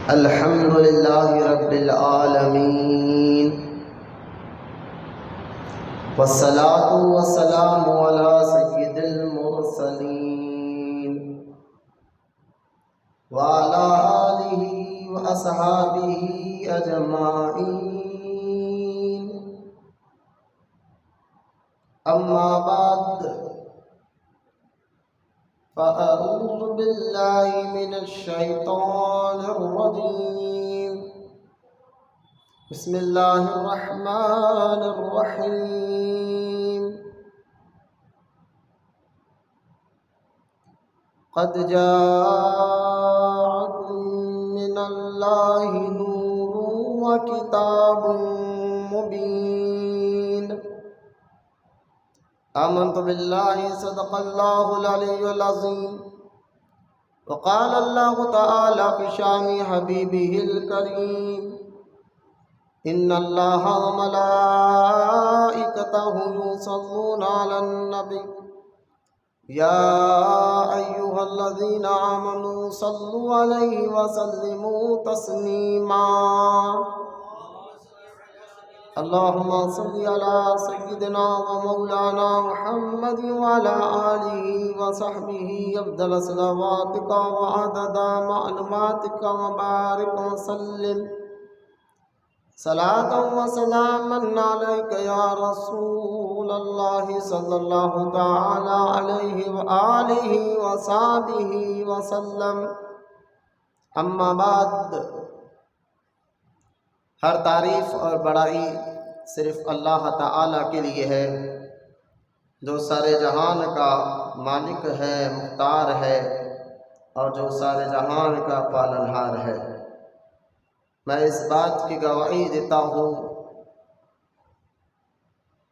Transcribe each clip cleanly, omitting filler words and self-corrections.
الحمد لله رب العالمين والصلاة والسلام على سيد المرسلين وعلى آله وأصحابه أجمعين. أما بعد فأعوذ بالله من الشيطان الرجيم. بسم الله الرحمن الرحيم. قد جاءكم من الله نور وكتاب مبين. آمنت بالله صدق الله العلي العظيم. وقال الله تعالى في شان حبيبه الكريم: إن الله وملائكته يصلون على النبي يا أيها الذين آمنوا صلوا عليه وسلموا تسليما. اللهم صل على سيدنا ومولانا محمد وعلى آله وصحبه أفضل صلواتك وعدد معلوماتك وبارك وسلم صلاة وسلاما عليك يا رسول الله صلى الله تعالى عليه وآله وصحبه وسلم. اما بعد، ہر تعریف اور بڑائی صرف اللہ تعالیٰ کے لیے ہے جو سارے جہان کا مالک ہے، مختار ہے اور جو سارے جہان کا پالنہار ہے. میں اس بات کی گواہی دیتا ہوں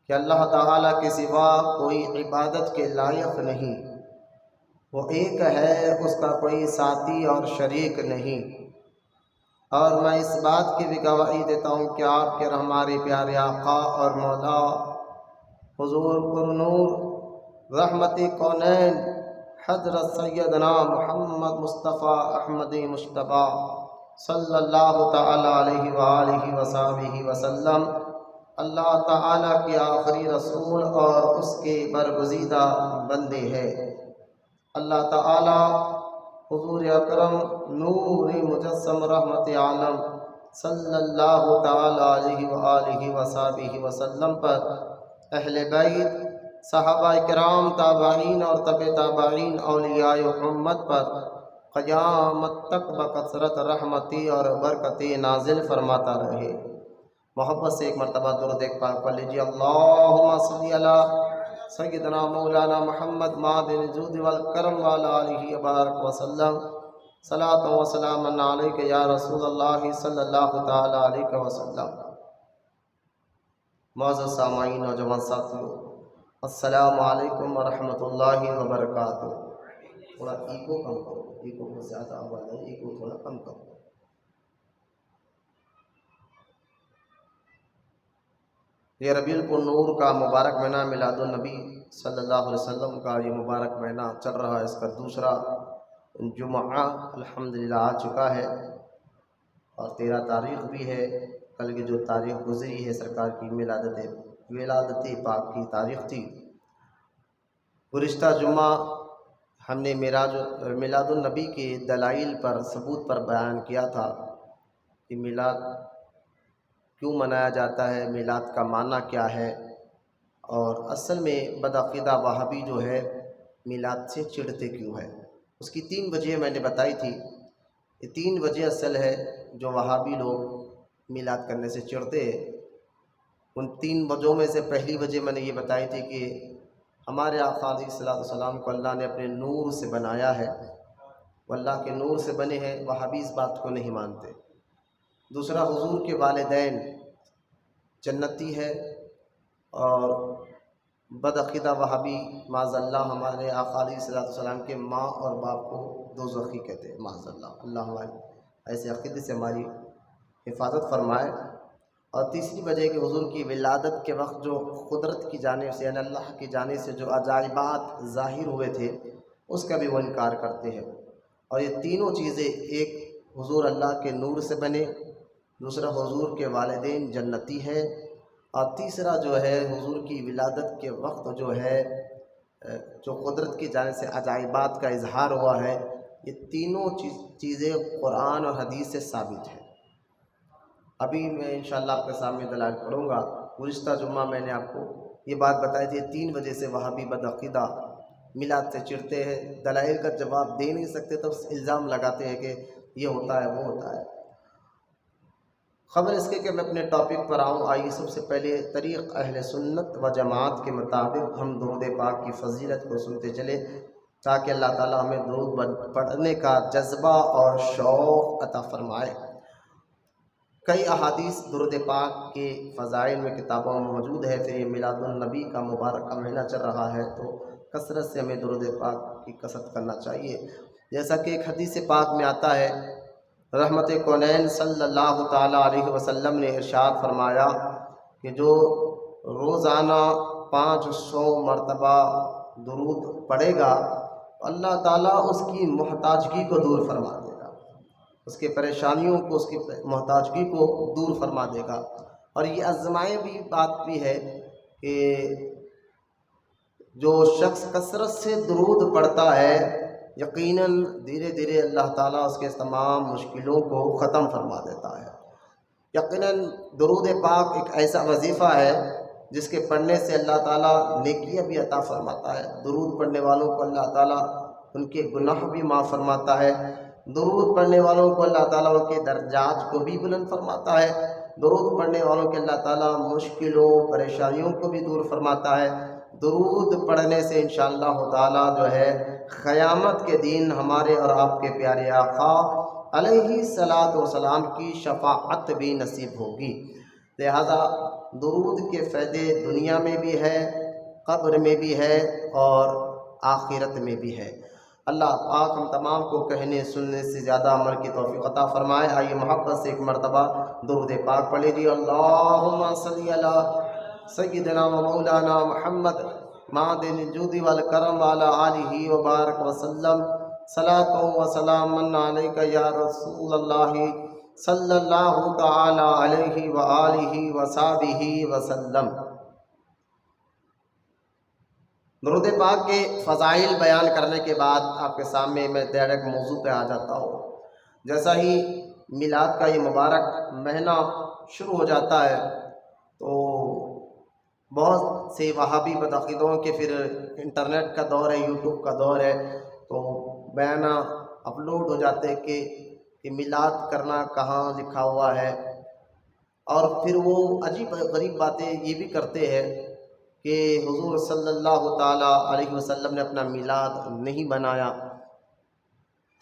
کہ اللہ تعالیٰ کے سوا کوئی عبادت کے لائق نہیں. وہ ایک ہے، اس کا کوئی ساتھی اور شریک نہیں. اور میں اس بات کی بھی گواہی دیتا ہوں کہ آپ کے ہمارے پیارے آقا اور مولا حضور پرنور رحمت کونین حضرت سیدنا محمد مصطفیٰ احمد مجتبیٰ صلی اللہ تعالی علیہ وآلہ وصحبہ وسلم اللہ تعالیٰ کے آخری رسول اور اس کے برگزیدہ بندے ہیں. اللہ تعالیٰ حضور اکرم نور مجسم رحمت عالم صلی اللہ تعالی علیہ وآلہ وصحبہ وسلم پر، اہل بیت، صحابہ کرام، تابعین اور تبع تابعین، اولیاء امت پر قیامت تک بکثرت رحمتی اور برکتی نازل فرماتا رہے. محبت سے ایک مرتبہ درود پاک پڑھ لیجیے. اللہم صلی علی سیدنا مولانا محمد معدن الجود والکرم وعلی آلہ وبارک وسلم صلاۃ و سلام علیک یا رسول اللہ صلی اللہ تعالی علیہ وسلم. معزز سامعین، نوجوان ساتھیوں، السلام علیکم ورحمۃ اللہ وبرکاتہ. تھوڑا ایکو کم کرو، ایکو کو زیادہ آواز ہے، ایکو تھوڑا کم کرو. یہ ربیع النور کا مبارک مہینہ میلاد النبی صلی اللہ علیہ وسلم کا یہ مبارک مہینہ چل رہا ہے. اس کا دوسرا جمعہ الحمدللہ آ چکا ہے اور 13 تاریخ بھی ہے. کل کی جو تاریخ گزری ہے سرکار کی ولادت پاک کی تاریخ تھی. گزشتہ جمعہ ہم نے میلاد النبی کے دلائل پر، ثبوت پر بیان کیا تھا کہ میلاد کیوں منایا جاتا ہے، میلاد کا معنی کیا ہے، اور اصل میں بدعقیدہ وہابی جو ہے میلاد سے چڑھتے کیوں ہے. اس کی 3 وجہ میں نے بتائی تھی. یہ 3 وجہ اصل ہے جو وہابی لوگ میلاد کرنے سے چڑھتے ہیں. ان 3 وجہوں میں سے پہلی وجہ میں نے یہ بتائی تھی کہ ہمارے آقا علیہ السلام کو اللہ نے اپنے نور سے بنایا ہے، وہ اللہ کے نور سے بنے ہیں. وہابی اس بات کو نہیں مانتے. دوسرا، حضور کے والدین جنتی ہے، اور بدعقیدہ وہابی معاذ اللہ ہمارے آقا علیہ السلام کے ماں اور باپ کو دوزخی کہتے ہیں. معاذ اللہ، اللہ ہمارے ایسے عقیدے سے ہماری حفاظت فرمائے. اور تیسری وجہ کہ حضور کی ولادت کے وقت جو قدرت کی جانب سے یعنی اللہ کی جانب سے جو عجائبات ظاہر ہوئے تھے اس کا بھی وہ انکار کرتے ہیں. اور یہ تینوں چیزیں ایک حضور اللہ کے نور سے بنے، دوسرا حضور کے والدین جنتی ہیں، اور تیسرا جو ہے حضور کی ولادت کے وقت جو ہے جو قدرت کی جانب سے عجائبات کا اظہار ہوا ہے، یہ تینوں چیزیں قرآن اور حدیث سے ثابت ہیں۔ ابھی میں انشاءاللہ آپ کے سامنے دلائل پڑھوں گا۔ گزشتہ جمعہ میں نے آپ کو یہ بات بتائی تھی، 3 وجہ سے وہابی بدعقیدہ میلاد سے چڑھتے ہیں، دلائل کا جواب دے نہیں سکتے تو الزام لگاتے ہیں کہ یہ ہوتا ہے وہ ہوتا ہے۔ خبر اس کے کہ میں اپنے ٹاپک پر آؤں، آئیے سب سے پہلے طریق اہل سنت و جماعت کے مطابق ہم درود پاک کی فضیلت کو سنتے چلیں، تاکہ اللہ تعالی ہمیں درود پڑھنے کا جذبہ اور شوق عطا فرمائے۔ کئی احادیث درود پاک کے فضائل میں کتابوں میں موجود ہے، پھر یہ میلاد النبی کا مبارک کا مہینہ چل رہا ہے تو کثرت سے ہمیں درود پاک کی کثرت کرنا چاہیے۔ جیسا کہ ایک حدیث پاک میں آتا ہے، رحمت کونین صلی اللہ تعالیٰ علیہ وسلم نے ارشاد فرمایا کہ جو روزانہ 500 مرتبہ درود پڑھے گا اللہ تعالیٰ اس کی محتاجگی کو دور فرما دے گا، اس کے پریشانیوں کو، اس کی محتاجگی کو دور فرما دے گا۔ اور یہ آزمائے بھی بات بھی ہے کہ جو شخص کثرت سے درود پڑھتا ہے یقیناً دھیرے دھیرے اللہ تعالیٰ اس کے تمام مشکلوں کو ختم فرما دیتا ہے۔ یقیناً درود پاک ایک ایسا وظیفہ ہے جس کے پڑھنے سے اللہ تعالیٰ نیکیاں بھی عطا فرماتا ہے۔ درود پڑھنے والوں کو اللہ تعالیٰ ان کے گناہ بھی معاف فرماتا ہے، درود پڑھنے والوں کو اللہ تعالیٰ ان کے درجات کو بھی بلند فرماتا ہے، درود پڑھنے والوں کے اللہ تعالیٰ مشکلوں پریشانیوں کو بھی دور فرماتا ہے۔ درود پڑھنے سے انشاءاللہ تعالیٰ جو ہے قیامت کے دن ہمارے اور آپ کے پیارے آقا علیہ الصلاۃ والسلام کی شفاعت بھی نصیب ہوگی۔ لہذا درود کے فائدے دنیا میں بھی ہے، قبر میں بھی ہے اور آخرت میں بھی ہے۔ اللہ پاک ہم تمام کو کہنے سننے سے زیادہ عمل کی توفیق عطا فرمائے۔ آئیے محبت سے ایک مرتبہ درود پاک پڑھ لیجیے۔ اللہم صلی علی سیدنا و مولانا محمد معدن الجود والکرم وعلی آلہ وبارک وسلم، صلاۃ و سلام علیک یا رسول اللہ صلی اللہ تعالی علیہ وآلہ وصحبہ وسلم۔ درود پاک کے فضائل بیان کرنے کے بعد آپ کے سامنے میں ڈائریکٹ موضوع پہ آ جاتا ہوں۔ جیسا ہی میلاد کا یہ مبارک مہینہ شروع ہو جاتا ہے تو بہت سے وہابی بدعقیدوں کے پھر انٹرنیٹ کا دور ہے، یوٹیوب کا دور ہے، تو بیانات اپلوڈ ہو جاتے ہیں کہ میلاد کرنا کہاں لکھا ہوا ہے، اور پھر وہ عجیب غریب باتیں یہ بھی کرتے ہیں کہ حضور صلی اللہ تعالیٰ علیہ وسلم نے اپنا میلاد نہیں بنایا،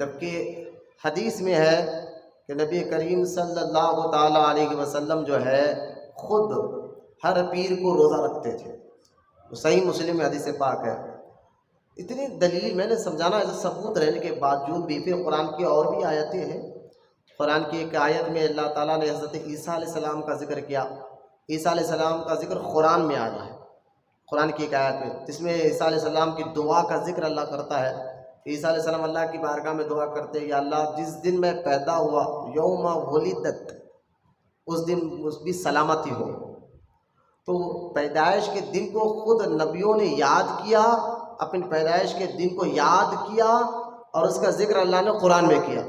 جبکہ حدیث میں ہے کہ نبی کریم صلی اللہ تعالیٰ علیہ وسلم جو ہے خود ہر پیر کو روزہ رکھتے تھے، صحیح مسلم میں حدیث پاک ہے۔ اتنی دلیل میں نے سمجھانا ایسا ثبوت رہنے کے باوجود بھی پھر قرآن کی اور بھی آیتیں ہیں۔ قرآن کی ایک آیت میں اللہ تعالیٰ نے حضرت عیسیٰ علیہ السلام کا ذکر کیا، عیسیٰ علیہ السلام کا ذکر قرآن میں آیا ہے، قرآن کی ایک آیت میں جس میں عیسیٰ علیہ السلام کی دعا کا ذکر اللہ کرتا ہے۔ عیسیٰ علیہ السلام اللہ کی بارگاہ میں دعا کرتے ہیں، یا اللہ جس دن میں پیدا ہوا یوم ولدت، اس دن اس بھی سلامتی ہو۔ تو پیدائش کے دن کو خود نبیوں نے یاد کیا، اپنی پیدائش کے دن کو یاد کیا، اور اس کا ذکر اللہ نے قرآن میں کیا۔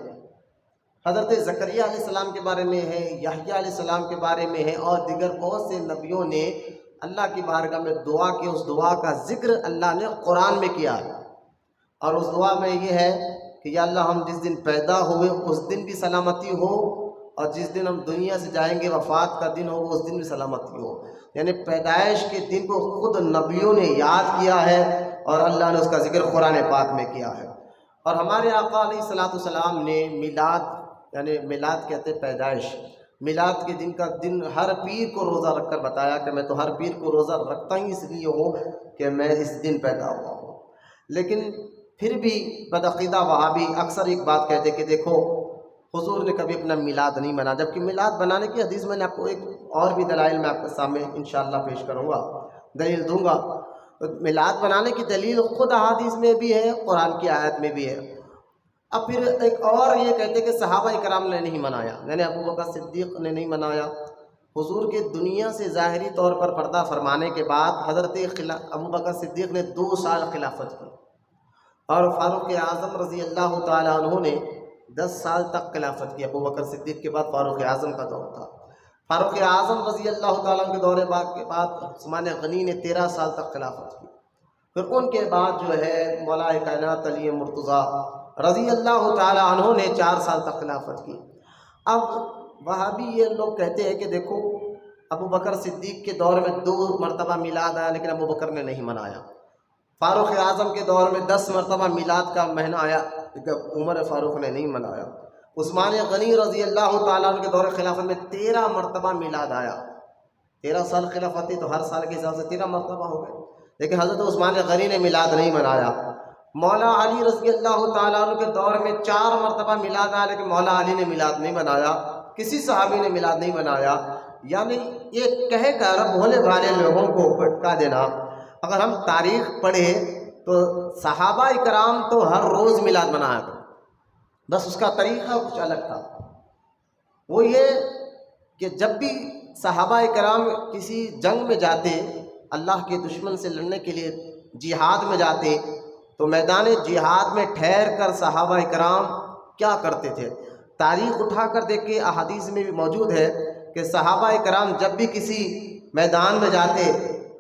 حضرت زکریا علیہ السلام کے بارے میں ہے، یحییٰ علیہ السلام کے بارے میں ہے، اور دیگر بہت سے نبیوں نے اللہ کی بارگاہ میں دعا کی، اس دعا کا ذکر اللہ نے قرآن میں کیا ہے۔ اور اس دعا میں یہ ہے کہ یا اللہ ہم جس دن پیدا ہوئے اس دن بھی سلامتی ہو، اور جس دن ہم دنیا سے جائیں گے وفات کا دن ہو اس دن بھی سلامتی ہو۔ یعنی پیدائش کے دن کو خود نبیوں نے یاد کیا ہے اور اللہ نے اس کا ذکر قرآن پاک میں کیا ہے۔ اور ہمارے آقا علیہ الصلوۃ والسلام نے میلاد، یعنی میلاد کہتے ہیں پیدائش، میلاد کے دن کا دن ہر پیر کو روزہ رکھ کر بتایا کہ میں تو ہر پیر کو روزہ رکھتا ہی اس لیے ہوں کہ میں اس دن پیدا ہوا ہوں۔ لیکن پھر بھی بدعقیدہ وہابی اکثر ایک بات کہتے کہ دیکھو حضور نے کبھی اپنا میلاد نہیں بنا، جبکہ میلاد بنانے کی حدیث میں نے آپ کو ایک اور بھی دلائل میں آپ کے سامنے انشاءاللہ پیش کروں گا، دلیل دوں گا۔ میلاد بنانے کی دلیل خود احادیث میں بھی ہے، قرآن کی آیت میں بھی ہے۔ اب پھر ایک اور یہ کہتے کہ صحابہ کرام نے نہیں منایا، یعنی ابو بکر صدیق نے نہیں منایا۔ حضور کے دنیا سے ظاہری طور پر پردہ فرمانے کے بعد حضرت ابو بکر صدیق نے 2 سال خلافت کی، اور فاروق اعظم رضی اللہ تعالیٰ عنہ نے 10 سال تک خلافت کی۔ ابو بکر صدیق کے بعد فاروق اعظم کا دور تھا۔ فاروق اعظم رضی اللہ تعالیٰ عنہ کے دور بعد کے بعد عثمان غنی نے 13 سال تک خلافت کی۔ پھر ان کے بعد جو ہے مولا کائنات علی مرتضیٰ رضی اللہ تعالیٰ عنہ نے 4 سال تک خلافت کی۔ اب وہابی یہ لوگ کہتے ہیں کہ دیکھو ابو بکر صدیق کے دور میں 2 مرتبہ میلاد آیا، لیکن ابو بکر نے نہیں منایا۔ فاروق اعظم کے دور میں 10 مرتبہ میلاد کا مہینہ آیا، لیکن عمر فاروق نے نہیں منایا۔ عثمان غنی رضی اللہ تعالیٰ عنہ کے دور خلافت میں 13 مرتبہ میلاد آیا۔ 13 سال خلافت تھی تو ہر سال کے حساب سے 13 مرتبہ ہو گئے، لیکن حضرت عثمان غنی نے میلاد نہیں منایا۔ مولا علی رضی اللہ تعالیٰ عنہ کے دور میں 4 مرتبہ میلاد آیا، لیکن مولا علی نے میلاد نہیں منایا، کسی صحابی نے میلاد نہیں منایا۔ یعنی یہ کہہ کر بھولے بھالے لوگوں کو بھٹکا دینا۔ اگر ہم تاریخ پڑھیں تو صحابہ کرام تو ہر روز میلاد منایا کرتے، بس اس کا طریقہ کچھ الگ تھا۔ وہ یہ کہ جب بھی صحابہ کرام کسی جنگ میں جاتے، اللہ کے دشمن سے لڑنے کے لیے جہاد میں جاتے، تو میدان جہاد میں ٹھہر کر صحابہ کرام کیا کرتے تھے؟ تاریخ اٹھا کر دیکھیں، احادیث میں بھی موجود ہے کہ صحابہ کرام جب بھی کسی میدان میں جاتے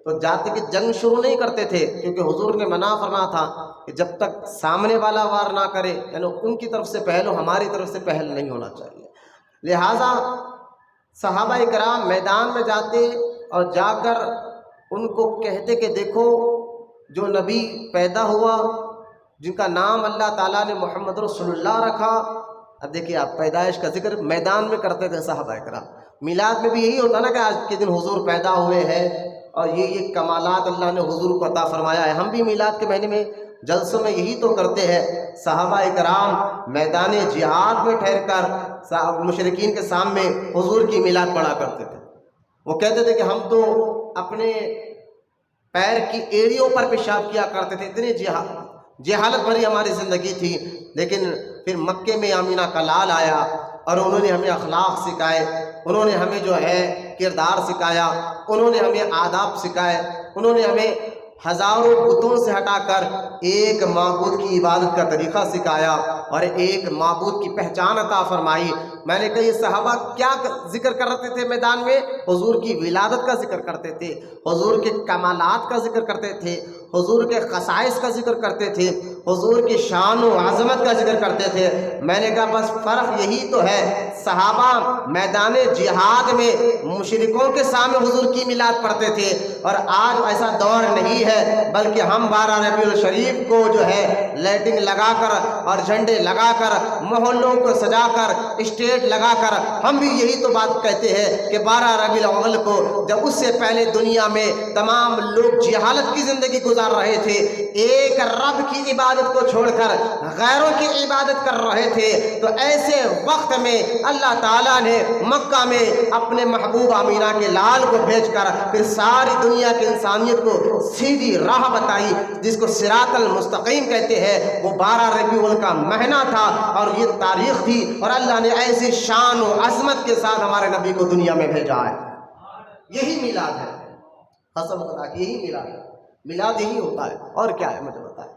تو جاتے کہ جنگ شروع نہیں کرتے تھے، کیونکہ حضور نے منع فرمایا تھا کہ جب تک سامنے والا وار نہ کرے، یعنی ان کی طرف سے پہل ہو، ہماری طرف سے پہل نہیں ہونا چاہیے۔ لہٰذا صحابہ کرام میدان میں جاتے اور جا کر ان کو کہتے کہ دیکھو جو نبی پیدا ہوا، جن کا نام اللہ تعالیٰ نے محمد رسول اللہ رکھا۔ اب دیکھیے آپ، پیدائش کا ذکر میدان میں کرتے تھے صحابہ کرام۔ میلاد میں بھی یہی ہوتا نا کہ آج کے دن حضور پیدا ہوئے ہیں، اور یہ کمالات اللہ نے حضور کو عطا فرمایا ہے۔ ہم بھی میلاد کے مہینے میں جلسوں میں یہی تو کرتے ہیں۔ صحابہ کرام میدان جہاد میں ٹھہر کر مشرکین کے سامنے حضور کی میلاد پڑھا کرتے تھے۔ وہ کہتے تھے کہ ہم تو اپنے پیر کی ایڑیوں پر پیشاب کیا کرتے تھے، اتنی جہالت بھری ہماری زندگی تھی۔ لیکن پھر مکے میں آمینہ کا لال آیا اور انہوں نے ہمیں اخلاق سکھائے، انہوں نے ہمیں جو ہے کردار سکھایا، انہوں نے ہمیں آداب سکھائے، انہوں نے ہمیں ہزاروں بتوں سے ہٹا کر ایک معبود کی عبادت کا طریقہ سکھایا اور ایک معبود کی پہچان عطا فرمائی۔ میں نے کہا یہ صحابہ کیا ذکر کرتے تھے میدان میں؟ حضور کی ولادت کا ذکر کرتے تھے، حضور کے کمالات کا ذکر کرتے تھے، حضور کے خصائص کا ذکر کرتے تھے، حضور کی شان و عظمت کا ذکر کرتے تھے۔ میں نے کہا بس فرق یہی تو ہے، صحابہ میدان جہاد میں مشرکوں کے سامنے حضور کی میلاد پڑھتے تھے، اور آج ایسا دور نہیں ہے، بلکہ ہم 12 ربیع الشریف کو جو ہے لائٹنگ لگا کر اور جھنڈے لگا کر محلوں کو سجا کر اسٹیج لگا کر ہم بھی یہی تو بات کہتے ہیں کہ 12 ربیع الاول کو، جب اس سے پہلے دنیا میں تمام لوگ جہالت کی زندگی گزار رہے تھے، ایک رب کی عبادت کو چھوڑ کر غیروں کی عبادت کر رہے تھے، تو ایسے وقت میں اللہ تعالیٰ نے مکہ میں اپنے محبوب آمینہ کے لال کو بھیج کر پھر ساری دنیا کی انسانیت کو سیدھی راہ بتائی، جس کو صراط المستقیم کہتے ہیں۔ وہ 12 ربیع الاول کا مہینہ تھا اور یہ تاریخ تھی، اور اللہ نے ایسی شان و عظمت کے ساتھ ہمارے نبی کو دنیا میں بھیجا ہے۔ یہی میلاد ہے، قسم خدا کی یہی میلاد ہے، میلاد یہی ہوتا ہے، اور کیا ہے مجھے بتائیں۔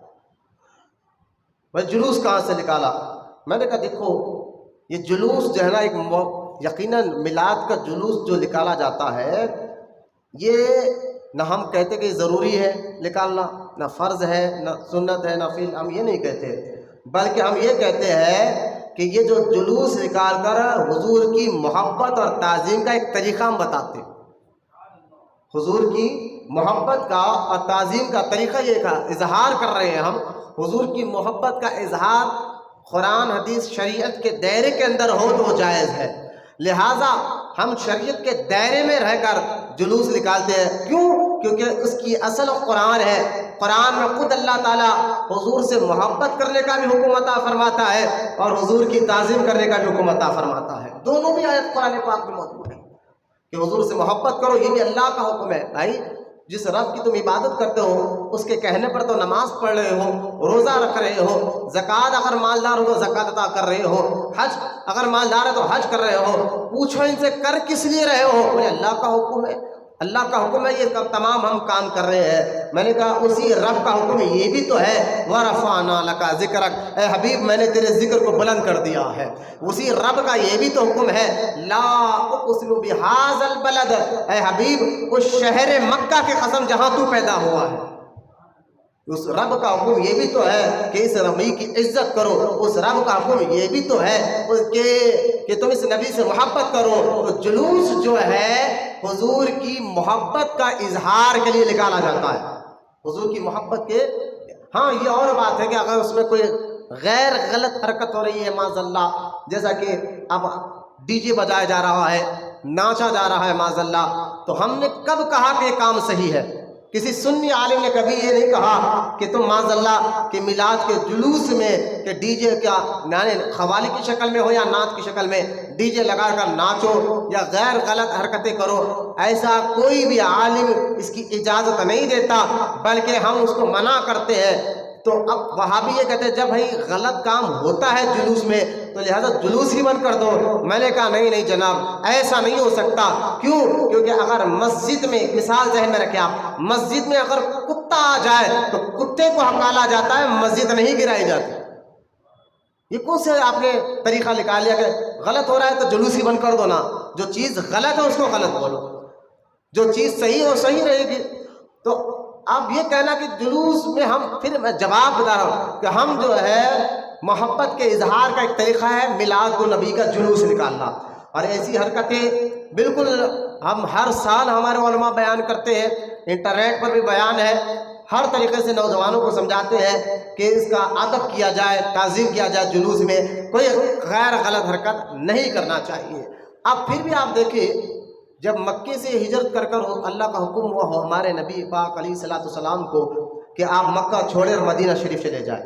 وہ جلوس کہاں سے نکالا؟ میں نے کہا دیکھو یہ جلوس جو ہے نا، ایک یقیناً میلاد کا جلوس جو نکالا جاتا ہے، یہ نہ ہم کہتے کہ ضروری ہے نکالنا، نہ فرض ہے، نہ سنت ہے، نہ فعل، ہم یہ نہیں کہتے، بلکہ ہم یہ کہتے ہیں کہ یہ جو جلوس نکال کر حضور کی محبت اور تعظیم کا ایک طریقہ ہم بتاتے ہیں۔ حضور کی محبت کا اور تعظیم کا طریقہ یہ کا اظہار کر رہے ہیں ہم۔ حضور کی محبت کا اظہار قرآن حدیث شریعت کے دائرے کے اندر ہو تو وہ جائز ہے، لہٰذا ہم شریعت کے دائرے میں رہ کر جلوس نکالتے ہیں۔ کیوں؟ کیونکہ اس کی اصل قرآن ہے۔ قرآن میں خود اللہ تعالیٰ حضور سے محبت کرنے کا بھی حکم عطا فرماتا ہے اور حضور کی تعظیم کرنے کا بھی حکم عطا فرماتا ہے۔ دونوں بھی آیت قرآن پاک میں موجود ہے کہ حضور سے محبت کرو، یہ بھی اللہ کا حکم ہے۔ بھائی جس رب کی تم عبادت کرتے ہو اس کے کہنے پر تو نماز پڑھ رہے ہو، روزہ رکھ رہے ہو، زکوٰۃ اگر مالدار ہو تو زکوٰۃ ادا کر رہے ہو، حج اگر مالدار ہے تو حج کر رہے ہو، پوچھو ان سے کر کس لیے رہے ہو؟ بولے اللہ کا حکم ہے، اللہ کا حکم ہے، یہ تمام ہم کام کر رہے ہیں۔ میں نے کہا اسی رب کا حکم یہ بھی تو ہے، وَرَفَعْنَا لَكَ ذِكْرَكَ، اے حبیب میں نے تیرے ذکر کو بلند کر دیا ہے۔ اسی رب کا یہ بھی تو حکم ہے، لا اقسم بہذا البلد، اے حبیب اس شہر مکہ کی قسم جہاں تو پیدا ہوا ہے۔ اس رب کا حکم یہ بھی تو ہے کہ اس نبی کی عزت کرو، اس رب کا حکم یہ بھی تو ہے کہ تم اس نبی سے محبت کرو۔ تو جلوس جو ہے حضور کی محبت کا اظہار کے لیے نکالا جاتا ہے، حضور کی محبت کے۔ ہاں یہ اور بات ہے کہ اگر اس میں کوئی غیر غلط حرکت ہو رہی ہے معاذ اللہ، جیسا کہ اب ڈی جے بجایا جا رہا ہے، ناچا جا رہا ہے معاذ اللہ، تو ہم نے کب کہا کہ یہ کام صحیح ہے؟ کسی سنی عالم نے کبھی یہ نہیں کہا کہ تم معاذ اللہ کہ میلاد کے جلوس میں کہ ڈی جے کیا یعنی قوالی کی شکل میں ہو یا نعت کی شکل میں ڈی جے لگا کر ناچو یا غیر غلط حرکتیں کرو، ایسا کوئی بھی عالم اس کی اجازت نہیں دیتا، بلکہ ہم اس کو منع کرتے ہیں۔ تو اب وہابی یہ کہتے ہیں جب بھائی غلط کام ہوتا ہے جلوس میں تو لہذا جلوس ہی بند کر دو۔ میں نے کہا نہیں جناب، ایسا نہیں ہو سکتا۔ کیوں؟ کیونکہ اگر مسجد میں، مثال ذہن میں رکھیں آپ، مسجد میں اگر کتا آ جائے تو کتے کو ہکالا جاتا ہے، مسجد نہیں گرائی جاتی۔ یہ کون سے آپ نے طریقہ نکال لیا کہ غلط ہو رہا ہے تو جلوس ہی بند کر دو نا؟ جو چیز غلط ہے اس کو غلط بولو، جو چیز صحیح ہو صحیح رہے گی۔ تو اب یہ کہنا کہ جلوس میں ہم، پھر میں جواب بتا رہا ہوں کہ ہم جو ہے محبت کے اظہار کا ایک طریقہ ہے میلاد النبی کا جلوس نکالنا، اور ایسی حرکتیں بالکل ہم ہر سال ہمارے علماء بیان کرتے ہیں، انٹرنیٹ پر بھی بیان ہے، ہر طریقے سے نوجوانوں کو سمجھاتے ہیں کہ اس کا ادب کیا جائے، تعظیم کیا جائے، جلوس میں کوئی غیر غلط حرکت نہیں کرنا چاہیے۔ اب پھر بھی آپ دیکھیں جب مکے سے ہجرت کر اللہ کا حکم ہوا ہو ہمارے نبی پاک علیہ الصلوۃ والسلام کو کہ آپ مکہ چھوڑیں اور مدینہ شریف چلے جائیں،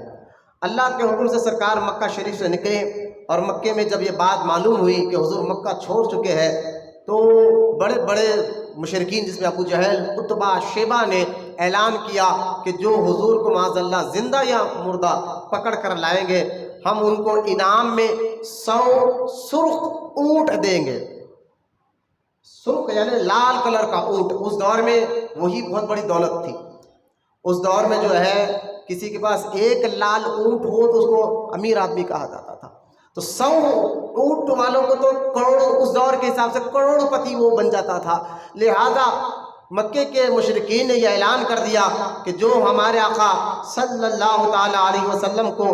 اللہ کے حکم سے سرکار مکہ شریف سے نکلے، اور مکے میں جب یہ بات معلوم ہوئی کہ حضور مکہ چھوڑ چکے ہیں تو بڑے بڑے مشرکین جس میں ابو جہل، عتبہ، شیبہ نے اعلان کیا کہ جو حضور کو معاذ اللہ زندہ یا مردہ پکڑ کر لائیں گے ہم ان کو انعام میں 100 سرخ اونٹ دیں گے۔ سرخ یعنی لال کلر کا اونٹ، اس دور میں وہی بہت بڑی دولت تھی۔ اس دور میں جو ہے کسی کے پاس ایک لال اونٹ ہو تو اس کو امیر آدمی کہا جاتا تھا، تو 100 اونٹ والوں کو تو کروڑوں، اس دور کے حساب سے کروڑ پتی وہ بن جاتا تھا۔ لہذا مکے کے مشرکین نے یہ اعلان کر دیا کہ جو ہمارے آقا صلی اللہ تعالی علیہ وسلم کو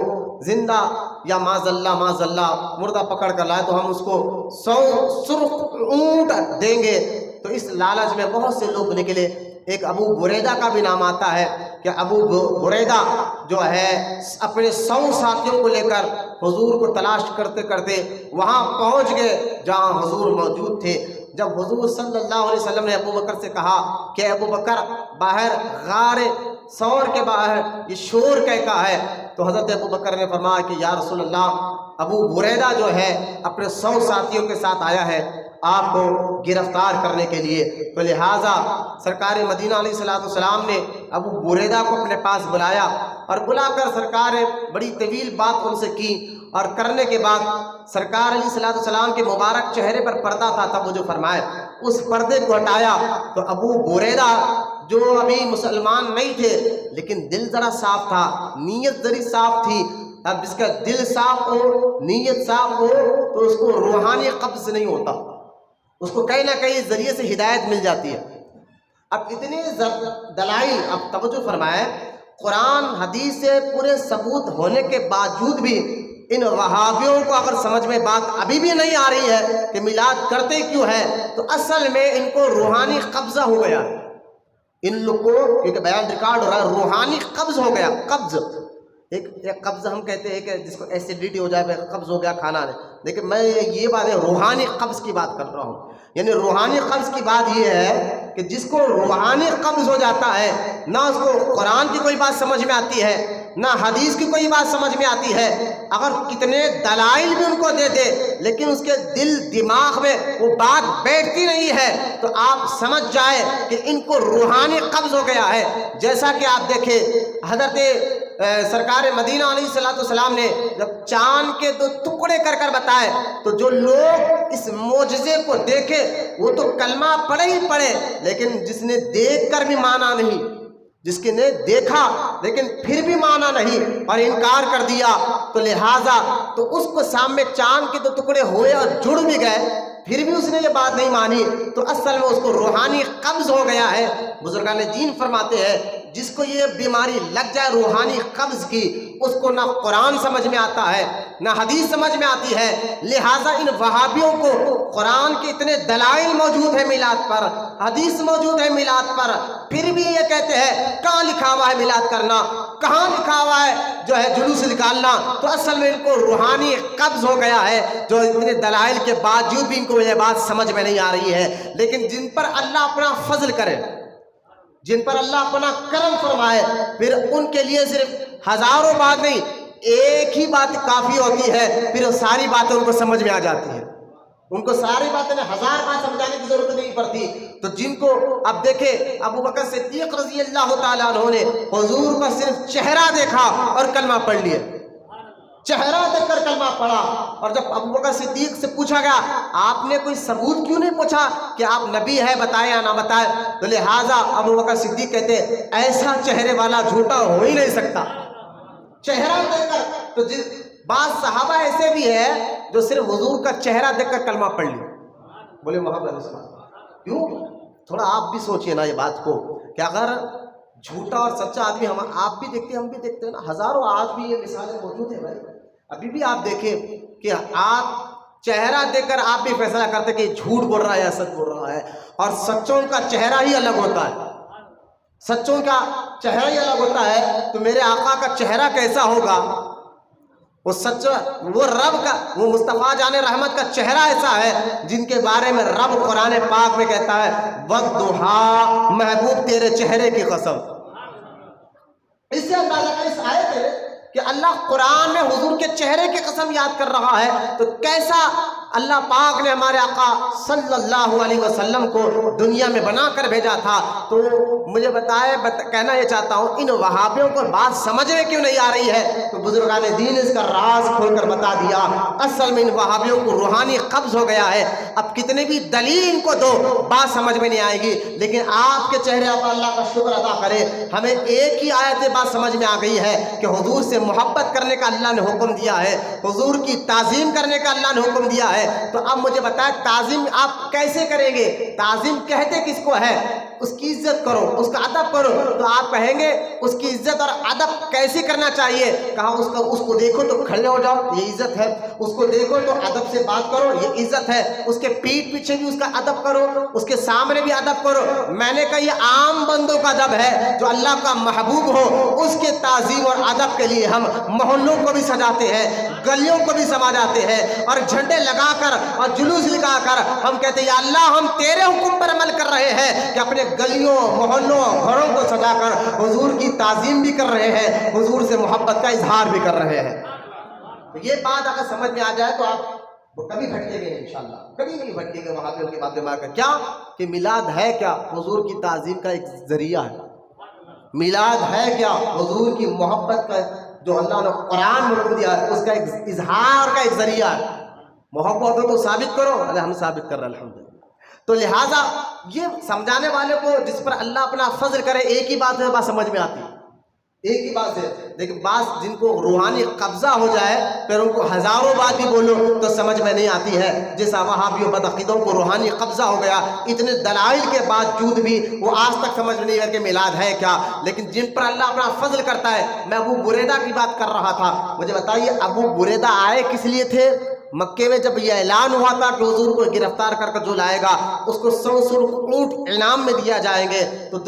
زندہ یا معاذ اللہ مردہ پکڑ کر لائے تو ہم اس کو 100 سرخ اونٹ دیں گے۔ تو اس لالچ میں بہت سے لوگ نکلے، ایک ابو بریدہ کا بھی نام آتا ہے کہ ابو بریدہ جو ہے اپنے 100 ساتھیوں کو لے کر حضور کو تلاش کرتے کرتے وہاں پہنچ گئے جہاں حضور موجود تھے۔ جب حضور صلی اللہ علیہ وسلم نے ابو بکر سے کہا کہ ابو بکر باہر غار ثور کے باہر یہ شور کہتا ہے، تو حضرت ابو بکر نے فرمایا کہ یا رسول اللہ، ابو بریدہ جو ہے اپنے 100 ساتھیوں کے ساتھ آیا ہے آپ کو گرفتار کرنے کے لیے۔ تو لہٰذا سرکار مدینہ علیہ الصلوۃ والسلام نے ابو بریدہ کو اپنے پاس بلایا، اور بلا کر سرکار نے بڑی طویل بات ان سے کی، اور کرنے کے بعد سرکار علیہ الصلوۃ والسلام کے مبارک چہرے پر پردہ تھا، تب وہ جو فرمائے اس پردے کو ہٹایا تو ابو بریدہ جو ابھی مسلمان نہیں تھے لیکن دل ذرا صاف تھا، نیت ذرا صاف تھی۔ اب جس کا دل صاف ہو، نیت صاف ہو تو اس کو روحانی قبض نہیں ہوتا، اس کو کہیں نہ کہیں ذریعے سے ہدایت مل جاتی ہے۔ اب اتنے دلائل، اب توجہ فرمائے، قرآن حدیث سے پورے ثبوت ہونے کے باوجود بھی ان وہابیوں کو اگر سمجھ میں بات ابھی بھی نہیں آ رہی ہے کہ میلاد کرتے کیوں ہے، تو اصل میں ان کو روحانی قبضہ ہو گیا، ان لوگ کو، کیونکہ بیان ریکارڈ ہو رہا ہے، روحانی قبض ہو گیا۔ قبض ایک قبض ہم کہتے ہیں کہ جس کو ایسیڈیٹی ہو جائے قبض ہو گیا کھانا نے، لیکن میں یہ بات ہے روحانی قبض کی بات کر رہا ہوں۔ یعنی روحانی قبض کی بات یہ ہے کہ جس کو روحانی قبض ہو جاتا ہے، نہ اس کو قرآن کی کوئی بات سمجھ میں آتی ہے، نہ حدیث کی کوئی بات سمجھ میں آتی ہے، اگر کتنے دلائل بھی ان کو دے دے لیکن اس کے دل دماغ میں وہ بات بیٹھتی نہیں ہے، تو آپ سمجھ جائے کہ ان کو روحانی قبض ہو گیا ہے۔ جیسا کہ آپ دیکھیں حضرت سرکار مدینہ علیہ السلام نے جب چاند کے 2 ٹکڑے کر کر بتائے تو جو لوگ اس معجزے کو دیکھے وہ تو کلمہ پڑھے ہی پڑھے، لیکن جس نے دیکھ کر بھی مانا نہیں، جس کے نے دیکھا لیکن پھر بھی مانا نہیں اور انکار کر دیا، تو لہٰذا تو اس کو سامنے چاند کے 2 ٹکڑے ہوئے اور جڑ بھی گئے، پھر بھی اس نے یہ بات نہیں مانی، تو اصل میں اس کو روحانی قبض ہو گیا ہے۔ بزرگان دین فرماتے ہیں جس کو یہ بیماری لگ جائے روحانی قبض کی، اس کو نہ قرآن سمجھ میں آتا ہے نہ حدیث سمجھ میں آتی ہے۔ لہٰذا ان وہابیوں کو قرآن کے اتنے دلائل موجود ہیں میلاد پر، حدیث موجود ہے میلاد پر، پھر بھی یہ کہتے ہیں کہاں لکھا ہوا ہے میلاد کرنا، کہاں لکھا ہوا ہے جو ہے جلوس نکالنا، تو اصل میں ان کو روحانی قبض ہو گیا ہے، جو اتنے دلائل کے باوجود بھی ان کو یہ بات سمجھ میں نہیں آ رہی ہے۔ لیکن جن پر اللہ اپنا فضل کرے، جن پر اللہ اپنا کرم فرمائے، پھر ان کے لیے صرف ہزاروں بات نہیں، ایک ہی بات کافی ہوتی ہے، پھر ساری باتیں ان کو سمجھ میں آ جاتی ہیں، ان کو ساری باتیں 1000 بات سمجھانے کی ضرورت نہیں پڑتی۔ تو جن کو اب دیکھیں ابو بکر صدیق رضی اللہ تعالیٰ عنہ نے حضور کا صرف چہرہ دیکھا اور کلمہ پڑھ لیا، چہرہ دیکھ کر کلمہ پڑھا، اور جب ابو بکر صدیق سے پوچھا گیا آپ نے کوئی ثبوت کیوں نہیں پوچھا کہ آپ نبی ہے، بتائیں یا نہ بتائیں، تو لہٰذا ابو بکر صدیق کہتے ایسا چہرے والا جھوٹا ہو ہی نہیں سکتا، چہرہ دیکھ کر۔ تو بعض صحابہ ایسے بھی ہے جو صرف حضور کا چہرہ دیکھ کر کلمہ پڑھ لی، بولے محمد علیہ السلام۔ کیوں؟ تھوڑا آپ بھی سوچئے نا یہ بات کو کہ اگر جھوٹا اور سچا آدمی آپ بھی دیکھتے ہیں، ہم بھی دیکھتے ہیں نا، ہزاروں آج بھی یہ مثالیں موجود ہیں بھائی، ابھی بھی آپ دیکھیں کہ آپ چہرہ دیکھ کر آپ بھی فیصلہ کرتے کہ جھوٹ بول رہا ہے یا سچ بول رہا ہے، اور سچوں کا چہرہ ہی الگ ہوتا ہے، سچوں کا چہرہ ہی الگ ہوتا ہے۔ تو میرے آقا کا چہرہ کیسا ہوگا؟ وہ سچ، وہ رب کا، وہ مصطفیٰ جان رحمت کا چہرہ ایسا ہے جن کے بارے میں رب قرآن پاک میں کہتا ہے وَالضُّحَىٰ، محبوب تیرے چہرے کی قسم۔ اس سے اندازہ کر اس آیت ہے کہ اللہ قرآن میں حضور کے چہرے کی قسم یاد کر رہا ہے، تو کیسا اللہ پاک نے ہمارے آقا صلی اللہ علیہ وسلم کو دنیا میں بنا کر بھیجا تھا۔ تو مجھے کہنا یہ چاہتا ہوں ان وہابیوں کو بات سمجھ میں کیوں نہیں آ رہی ہے، تو بزرگان دین اس کا راز کھول کر بتا دیا۔ اصل میں ان وہابیوں کو روحانی قبض ہو گیا ہے، اب کتنے بھی دلیل ان کو دو بات سمجھ میں نہیں آئے گی، لیکن آپ کے چہرے پر اللہ کا شکر ادا کرے، ہمیں ایک ہی آیت بات سمجھ میں آ گئی ہے کہ حضور سے محبت کرنے کا اللہ نے حکم دیا ہے، حضور کی تعظیم کرنے کا اللہ نے حکم دیا ہے۔ تو اب مجھے بتائیں تعظیم آپ کیسے کریں گے؟ تعظیم کہتے کس کو ہے؟ اس کی عزت کرو، اس کا ادب کرو، تو آپ کہیں گے اس کی عزت اور ادب کیسے کرنا چاہیے؟ کہا اس کو دیکھو تو کھڑے ہو جاؤ، یہ عزت ہے، اس کو دیکھو تو ادب سے بات کرو، یہ عزت ہے، اس کے پیٹھ پیچھے بھی اس کا ادب کرو، اس کے سامنے بھی ادب کرو۔ میں نے کہا یہ عام بندوں کا ادب ہے، جو اللہ کا محبوب ہو اس کے تعظیم اور ادب کے لیے ہم محلوں کو بھی سجاتے ہیں، گلیوں کو بھی سما جاتے ہیں، اور جھنڈے لگا کر اور جلوس لگا کر ہم کہتے ہیں یا اللہ ہم تیرے حکم پر عمل کر رہے ہیں، کہ اپنے گلیوں محلوں گھروں کو سجا کر حضور کی تعظیم بھی کر رہے ہیں، حضور سے محبت کا اظہار بھی کر رہے ہیں۔ یہ بات اگر سمجھ میں آ جائے تو آپ کبھی بھٹکیں گے انشاءاللہ، کبھی نہیں بھٹکیں گے وہاں پہ ان کی باتیں مار کر۔ کیا کہ میلاد ہے کیا؟ حضور کی تعظیم کا ایک ذریعہ ہے۔ میلاد ہے کیا؟ حضور کی محبت کا جو اللہ نے قرآن میں حکم دیا ہے اس کا ایک اظہار کا ایک ذریعہ ہے۔ محبت ہو تو ثابت کرو، ہم ثابت کر رہے ہیں الحمدللہ۔ تو لہٰذا یہ سمجھانے والے کو جس پر اللہ اپنا فضل کرے ایک ہی بات ہے، بات سمجھ میں آتی ہے، ایک ہی بات ہے، لیکن بعض جن کو روحانی قبضہ ہو جائے پھر ان کو ہزاروں بات بھی بولو تو سمجھ میں نہیں آتی ہے۔ جیسا وہابیوں بدعقیدوں کو روحانی قبضہ ہو گیا، اتنے دلائل کے باوجود بھی وہ آج تک سمجھ نہیں ہے کہ میلاد ہے کیا۔ لیکن جن پر اللہ اپنا فضل کرتا ہے، میں ابو بریدہ کی بات کر رہا تھا، مجھے بتائیے ابو بریدہ آئے کس لیے تھے؟ مکے میں جب یہ اعلان ہوا تھا کہ حضور کو گرفتار کر کر جو لائے گا اس کو 100 سرخ اونٹ انعام میں دیا جائیں گے، تو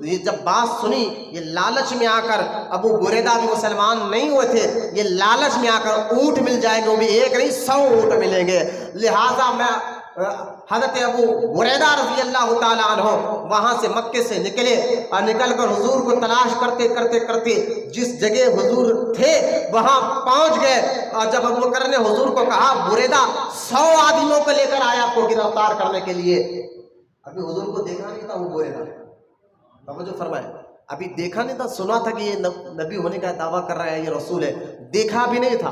یہ جب بات سنی، یہ لالچ میں آ کر ابو بریدہ بھی مسلمان نہیں ہوئے تھے، یہ لالچ میں آ کر اونٹ مل جائیں گے، وہ بھی ایک نہیں 100 اونٹ ملیں گے، لہٰذا میں حضرت ابو بریدہ رضی اللہ تعالیٰ عنہ وہاں سے مکے سے نکلے اور نکل کر حضور کو تلاش کرتے کرتے کرتے جس جگہ حضور تھے وہاں پہنچ گئے، اور جب ابو بکر نے حضور کو کہا بریدہ 100 آدمیوں کو لے کر آیا آپ کو گرفتار کرنے کے لیے، ابھی حضور کو دیکھا نہیں تھا وہ بریدہ، توجہ فرمائے، ابھی دیکھا نہیں تھا، سنا تھا کہ یہ نبی ہونے کا دعویٰ کر رہا ہے، یہ رسول ہے، دیکھا بھی نہیں تھا،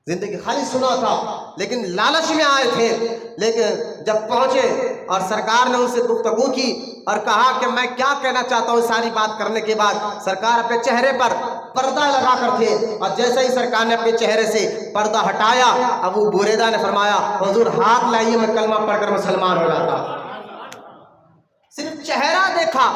زندگی خالی سنا تھا، لیکن لالچ میں آئے تھے۔ لیکن جب پہنچے اور سرکار نے ان سے گفتگو کی اور کہا کہ میں کیا کہنا چاہتا ہوں، ساری بات کرنے کے بعد سرکار اپنے چہرے پر پردہ لگا کر تھے، اور جیسے ہی سرکار نے اپنے چہرے سے پردہ ہٹایا، ابو بریدہ نے فرمایا حضور ہاتھ لائیے میں کلمہ پڑھ کر مسلمان ہو جاتا۔ صرف چہرہ دیکھا،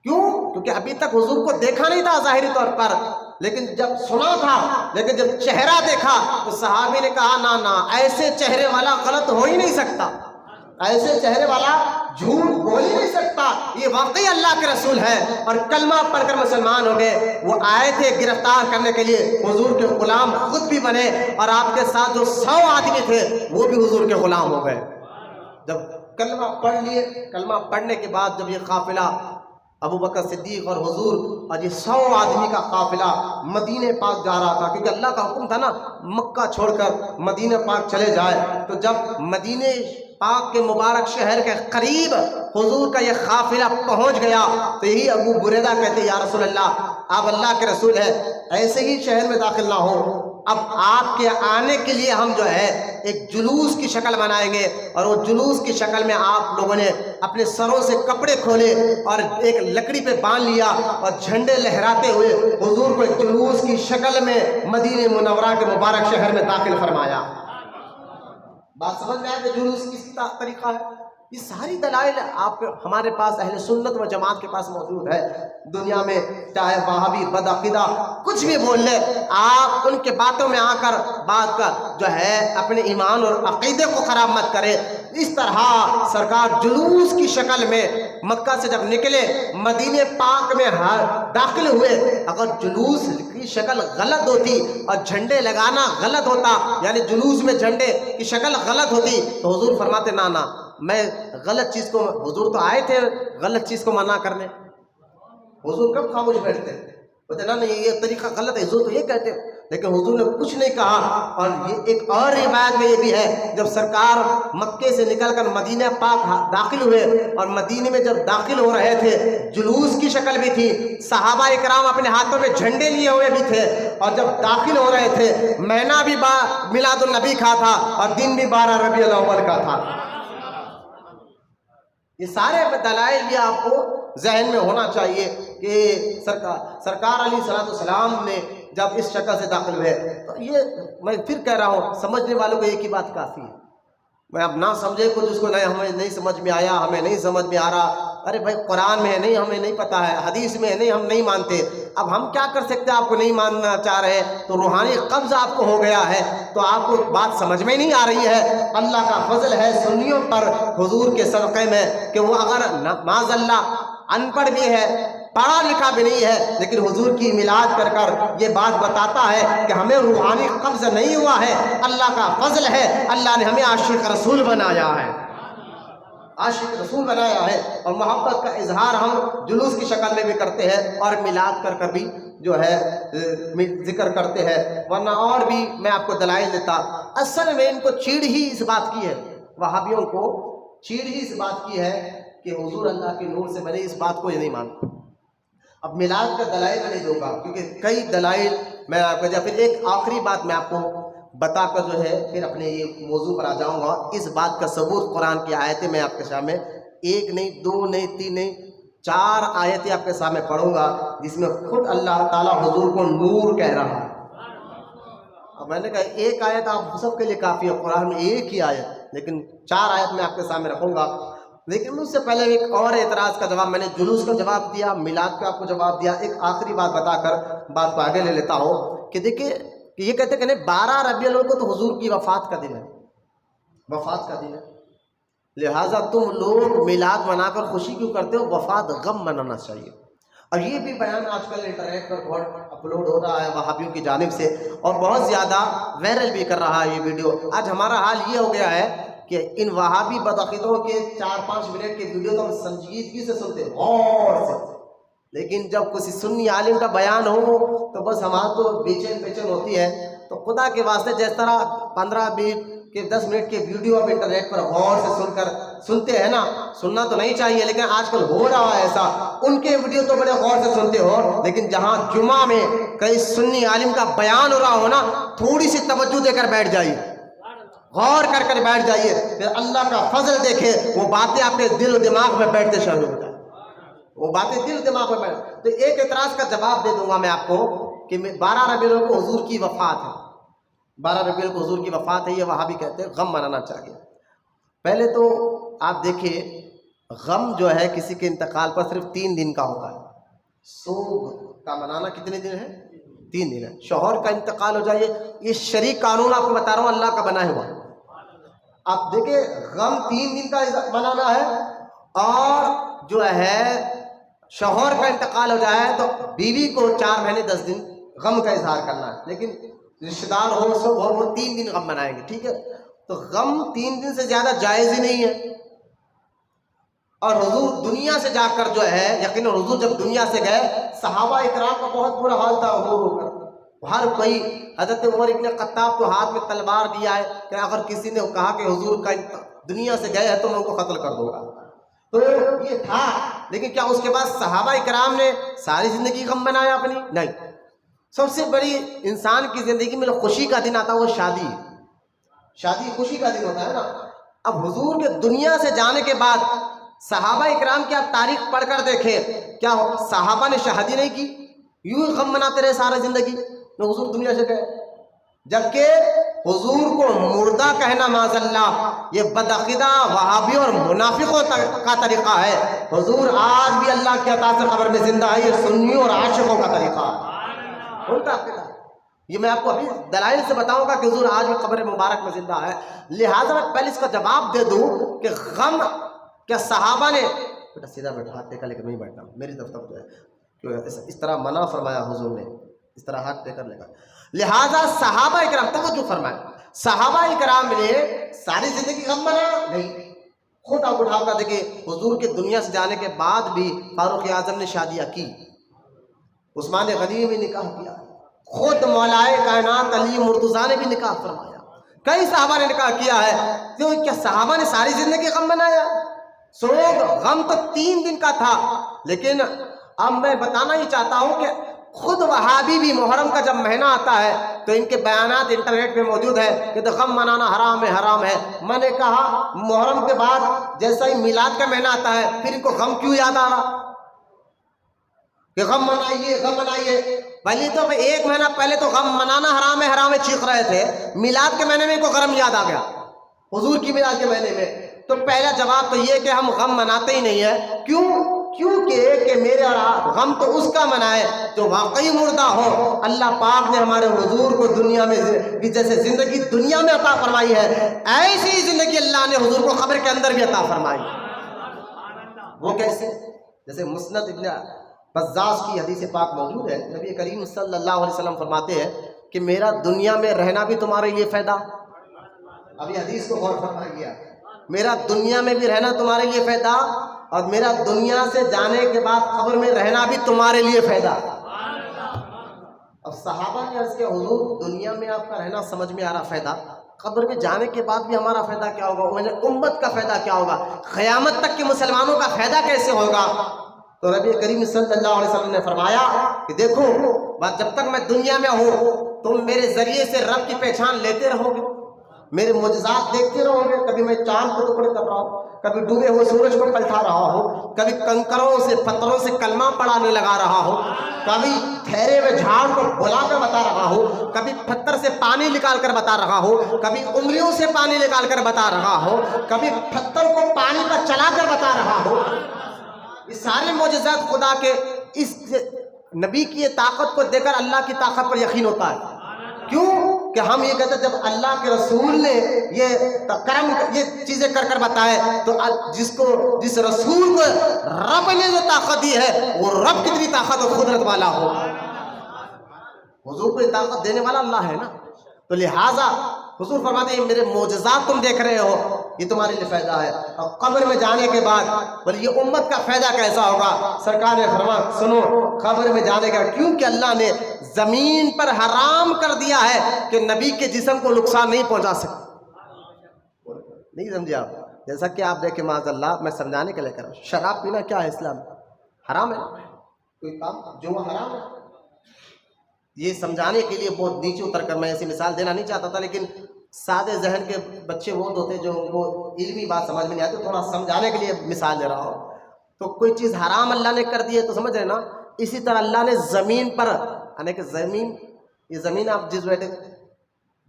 کیوں؟ کیونکہ ابھی تک حضور کو دیکھا نہیں تھا ظاہری طور پر، لیکن جب سنا تھا، لیکن جب چہرہ دیکھا تو صحابی نے کہا نا نا، ایسے چہرے والا غلط ہو ہی نہیں سکتا، ایسے چہرے والا جھوٹ بول ہی نہیں سکتا، یہ واقعی اللہ کے رسول ہے، اور کلمہ پڑھ کر مسلمان ہو گئے۔ وہ آئے تھے گرفتار کرنے کے لیے، حضور کے غلام خود بھی بنے، اور آپ کے ساتھ جو 100 آدمی تھے وہ بھی حضور کے غلام ہو گئے۔ جب کلمہ پڑھ لیے، کلمہ پڑھنے کے بعد جب یہ قافلہ ابو بکر صدیق اور حضور اور یہ 100 آدمی کا قافلہ مدینہ پاک جا رہا تھا، کیونکہ اللہ کا حکم تھا نا مکہ چھوڑ کر مدینہ پاک چلے جائے، تو جب مدینہ پاک کے مبارک شہر کے قریب حضور کا یہ قافلہ پہنچ گیا تو یہی ابو بریدہ کہتے یا رسول اللہ، آپ اللہ کے رسول ہیں، ایسے ہی شہر میں داخل نہ ہو، اب آپ کے آنے کے لیے ہم جو ہے ایک جلوس کی شکل بنائیں گے، اور وہ جلوس کی شکل میں آپ لوگوں نے اپنے سروں سے کپڑے کھولے اور ایک لکڑی پہ باندھ لیا اور جھنڈے لہراتے ہوئے حضور کو ایک جلوس کی شکل میں مدینہ منورہ کے مبارک شہر میں داخل فرمایا۔ بات سمجھ میں آیا کہ جلوس کس طریقہ ہے؟ یہ ساری دلائل آپ ہمارے پاس اہل سنت و جماعت کے پاس موجود ہے۔ دنیا میں چاہے وہابی بدعقیدہ کچھ بھی بول لے، آپ ان کے باتوں میں آ کر بات کا جو ہے اپنے ایمان اور عقیدے کو خراب مت کرے۔ اس طرح سرکار جلوس کی شکل میں مکہ سے جب نکلے مدینہ پاک میں داخل ہوئے، اگر جلوس کی شکل غلط ہوتی اور جھنڈے لگانا غلط ہوتا، یعنی جلوس میں جھنڈے کی شکل غلط ہوتی تو حضور فرماتے نا میں غلط چیز کو، حضور تو آئے تھے غلط چیز کو منع کرنے، حضور کب خاموش بیٹھتے؟ بولتے نا یہ طریقہ غلط ہے، حضور تو یہ کہتے، لیکن حضور نے کچھ نہیں کہا۔ اور یہ ایک اور روایت میں یہ بھی ہے، جب سرکار مکے سے نکل کر مدینہ پاک داخل ہوئے اور مدینہ میں جب داخل ہو رہے تھے جلوس کی شکل بھی تھی، صحابہ اکرام اپنے ہاتھوں میں جھنڈے لیے ہوئے بھی تھے، اور جب داخل ہو رہے تھے مہینہ بھی میلاد النبی کا تھا اور دن بھی 12 ربیع الاول کا تھا۔ یہ سارے دلائل بھی آپ کو ذہن میں ہونا چاہیے کہ سرکار علیہ الصلوۃ والسلام نے جب اس شکل سے داخل ہوئے، تو یہ میں پھر کہہ رہا ہوں سمجھنے والوں کو ایک ہی بات کافی ہے، میں اب نہ سمجھے کچھ اس کو نہیں، ہمیں نہیں سمجھ میں آیا، ہمیں نہیں سمجھ میں آ رہا، ارے بھائی قرآن میں ہے نہیں ہمیں نہیں پتہ ہے، حدیث میں ہے نہیں ہم نہیں مانتے، اب ہم کیا کر سکتے ہیں؟ آپ کو نہیں ماننا چاہ رہے تو روحانی قبض آپ کو ہو گیا ہے، تو آپ کو بات سمجھ میں نہیں آ رہی ہے۔ اللہ کا فضل ہے سنیوں پر حضور کے صدقے میں کہ وہ اگر معاذ اللہ ان پڑھ بھی ہے، پڑھا لکھا بھی نہیں ہے، لیکن حضور کی میلاد کر کر یہ بات بتاتا ہے کہ ہمیں روحانی قبض نہیں ہوا ہے، اللہ کا فضل ہے، اللہ نے ہمیں عاشق رسول بنایا ہے، عاشق رسول بنایا ہے، اور محبت کا اظہار ہم جلوس کی شکل میں بھی کرتے ہیں اور میلاد کر کر بھی جو ہے ذکر کرتے ہیں، ورنہ اور بھی میں آپ کو دلائل دیتا۔ اصل میں ان کو چیڑ ہی اس بات کی ہے، وہابیوں کو چیڑ ہی اس بات کی ہے کہ حضور اللہ کے نور سے بنے، اس بات کو یہ نہیں مانتا۔ اب میلاد کا دلائل میں نہیں دوں گا کیونکہ کئی دلائل میں آپ کو، پھر ایک آخری بات میں آپ کو بتا کر جو ہے پھر اپنے یہ موضوع پر آ جاؤں گا۔ اس بات کا ثبوت قرآن کی آیتیں میں آپ کے سامنے ایک نہیں، دو نہیں، تین نہیں، 4 آیتیں آپ کے سامنے پڑھوں گا جس میں خود اللہ تعالیٰ حضور کو نور کہہ رہا ہے۔ اب میں نے کہا ایک آیت آپ سب کے لیے کافی ہے، قرآن میں ایک ہی آیت، لیکن 4 آیت میں آپ کے سامنے رکھوں گا۔ لیکن اس سے پہلے ایک اور اعتراض کا جواب، میں نے جلوس کا جواب دیا، میلاد کا آپ کو جواب دیا، ایک آخری بات بتا کر بات کو آگے لے لیتا ہوں کہ دیکھیں کہ یہ کہتے ہیں کہ 12 ربیع الاول کو تو حضور کی وفات کا دن ہے، وفات کا دن ہے، لہٰذا تم لوگ میلاد منا کر خوشی کیوں کرتے ہو؟ وفات غم منانا چاہیے۔ اور یہ بھی بیان آج کل انٹرنیٹ پر بہت اپلوڈ ہو رہا ہے وہابیوں کی جانب سے، اور بہت زیادہ وائرل بھی کر رہا ہے یہ ویڈیو۔ آج ہمارا حال یہ ہو گیا ہے کہ ان وہابی بدعقیدوں کے 4-5 منٹ کے ویڈیو تو ہم سنجیدگی سے سنتے ہیں، غور سے، لیکن جب کسی سنی عالم کا بیان ہو تو بس ہمارا تو بے چین ہوتی ہے۔ تو خدا کے واسطے جس طرح 15-20 کے 10 منٹ کے ویڈیو آپ انٹرنیٹ پر غور سے سنتے ہیں نا، سننا تو نہیں چاہیے لیکن آج کل ہو رہا ہے ایسا، ان کے ویڈیو تو بڑے غور سے سنتے ہو، لیکن جہاں جمعہ میں کئی سنی عالم کا بیان ہو رہا ہو نا، تھوڑی سی توجہ دے کر بیٹھ جائیے، غور کر بیٹھ جائیے، پھر اللہ کا فضل دیکھے وہ باتیں آپ کے دل و دماغ میں بیٹھتے شامل ہو جائیں، وہ باتیں دل و دماغ میں بیٹھ۔ تو ایک اعتراض کا جواب دے دوں گا میں آپ کو کہ 12 ربیع الاول کو حضور کی وفات ہے، 12 ربیع الاول کو حضور کی وفات ہے، یہ وہابی کہتے ہیں غم منانا چاہیے۔ پہلے تو آپ دیکھیے غم جو ہے کسی کے انتقال پر صرف 3 دن کا ہوتا ہے، سوگ کا منانا کتنے دن ہے؟ 3 دن ہے۔ شوہر کا انتقال ہو جائے، یہ شرعی قانون آپ کو بتا رہا ہوں اللہ کا بنا ہوا، آپ دیکھیں غم 3 دن کا منانا ہے، اور جو ہے شوہر کا انتقال ہو جائے تو بیوی کو 4 مہینے 10 دن غم کا اظہار کرنا ہے، لیکن رشتہ دار ہو سب ہو وہ 3 دن غم منائیں گے، ٹھیک ہے؟ تو غم 3 دن سے زیادہ جائز ہی نہیں ہے۔ اور حضور دنیا سے جا کر جو ہے یقیناً حضور جب دنیا سے گئے صحابہ اکرام کا بہت برا حال تھا، ہو کر ہر کوئی، حضرت عمر ابن خطاب تو ہاتھ میں تلوار لیا ہے کہ اگر کسی نے کہا کہ حضور کا دنیا سے گئے ہیں تو میں ان کو قتل کر دوں گا، تو یہ تھا۔ لیکن کیا اس کے بعد صحابہ اکرام نے ساری زندگی غم منایا اپنی؟ نہیں۔ سب سے بڑی انسان کی زندگی میں جو خوشی کا دن آتا ہے وہ شادی ہے، شادی خوشی کا دن ہوتا ہے نا۔ اب حضور کے دنیا سے جانے کے بعد صحابہ اکرام کی آپ تاریخ پڑھ کر دیکھیں، کیا صحابہ نے شادی نہیں کی؟ یوں ہی غم مناتے رہے سارا زندگی میں حضور دنیا سے گئے، جبکہ حضور کو مردہ کہنا معاذ اللہ یہ بدعقیدہ وہابی اور منافقوں کا طریقہ ہے۔ حضور آج بھی اللہ کی عطا سے قبر میں زندہ ہے، یہ سنیوں اور عاشقوں کا طریقہ ہے، ان کا عقیدہ۔ یہ میں آپ کو ابھی دلائل سے بتاؤں گا کہ حضور آج بھی قبر مبارک میں زندہ ہے۔ لہٰذا میں پہلے اس کا جواب دے دوں کہ غم کیا صحابہ نے، بیٹا سیدھا بیٹھا، ہاتھ ٹیکا لے کر نہیں بیٹھنا میری طرف جو ہے، اس طرح منع فرمایا حضور نے، اس طرح ہاتھ ٹیک کر لے کر۔ لہٰذا صحابہ اکرام توجہ فرمائے، صحابہ اکرام نے ساری زندگی غم منایا نہیں۔ خود آپ اٹھا کر دیکھیں حضور کے دنیا سے جانے کے بعد بھی فاروق اعظم نے شادیاں کی، عثمان غنی نے نکاح کیا، خود مولائے کائنات علی مرتضیٰ نے بھی نکاح فرمایا، کئی صحابہ نے نکاح کیا ہے۔ تو کیا صحابہ نے ساری زندگی غم منایا؟ سوگ غم تو 3 دن کا تھا، لیکن اب میں بتانا ہی چاہتا ہوں کہ خود وہابی بھی محرم کا جب مہینہ آتا ہے تو ان کے بیانات انٹرنیٹ پہ موجود ہے کہ تو غم منانا حرام ہے، حرام ہے۔ میں نے کہا محرم کے بعد جیسا ہی میلاد کا مہینہ آتا ہے پھر ان کو غم کیوں یاد آ رہا کہ غم منائیے غم منائیے؟ پہلے تو 1 مہینہ پہلے تو غم منانا حرام ہے حرام ہے چیخ رہے تھے، میلاد کے مہینے میں ان کو غم یاد آ گیا، حضور کی میلاد کے مہینے میں۔ تو پہلا جواب تو یہ کہ ہم غم مناتے ہی نہیں ہیں، کیونکہ کہ میرے اور غم تو اس کا منائے جو واقعی مردہ ہو۔ اللہ پاک نے ہمارے حضور کو دنیا میں جیسے زندگی دنیا میں عطا فرمائی ہے، ایسی زندگی اللہ نے حضور کو قبر کے اندر بھی عطا فرمائی۔ وہ کیسے؟ جیسے مسند ابن بزاز کی حدیث پاک موجود ہے، نبی کریم صلی اللہ علیہ وسلم فرماتے ہیں کہ میرا دنیا میں رہنا بھی تمہارے لیے فائدہ، ابھی حدیث کو غور فرمائیے، میرا دنیا میں بھی رہنا تمہارے لیے فائدہ اور میرا دنیا سے جانے کے بعد قبر میں رہنا بھی تمہارے لیے فائدہ۔ اب صحابہ نے عرض کیا حضور دنیا میں آپ کا رہنا سمجھ میں آ رہا فائدہ، قبر میں جانے کے بعد بھی ہمارا فائدہ کیا ہوگا؟ امت کا فائدہ کیا ہوگا؟ قیامت تک کے مسلمانوں کا فائدہ کیسے ہوگا؟ تو نبی کریم صلی اللہ علیہ وسلم نے فرمایا کہ دیکھو جب تک میں دنیا میں ہوں تم میرے ذریعے سے رب کی پہچان لیتے رہو گے، میرے معجزات دیکھتے رہو گے، کبھی میں چاند کو ٹکڑے کر رہا ہوں، کبھی ڈوبے ہوئے سورج کو پلٹا رہا ہوں، کبھی کنکروں سے پتھروں سے کلمہ پڑھانے لگا رہا ہوں، کبھی ٹھہرے ہوئے جھاڑ کو بلا کر بتا رہا ہوں، کبھی پتھر سے پانی نکال کر بتا رہا ہوں، کبھی انگلیوں سے پانی نکال کر بتا رہا ہوں، کبھی پتھر کو پانی پر چلا کر بتا رہا ہوں۔ یہ سارے معجزات خدا کے، اس نبی کی یہ طاقت کو دیکھ کر اللہ کی طاقت پر یقین ہوتا ہے۔ کیوں کہ ہم یہ کہتے ہیں جب اللہ کے رسول نے یہ کرم یہ چیزیں کر کر بتائے تو جس رسول کو رب نے جو طاقت دی ہے وہ رب کتنی طاقت اور قدرت والا ہو، حضور کو یہ طاقت دینے والا اللہ ہے نا۔ تو لہٰذا حضور فرماتے ہیں میرے معجزات تم دیکھ رہے ہو، یہ تمہارے لیے فائدہ ہے، اور قبر میں جانے کے بعد بولے یہ امت کا فائدہ کیسا ہوگا؟ سرکار نے فرمایا سنو قبر میں جانے کا، کیونکہ اللہ نے زمین پر حرام کر دیا ہے کہ نبی کے جسم کو نقصان نہیں پہنچا سکتے۔ نہیں سمجھے آپ؟ جیسا کہ آپ دیکھیں معاذ اللہ، میں سمجھانے کے لیے کر رہا ہوں، شراب پینا کیا ہے اسلام میں؟ حرام ہے، کوئی کام جو وہ حرام ہے۔ یہ سمجھانے کے لیے بہت نیچے اتر کر میں ایسی مثال دینا نہیں چاہتا تھا، لیکن سادے ذہن کے بچے وہ ہوتے جو ان کو علمی بات سمجھ میں نہیں آتی، تھوڑا سمجھانے کے لیے مثال دے رہا ہوں۔ تو کوئی چیز حرام اللہ نے کر دی ہے تو سمجھ رہے نا، اسی طرح اللہ نے زمین پر، یعنی کہ زمین، یہ زمین آپ جس بیٹھے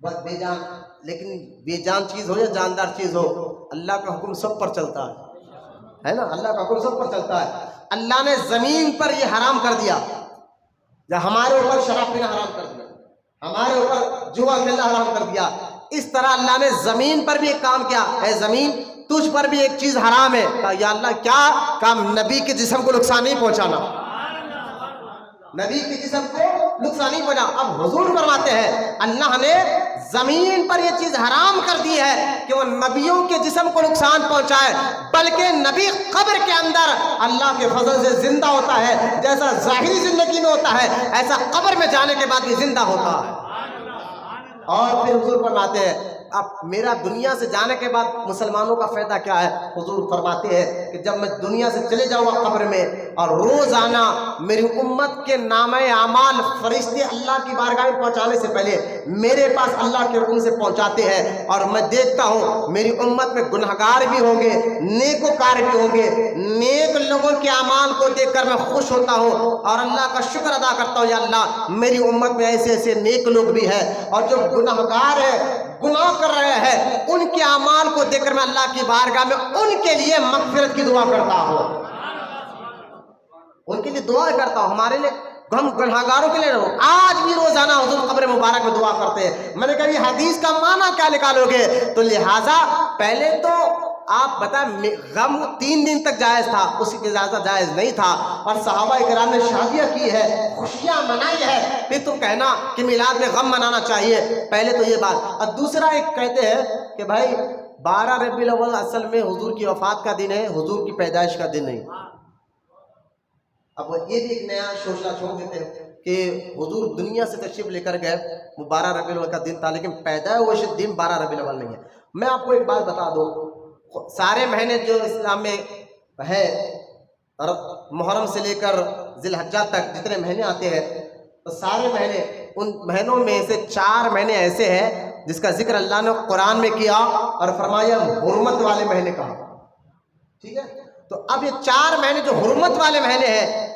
بس بے جان، لیکن بے جان چیز ہو یا جاندار چیز ہو، اللہ کا حکم سب پر چلتا ہے نا، اللہ کا حکم سب پر چلتا ہے۔ اللہ نے زمین پر یہ حرام کر دیا، یا ہمارے اوپر شراب پینا حرام کر دیا، ہمارے اوپر جوا کھیلنا حرام کر دیا، اس طرح اللہ نے زمین پر بھی ایک کام کیا، اے زمین تجھ پر بھی ایک چیز حرام ہے، کہا یا اللہ کیا؟ کہا نبی کے جسم کو نقصان نہیں پہنچانا، نبی کے جسم کو نقصان نہیں پہنچا۔ اب حضور فرماتے ہیں اللہ نے زمین پر یہ چیز حرام کر دی ہے کہ وہ نبیوں کے جسم کو نقصان پہنچائے، بلکہ نبی قبر کے اندر اللہ کے فضل سے زندہ ہوتا ہے، جیسا ظاہری زندگی میں ہوتا ہے ایسا قبر میں جانے کے بعد بھی زندہ ہوتا ہے۔ اور پھر حضور فرماتے ہیں اب میرا دنیا سے جانے کے بعد مسلمانوں کا فائدہ کیا ہے؟ حضور فرماتے ہیں کہ جب میں دنیا سے چلے جاؤں گا قبر میں، اور روزانہ میری امت کے نامہ اعمال فرشتے اللہ کی بارگاہ میں پہنچانے سے پہلے میرے پاس اللہ کے حکم سے پہنچاتے ہیں، اور میں دیکھتا ہوں میری امت میں گنہگار بھی ہوں گے، نیکوکار بھی ہوں گے، نیک لوگوں کے اعمال کو دیکھ کر میں خوش ہوتا ہوں اور اللہ کا شکر ادا کرتا ہوں، یا اللہ میری امت میں ایسے ایسے نیک لوگ بھی ہیں، اور جو گنہگار ہیں، گناہ کر رہے ہیں، ان کے اعمال کو دیکھ کر میں اللہ کی بارگاہ میں ان کے لیے مغفرت کی دعا کرتا ہوں، ان کے لیے دعا کرتا ہوں، ہمارے لیے، ہم گنہگاروں کے لیے آج بھی روزانہ حضور قبر مبارک میں دعا کرتے ہیں۔ میں نے کہا یہ حدیث کا معنی کیا نکالو گے؟ تو لہٰذا پہلے تو آپ بتائیں غم 3 دن تک جائز تھا، اسی کے زیادہ جائز نہیں تھا، اور صحابہ کرام نے شادیاں کی ہے، خوشیاں منائی ہے، پھر تم کہنا کہ میلاد میں غم منانا چاہیے، پہلے تو یہ بات۔ اور دوسرا ایک کہتے ہیں کہ بھائی 12 ربیع الاول اصل میں حضور کی وفات کا دن ہے، حضور کی پیدائش کا دن نہیں۔ اب یہ بھی ایک نیا شوشلہ چھوڑ دیتے ہیں کہ حضور دنیا سے تشریف لے کر گئے، وہ 12 ربیع الاول کا دن تھا، لیکن پیدائش دن 12 ربیع الاول نہیں ہے۔ میں آپ کو ایک بات بتا دوں، سارے مہینے جو اسلام میں ہے، محرم سے لے کر ذی الحجہ تک جتنے مہینے آتے ہیں، تو سارے مہینے، ان مہینوں میں سے 4 مہینے ایسے ہیں جس کا ذکر اللہ نے قرآن میں کیا اور فرمایا حرمت والے مہینے کہا، ٹھیک ہے؟ تو اب یہ 4 مہینے جو حرمت والے مہینے ہیں،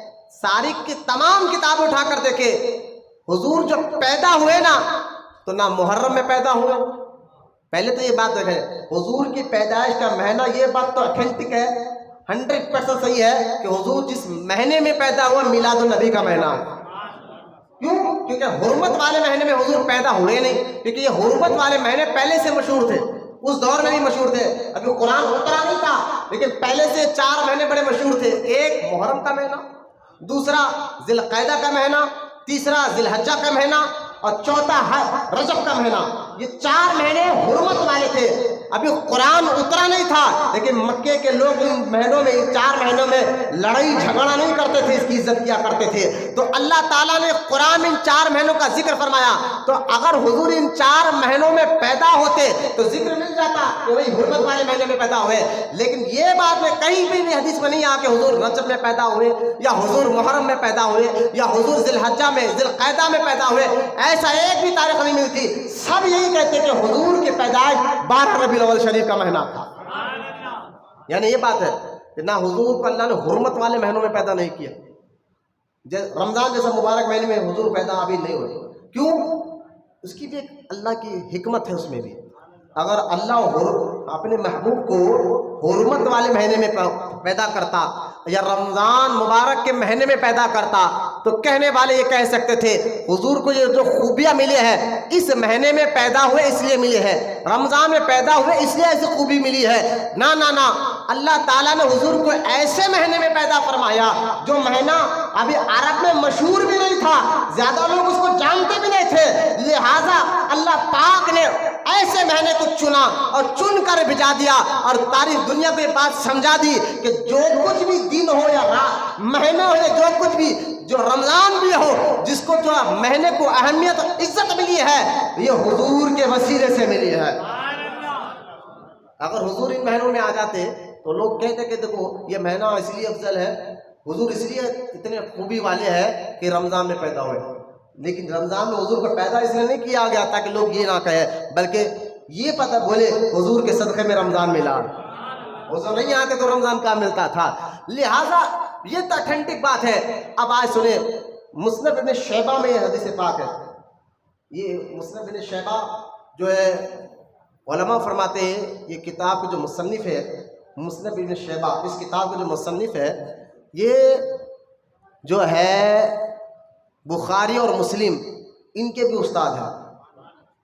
ساری کی تمام کتاب اٹھا کر دیکھے، حضور جب پیدا ہوئے نا تو نہ محرم میں پیدا ہوئے، پہلے تو یہ بات دیکھیں، حضور کی پیدائش کا مہینہ، یہ بات تو اتھینٹک ہے، 100% صحیح ہے کہ حضور جس مہینے میں پیدا ہوا میلاد النبی کا مہینہ ہے۔ کیوں؟ کیونکہ حرمت والے مہینے میں حضور پیدا ہوئے نہیں، کیونکہ یہ حرمت والے مہینے پہلے سے مشہور تھے، اس دور میں بھی مشہور تھے، ابھی قرآن اترا نہیں تھا، لیکن پہلے سے 4 مہینے بڑے مشہور تھے، ایک محرم کا مہینہ، دوسرا ذی القعدہ کا مہینہ، تیسرا ذی الحجہ کا مہینہ، اور چوتھا رجب کا مہینہ۔ یہ 4 مہینے حرمت والے تھے، ابھی قرآن اترا نہیں تھا، لیکن مکے کے لوگ ان مہینوں میں، ان 4 مہینوں میں لڑائی جھگڑا نہیں کرتے تھے، اس کی عزت کیا کرتے تھے۔ تو اللہ تعالیٰ نے قرآن میں ان 4 مہینوں کا ذکر فرمایا، تو اگر حضور ان 4 مہینوں میں پیدا ہوتے تو ذکر مل جاتا کہ وہی حرمت والے مہینے میں پیدا ہوئے، لیکن یہ بات میں کہیں بھی حدیث میں نہیں آ کہ حضور رجب میں پیدا ہوئے، یا حضور محرم میں پیدا ہوئے، یا حضور ذی الحجہ میں، ذی القعدہ میں پیدا ہوئے، ایسا ایک بھی تاریخ نہیں ملتی۔ سب یہی کہتے کہ حضور کی پیدائش 12 ربیع الاول شریف کا مہینہ تھا۔ یعنی یہ بات ہے کہ نہ حضور کو اللہ نے حرمت والے مہینوں میں پیدا نہیں کیا، رمضان جیسا مبارک مہینے میں حضور پیدا ابھی نہیں ہوئے۔ کیوں؟ اس کی بھی ایک اللہ کی حکمت ہے، اس میں بھی اگر اللہ اپنے محبوب کو حرمت والے مہینے میں پیدا کرتا یا رمضان مبارک کے مہینے میں پیدا کرتا تو کہنے والے یہ کہہ سکتے تھے حضور کو یہ جو خوبیاں ملے ہیں اس مہینے میں پیدا ہوئے اس لیے ملے ہیں، رمضان میں پیدا ہوئے اس لیے ایسی خوبی ملی ہے۔ نہ اللہ تعالیٰ نے حضور کو ایسے مہینے میں پیدا فرمایا جو مہینہ ابھی عرب میں مشہور بھی نہیں تھا، زیادہ لوگ اس کو جانتے بھی نہیں تھے، لہٰذا اللہ پاک نے ایسے مہینے کو چنا اور چن کر بھیجا دیا اور تاریخ دنیا کو یہ بات سمجھا دی کہ جو کچھ بھی دن ہو یا رات، مہینہ ہو یا جو کچھ بھی، جو رمضان بھی ہو، جس کو جو مہینے کو اہمیت اور عزت ملی ہے یہ حضور کے وسیلے سے ملی ہے۔ اگر حضور ان مہینوں میں آ جاتے تو لوگ کہتے کہ دیکھو یہ مہینہ اس لیے افضل ہے، حضور اس لیے اتنے خوبی والے ہیں کہ رمضان میں پیدا ہوئے، لیکن رمضان میں حضور کو پیدا اس لیے نہیں کیا گیا تاکہ لوگ یہ نہ کہیں، بلکہ یہ پتہ بولے حضور کے صدقے میں رمضان ملا، حضور نہیں آتے تو رمضان کہاں ملتا تھا۔ لہٰذا یہ تو اتھینٹک بات ہے۔ اب آج سنیں، مسند ابن شیبہ میں یہ حدیث پاک ہے، یہ مسند ابن شیبہ جو ہے علماء فرماتے ہیں یہ کتاب کے جو مصنف ہے، مسند ابن شیبہ، اس کتاب کے جو مصنف ہے یہ جو ہے بخاری اور مسلم ان کے بھی استاد ہیں،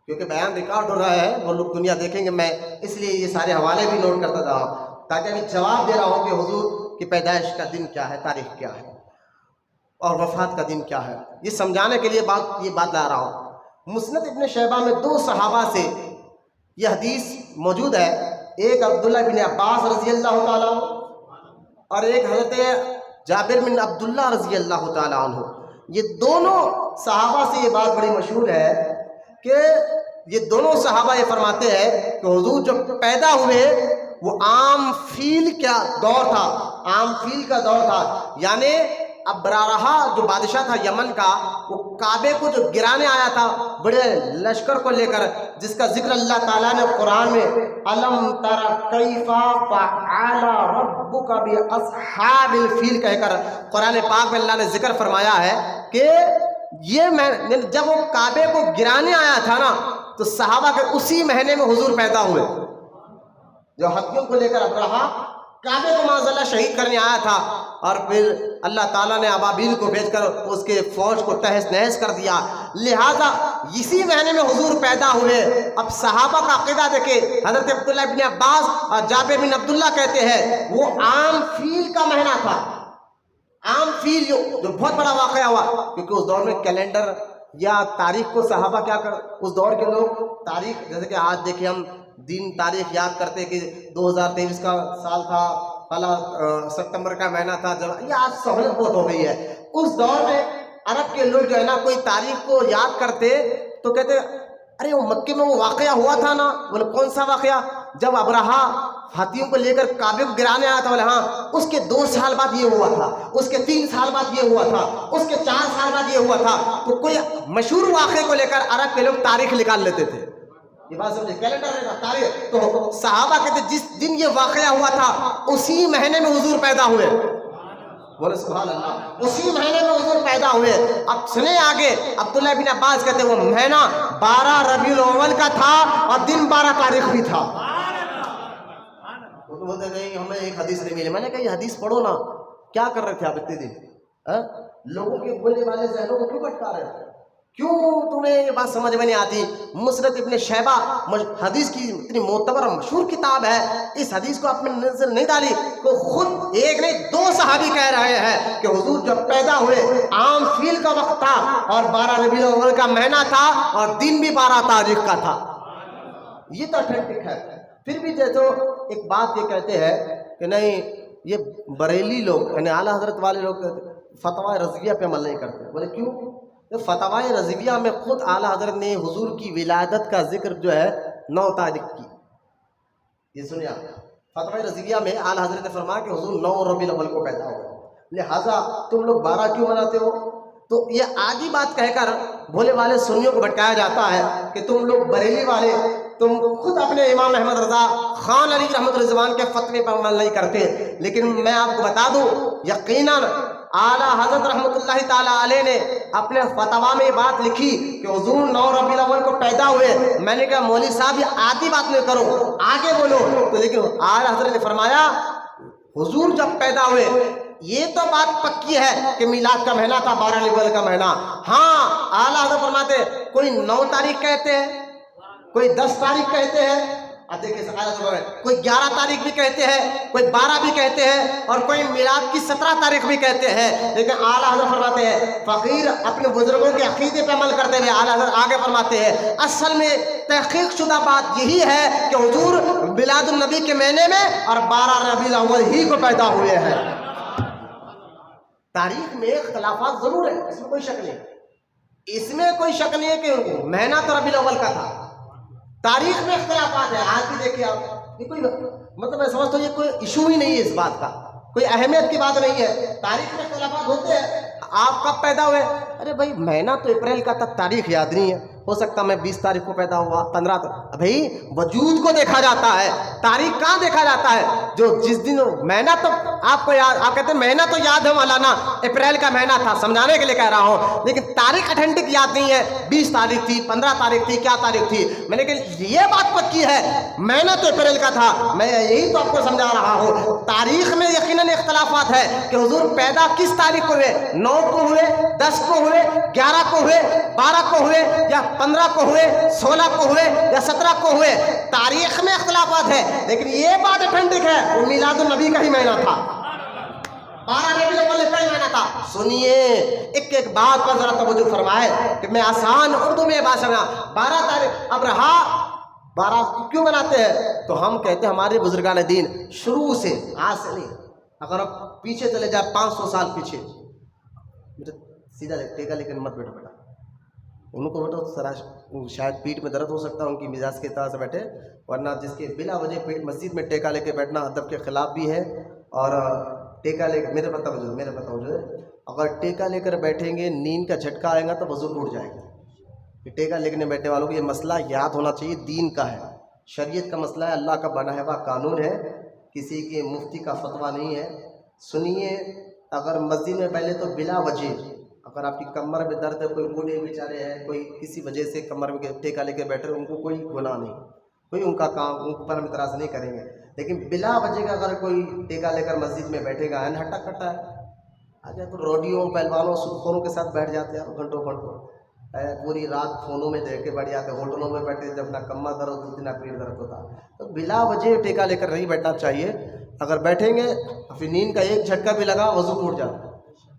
کیونکہ بیان ریکارڈ ہو رہا ہے، وہ لوگ دنیا دیکھیں گے، میں اس لیے یہ سارے حوالے بھی نوٹ کرتا جا رہا ہوں تاکہ ابھی جواب دے رہا ہوں کہ حضور کی پیدائش کا دن کیا ہے، تاریخ کیا ہے اور وفات کا دن کیا ہے، یہ سمجھانے کے لیے یہ بات لا رہا ہوں۔ مسند ابن شیبہ میں 2 صحابہ سے یہ حدیث موجود ہے، ایک عبداللہ بن عباس رضی اللہ تعالیٰ عنہ اور ایک حضرت جابر بن عبداللہ رضی اللہ تعالیٰ عنہ۔ یہ دونوں صحابہ سے یہ بات بڑی مشہور ہے کہ یہ دونوں صحابہ یہ فرماتے ہیں کہ حضور جب پیدا ہوئے وہ عام فیل کا دور تھا، عام فیل کا دور تھا، یعنی ابرارہ جو بادشاہ تھا یمن کا، وہ کعبے کو جو گرانے آیا تھا بڑے لشکر کو لے کر، جس کا ذکر اللہ تعالیٰ نے قرآن میں الم تر کیف فعل ربک باصحاب الفیل کہہ کر قرآن پاک میں اللہ نے ذکر فرمایا ہے کہ یہ جب وہ کعبے کو گرانے آیا تھا نا تو صحابہ کے اسی مہینے میں حضور پیدا ہوئے، جو ہتھیوں کو لے کر ابرہہ کعبے کو معاذاللہ شہید کرنے آیا تھا، اور پھر اللہ تعالیٰ نے ابابیل کو بھیج کر اس کے فوج کو تہس نہس کر دیا، لہٰذا اسی مہینے میں حضور پیدا ہوئے۔ اب صحابہ کا عقیدہ دیکھیں، حضرت عبداللہ بن عباس اور جابر بن عبداللہ کہتے ہیں وہ عام فیل کا مہینہ تھا، عام فیل جو بہت بڑا واقعہ ہوا، کیونکہ اس دور میں کیلنڈر یا تاریخ کو صحابہ کیا کر، اس دور کے لوگ تاریخ، جیسے کہ آج دیکھیں ہم دن تاریخ یاد کرتے کہ 2023 کا سال تھا، پہلا ستمبر کا مہینہ تھا، جب یہ آج سہولت بہت ہو گئی ہے، اس دور میں عرب کے لوگ جو ہے نا کوئی تاریخ کو یاد کرتے تو کہتے ارے وہ مکے میں وہ واقعہ ہوا تھا نا، بولے کون سا واقعہ، جب ابرہہ ہاتھیوں کو لے کر کعبے کو گرانے آیا تھا، بولے ہاں اس کے 2 سال بعد یہ ہوا تھا، اس کے 3 سال بعد یہ ہوا تھا، اس کے 4 سال بعد یہ ہوا تھا، تو کوئی مشہور واقعے کو لے کر عرب کے لوگ تاریخ نکال لیتے تھے، یہ بات سمجھے، کیلنڈر ہے تاریخ، تو صحابہ کہتے جس دن یہ واقعہ ہوا تھا اسی مہینے میں حضور پیدا ہوئے، بولے سبحان اللہ، اسی مہینے میں حضور پیدا ہوئے۔ اب سنیں آگے، عبداللہ بن عباس کہتے وہ مہینہ 12 ربیع الاول کا تھا اور دن 12 تاریخ بھی تھا۔ وہ تو بولتے نہیں ہمیں ایک حدیث نہیں ملی، میں نے کہا یہ حدیث پڑھو نا، کیا کر رہے تھے آپ اتنے دن، لوگوں کے بولنے والے ذہنوں کو کیوں بھٹکا رہے تھے، کیوں تمہیں یہ بات سمجھ میں نہیں آتی؟ مسند ابن شیبہ حدیث کی اتنی معتبر مشہور کتاب ہے، اس حدیث کو آپ نے نظر نہیں ڈالی، تو خود ایک نہیں 2 صحابی کہہ رہے ہیں کہ حضور جب پیدا ہوئے عام فیل کا وقت تھا اور 12 ربیع الاول کا مہینہ تھا اور دن بھی 12 تاریخ کا تھا، یہ تو اتھینٹک ہے۔ پھر بھی جیسے ایک بات یہ کہتے ہیں کہ نہیں یہ بریلی لوگ یعنی اعلیٰ حضرت والے لوگ فتویٰ رضویہ پہ عمل نہیں کرتے، بولے کیوں؟ فتویٰ رضویہ میں خود اعلیٰ حضرت نے حضور کی ولادت کا ذکر جو ہے 9 تاریخ کی، یہ سنیا فتویٰ رضویہ میں اعلیٰ حضرت نے فرمایا کہ حضور 9 ربیع الاول کو پیدا ہوئے، لہٰذا تم لوگ 12 کیوں مناتے ہو؟ تو یہ آدھی بات کہہ کر بھولے والے سنیوں کو بھٹکایا جاتا ہے کہ تم لوگ بریلی والے تم خود اپنے امام احمد رضا خان علی رحمۃ رضوان کے فتوے پر عمل نہیں کرتے، لیکن میں آپ کو بتا دوں یقیناً اعلیٰ حضرت رحمۃ اللہ تعالیٰ علیہ نے اپنے فتوا میں یہ بات لکھی کہ حضور 9 ربیع الاول کو پیدا ہوئے۔ میں نے کہا مولوی صاحب یہ آدھی بات نہیں کرو، آگے بولو، تو لیکن اعلیٰ حضرت نے فرمایا حضور جب پیدا ہوئے یہ تو بات پکی ہے کہ میلاد کا مہینہ تھا 12 ربیع الاول کا مہینہ، ہاں اعلیٰ حضرت فرماتے کوئی 9 تاریخ کہتے ہیں، کوئی 10 تاریخ کہتے ہیں، اب دیکھیں کوئی 11 تاریخ بھی کہتے ہیں، کوئی 12 بھی کہتے ہیں، اور کوئی میلاد کی 17 تاریخ بھی کہتے ہیں، لیکن اعلیٰ حضرت فرماتے ہیں فقیر اپنے بزرگوں کے عقیدے پہ عمل کرتے ہوئے اعلیٰ حضرت آگے فرماتے ہیں اصل میں تحقیق شدہ بات یہی ہے کہ حضور میلاد النبی کے مہینے میں اور 12 ربیع الاول ہی کو پیدا ہوئے ہیں۔ تاریخ میں اختلافات ضرور ہیں، اس میں کوئی شک نہیں، اس میں کوئی شک نہیں ہے کہ مہینہ تو ربیع الاول کا تھا، تاریخ میں اختلافات ہے۔ آج بھی دیکھیے آپ، یہ کوئی مطلب میں سمجھتا ہوں یہ کوئی ایشو ہی نہیں ہے، اس بات کا کوئی اہمیت کی بات نہیں ہے، تاریخ میں اختلافات ہوتے ہیں۔ آپ کب پیدا ہوئے؟ ارے بھائی مہینہ تو اپریل کا تھا، تاریخ یاد نہیں ہے، ہو سکتا میں 20 تاریخ کو پیدا ہوا، 15 بھائی وجود کو دیکھا جاتا ہے، تاریخ کہاں دیکھا جاتا ہے؟ جو جس دن مہینہ تو آپ کو یاد، آپ کہتے ہیں مہینہ تو یاد ہے مولانا اپریل کا مہینہ تھا، سمجھانے کے لیے کہہ رہا ہوں، لیکن تاریخ اٹھنٹک یاد نہیں ہے 20 تاریخ تھی، 15 تاریخ تھی، کیا تاریخ تھی؟ میں لیکن یہ بات پکی ہے مہینہ تو اپریل کا تھا، میں یہی تو آپ کو سمجھا رہا ہوں۔ تاریخ میں یقیناً اختلافات ہے کہ حضور پیدا کس تاریخ کو ہوئے، 9 کو ہوئے، 10 کو ہوئے، 11 کو ہوئے، 12 کو ہوئے، یا 15 کو ہوئے، 16 کو ہوئے، یا 17 کو ہوئے، تاریخ میں اختلافات ہے، لیکن یہ بات اٹھنٹک ہے وہ میلاد النبی کا ہی مہینہ تھا، 12 ربیع الاول کا ہی مہینہ تھا۔ سنیے ایک ایک بات پر ذرا توجہ فرمائے کہ میں آسان اردو میں بات سمجھا۔ 12 تاریخ اب رہا 12 کیوں بناتے ہیں؟ تو ہم کہتے ہیں ہمارے بزرگان دین شروع سے، آج سے نہیں، اگر آپ پیچھے چلے جائیں 500 سال پیچھے، سیدھا ٹیکا لیکن مت بیٹھو بیٹا، ان کو بیٹھو شاید پیٹھ میں درد ہو سکتا ہے، ان کی مزاج کے طرح سے بیٹھے، ورنہ جس کے بلا وجہ مسجد میں ٹیکا لے کے بیٹھنا ادب کے خلاف بھی ہے۔ اور ٹیکا لے کے میرے پتہ اگر ٹیکا لے کر بیٹھیں گے نیند کا جھٹکا آئے گا تو وضو ٹوٹ جائے گا۔ کہ ٹیکا لینے بیٹھنے والوں کو یہ مسئلہ یاد ہونا چاہیے، دین کا ہے، شریعت کا مسئلہ ہے، اللہ کا بنا ہوا قانون ہے، کسی کے مفتی کا فتویٰ نہیں ہے۔ سنیے اگر مسجد میں پہلے تو بلا وجہ اگر آپ کی کمر میں درد ہے، کوئی بوڑھے بیچارے ہیں، کوئی کسی وجہ سے کمر میں ٹیکا لے کے بیٹھے، ان کو کوئی گناہ نہیں، کوئی ان کا کام ان پر ہم اعتراض نہیں کریں گے، لیکن بلا وجہ کا اگر کوئی ٹیکا لے کر مسجد میں بیٹھے گا ہٹا کٹا ہے، آجا تو روڈیوں پہلوانوں سودخوروں کے ساتھ بیٹھ جاتے ہیں گھنٹوں پوری رات فونوں میں دیکھ کے بیٹھ جاتے ہیں، ہوٹلوں میں بیٹھے جب نہ کمر درد ہوتی نہ پیٹ درد ہوتا، تو بلا وجہ ٹیکا لے کر نہیں بیٹھنا چاہیے۔ اگر بیٹھیں گے پھر نیند کا ایک جھٹکا بھی لگا وضو ٹوٹ جاتا،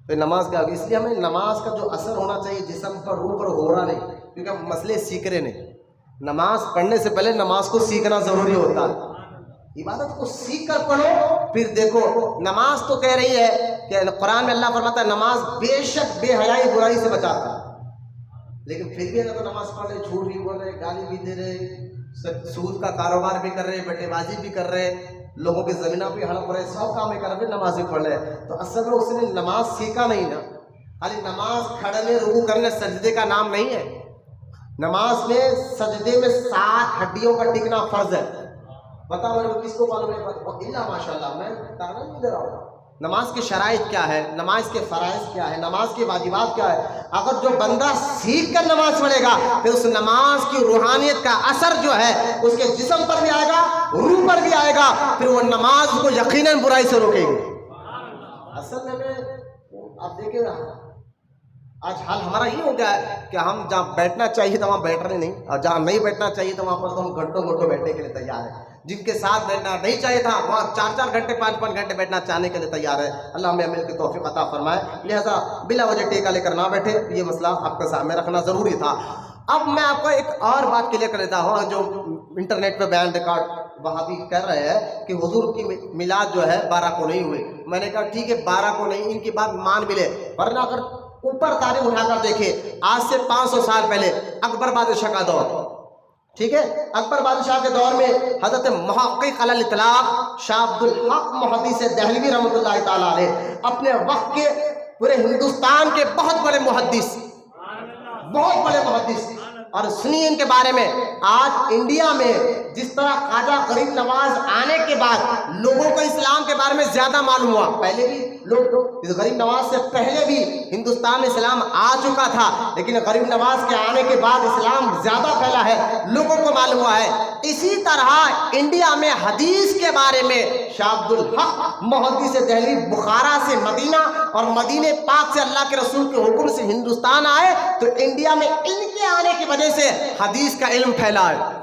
پھر نماز کا، اس لیے ہمیں نماز کا جو اثر ہونا چاہیے جسم پر، روح پر، ہو رہا نہیں، کیونکہ ہم مسئلے سیکھ رہے نہیں۔ نماز پڑھنے سے پہلے نماز کو سیکھنا ضروری ہوتا ہے، عبادت کو سیکھ کر پڑھو پھر دیکھو۔ نماز تو کہہ رہی ہے کہ قرآن میں اللہ فرماتا ہے نماز بے شک بے حیائی برائی سے بچاتا ہے، لیکن پھر بھی اگر نماز پڑھ رہے، جھوٹ بھی بول رہے، گالی بھی دے رہے، سود کا کاروبار بھی کر رہے، بٹے بازی بھی کر رہے، لوگوں کی زمینوں پہ ہڑپ رہے، سب کام کر رہے، نماز بھی پڑھ رہے، تو اصل میں اس نے نماز سیکھا نہیں نا۔ خالی نماز کھڑنے، رکوع کرنے، سجدے کا نام نہیں ہے، نماز میں سجدے میں 7 ہڈیوں کا ٹکنا فرض ہے۔ بتاؤ میرے کو کس کو معلوم ہے؟ اللہ ماشاء اللہ، میں تعلیم نہیں دے رہا ہوں۔ نماز کی شرائط کیا ہے، نماز کے فرائض کیا ہے، نماز کے واجبات کیا ہے۔ اگر جو بندہ سیکھ کر نماز پڑھے گا پھر اس نماز کی روحانیت کا اثر جو ہے اس کے جسم پر بھی آئے گا، روح پر بھی آئے گا، پھر وہ نماز کو یقیناً برائی سے روکے گی۔ اصل میں آپ دیکھیں آج حال ہمارا یہ ہو گیا ہے کہ ہم جہاں بیٹھنا چاہیے تو وہاں بیٹھ رہے نہیں، اور جہاں نہیں بیٹھنا چاہیے تو وہاں پر تو ہم گھنٹوں گھنٹوں بیٹھنے کے لیے تیار ہیں۔ جن کے ساتھ بیٹھنا نہیں چاہیے تھا وہاں 4 گھنٹے 5 گھنٹے بیٹھنا چاہنے کے لیے تیار ہے۔ اللہ ہمیں عمل کی توفیق عطا فرمائے۔ لہذا بلا وجہ ٹیکا لے کر نہ بیٹھے، یہ مسئلہ آپ کے سامنے رکھنا ضروری تھا۔ اب میں آپ کو ایک اور بات کلیئر کر دیتا ہوں، جو انٹرنیٹ پہ بیان ریکارڈ وہاں بھی کر رہے ہیں کہ حضور کی میلاد جو ہے 12 کو نہیں ہوئی۔ میں نے کہا ٹھیک ہے 12 کو نہیں، ان کی بات مان بھی لے، ورنہ اگر اوپر تاریخ اٹھا کر دیکھے آج سے 500 سال پہلے اکبر بادشاہ کا دور، ٹھیک ہے، اکبر بادشاہ کے دور میں حضرت محقق علی الاطلاق شاہ عبد الحق محدث دہلوی رحمۃ اللہ تعالیٰ علیہ اپنے وقت کے پورے ہندوستان کے بہت بڑے محدث، اور سنیے ان کے بارے میں۔ آج انڈیا میں جس طرح خواجہ غریب نواز آنے کے بعد لوگوں کو اسلام کے بارے میں زیادہ معلوم ہوا، پہلے بھی لوگ اس غریب نواز سے پہلے بھی ہندوستان میں اسلام آ چکا تھا، لیکن غریب نواز کے آنے کے بعد اسلام زیادہ پھیلا ہے، لوگوں کو معلوم ہوا ہے۔ اسی طرح انڈیا میں حدیث کے بارے میں شاہ عبد الحق محدث دہلوی بخارا سے مدینہ اور مدینہ پاک سے اللہ کے رسول کے حکم سے ہندوستان آئے، تو انڈیا میں ان کے آنے کی وجہ سے حدیث کا علم پھیلا ہے۔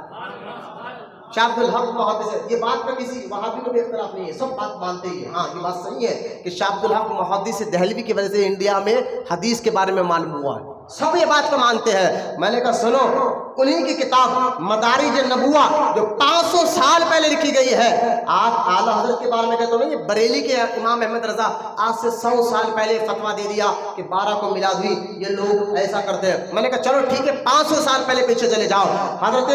شاہ عبد الحق محدث ہے، یہ بات پہ کسی وہابی کو بھی اختلاف نہیں ہے، سب بات مانتے ہی ہیں۔ ہاں یہ بات صحیح ہے کہ شاہ عبد الحق محدث دہلوی کی وجہ سے انڈیا میں حدیث کے بارے میں معلوم ہوا ہے، سب یہ بات کو مانتے ہیں۔ میں نے کہا سنو، انہی کی کتاب مدارج النبوہ جو 500 سال پہلے لکھی گئی ہے، آپ اعلیٰ حضرت کے بارے میں کہتے ہو نا، یہ بریلی کے امام احمد رضا آج سے 100 سال پہلے فتویٰ دے دیا کہ 12 کو میلاد ہوئی، یہ لوگ ایسا کرتے ہیں۔ میں نے کہا چلو ٹھیک ہے، 500 سال پہلے پیچھے چلے جاؤ۔ حضرت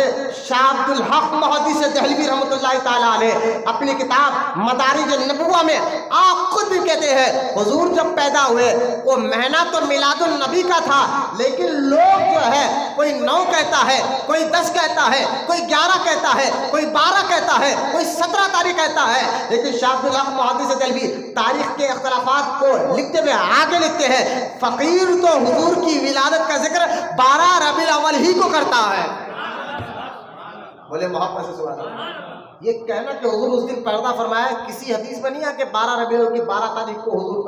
شاہ عبد الحق محدث دہلوی رحمۃ اللہ تعالیٰ علیہ اپنی کتاب مدارج النبوہ میں آپ خود بھی کہتے ہیں حضور جب پیدا ہوئے وہ مہینہ تو میلاد النبی کا تھا، لیکن لوگ جو ہے کوئی 9 کہتا ہے، کوئی 10 کہتا ہے، کوئی 11 کہتا ہے، کوئی 12 کہتا ہے، کوئی 17 تاریخ کہتا ہے، لیکن شاہ عبد الحق محدث دہلوی تاریخ کے اختلافات کو لکھتے ہوئے آگے لکھتے ہیں فقیر تو حضور کی ولادت کا ذکر 12 ربیع الاول ہی کو کرتا ہے۔ بولے محبت سے سبحان اللہ۔ یہ کہنا کہ حضور اس دن پردہ فرمایا کسی حدیث میں نہیں ہے کہ 12 ربیع الاول کی 12 تاریخ کو حضور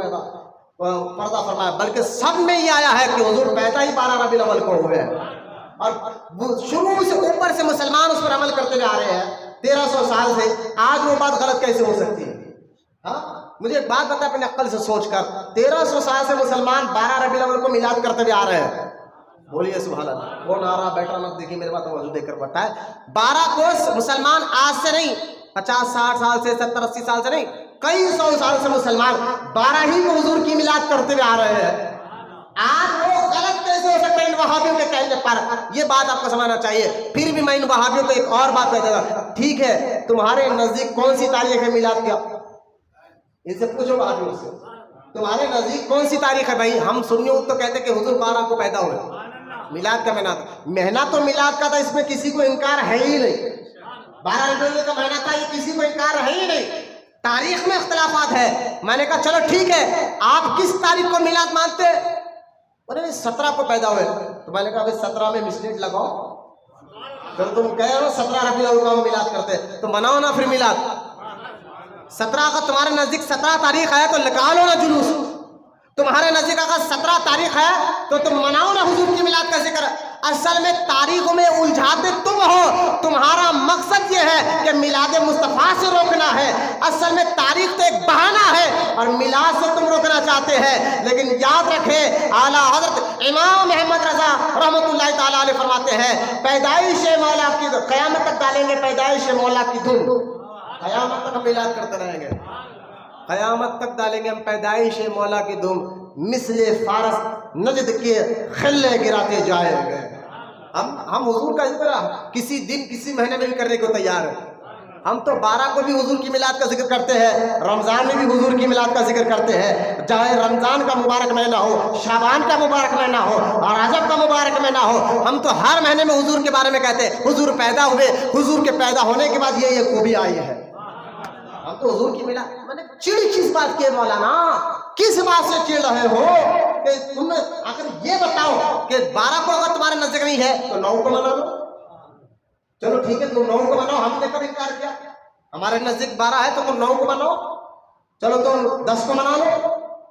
پردہ فرمایا، بلکہ سب میں یہ آیا ہے کہ حضور پیدا ہی 12 ربیع الاول کو ہوئے ہیں، اور شروع سے اوپر سے مسلمان اس پر عمل کرتے ہوئے آ رہے ہیں 1300 سال سے۔ آج وہ بات غلط کیسے ہو سکتی ہے؟ ہاں مجھے ایک بات بتا اپنے عقل سے سوچ کر، 1300 سال سے مسلمان 12 ربیع الاول کو میلاد کرتے ہوئے آ رہے ہیں، بولیے سبحان اللہ۔ وہ نعرہ بیٹھا مت دیکھیے میرے بات موجود دیکھ کر بتا ہے 12 کو مسلمان آج سے نہیں 50-60 سال سے 70-80 سال سے نہیں کئی 100 سال سے مسلمان 12 ہی کو حضور کی میلاد کرتے ہوئے آ رہے ہیں۔ آج وہ غلط کیسے ہو سکتا ہے ان وہابیوں کے کہنے پر؟ یہ بات آپ کو سمجھنا چاہیے۔ پھر بھی میں ان وہابیوں کو ایک اور بات کہتا تھا، ٹھیک ہے تمہارے نزدیک کون سی تاریخ ہے میلاد کی؟ ان سے پوچھو وہابیوں سے، تمہارے نزدیک کون سی تاریخ ہے بھائی؟ ہم سنیوں تو کہتے کہ حضور 12 کو پیدا ہوئے، میلاد کا مہینہ تو میلاد کا تھا، اس میں کسی کو انکار ہے ہی نہیں۔ 12 ربیع الاول کا مہینہ تھا، یہ کسی کو انکار ہے ہی نہیں۔ تاریخ میں اختلافات ہے۔ میں نے کہا چلو ٹھیک ہے، آپ کس تاریخ کو میلاد مانتے؟ انہوں نے 17 کو پیدا ہوئے، تو میں نے کہا 17 میں مسٹیک لگاؤ، جب تم کہہ رہے ہو 17 ربیع الاول کو ہم میلاد کرتے تو مناؤ نا پھر میلاد۔ 17 کا تمہارے نزدیک 17 تاریخ ہے تو نکالو نا جلوس، تمہارے نزدیک اگر 17 تاریخ ہے تو تم مناؤ نا حضور کی میلاد کا ذکر۔ اصل میں تاریخوں میں الجھاتے تم ہو، تمہارا مقصد یہ ہے کہ میلاد مصطفیٰ سے روکنا ہے۔ اصل میں تاریخ تو ایک بہانہ ہے اور میلاد سے تم روکنا چاہتے ہیں، لیکن یاد رکھیں اعلیٰ حضرت امام احمد رضا رحمۃ اللہ تعالیٰ علیہ فرماتے ہیں پیدائش مولا کی قیامت تک ڈالیں گے پیدائش مولا کی دھن، قیامت تک ہم میلاد کرتے رہیں گے، قیامت تک ڈالیں گے ہم پیدائش مولا کی دھن، مثل فارس نجد کے خلے گراتے جائیں گے۔ ہم حضور کا ذکر کسی دن کسی مہینے میں بھی کرنے کو تیار ہیں۔ ہم تو 12 کو بھی حضور کی میلاد کا ذکر کرتے ہیں، رمضان میں بھی حضور کی میلاد کا ذکر کرتے ہیں، چاہے رمضان کا مبارک مہینہ ہو، شعبان کا مبارک مہینہ ہو اور رجب کا مبارک مہینہ ہو، ہم تو ہر مہینے میں حضور کے بارے میں کہتے ہیں حضور پیدا ہوئے، حضور کے پیدا ہونے کے بعد یہ خوبی آئی ہے۔ ہم تو حضور کی میلاد، میں نے چڑ کس بات کی ہے مولانا؟ کس بات سے چڑ رہے ہو کہ تم آخر یہ بتاؤ کہ 12 کو اگر تمہارے نزدیک نہیں ہے تو 9 کو منا لو۔ چلو ٹھیک ہے تم 9 کو مناؤ، ہم نے کب انکار کیا؟ ہمارے نزدیک 12 ہے تو تم 9 کو مناؤ، چلو تم 10 کو منا لو،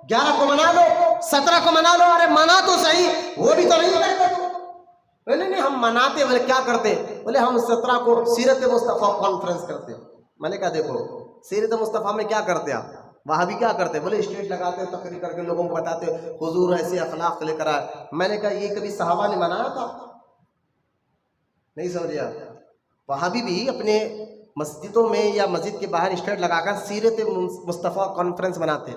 11 کو منا لو، 17 کو منا لو۔ ارے منا تو صحیح، وہ بھی تو نہیں کرتے تم۔ نہیں ہم مناتے بولے کیا کرتے؟ بولے ہم 17 کو سیرت مصطفیٰ کانفرنس کرتے۔ میں نے کہا دیکھو سیرت مصطفیٰ میں کیا کرتے آپ؟ وہاں بھی کیا کرتے؟ بولے اسٹیج لگاتے تقریر کر کے لوگوں کو بتاتے حضور ایسے اخلاق لے کر آئے۔ میں نے کہا یہ کبھی صحابہ نے منایا تھا؟ نہیں سمجھے؟ وہاں بھی اپنے مسجدوں میں یا مسجد کے باہر اسٹیج لگا کر سیرت مصطفیٰ کانفرنس مناتے۔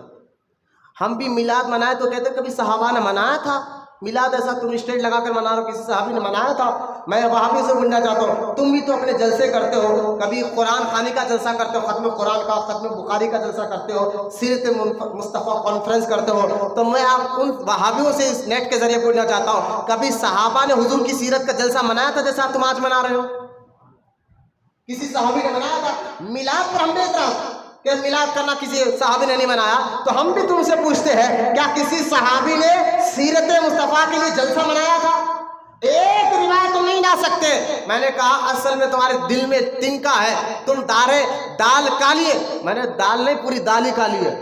ہم بھی میلاد منائے تو کہتے کبھی صحابہ نے منایا تھا میلاد؟ ایسا تم اسٹیج لگا کر منا رہے ہو، کسی صحابی نے منایا تھا؟ میں وہاں بھی سے بننا چاہتا ہوں تم بھی تو اپنے جلسے کرتے ہو، کبھی قرآن خوانی کا جلسہ کرتے ہو، ختم قرآن کا، ختم بخاری کا جلسہ کرتے ہو، سیرت مصطفیٰ کانفرنس کرتے ہو، تو میں آپ ان وہابیوں سے اس نیٹ کے ذریعے پوچھنا چاہتا ہوں کبھی صحابہ نے حضور کی سیرت کا جلسہ منایا تھا جیسا تم آج منا رہے ہو؟ کسی صحابی نے منایا تھا؟ میلاد پر ہم نے اعتراض کہ میلاد کرنا کسی صحابی نے نہیں منایا، تو ہم بھی تم سے پوچھتے ہیں کیا کسی صحابی نے سیرت مصطفیٰ کے لیے جلسہ منایا تھا؟ ایک روایت تم نہیں لا سکتے۔ میں نے کہا اصل میں تمہارے دل میں تنکا ہے، تم دال کالی ہے۔ میں نے دال نہیں پوری دال ہی کالی ہے،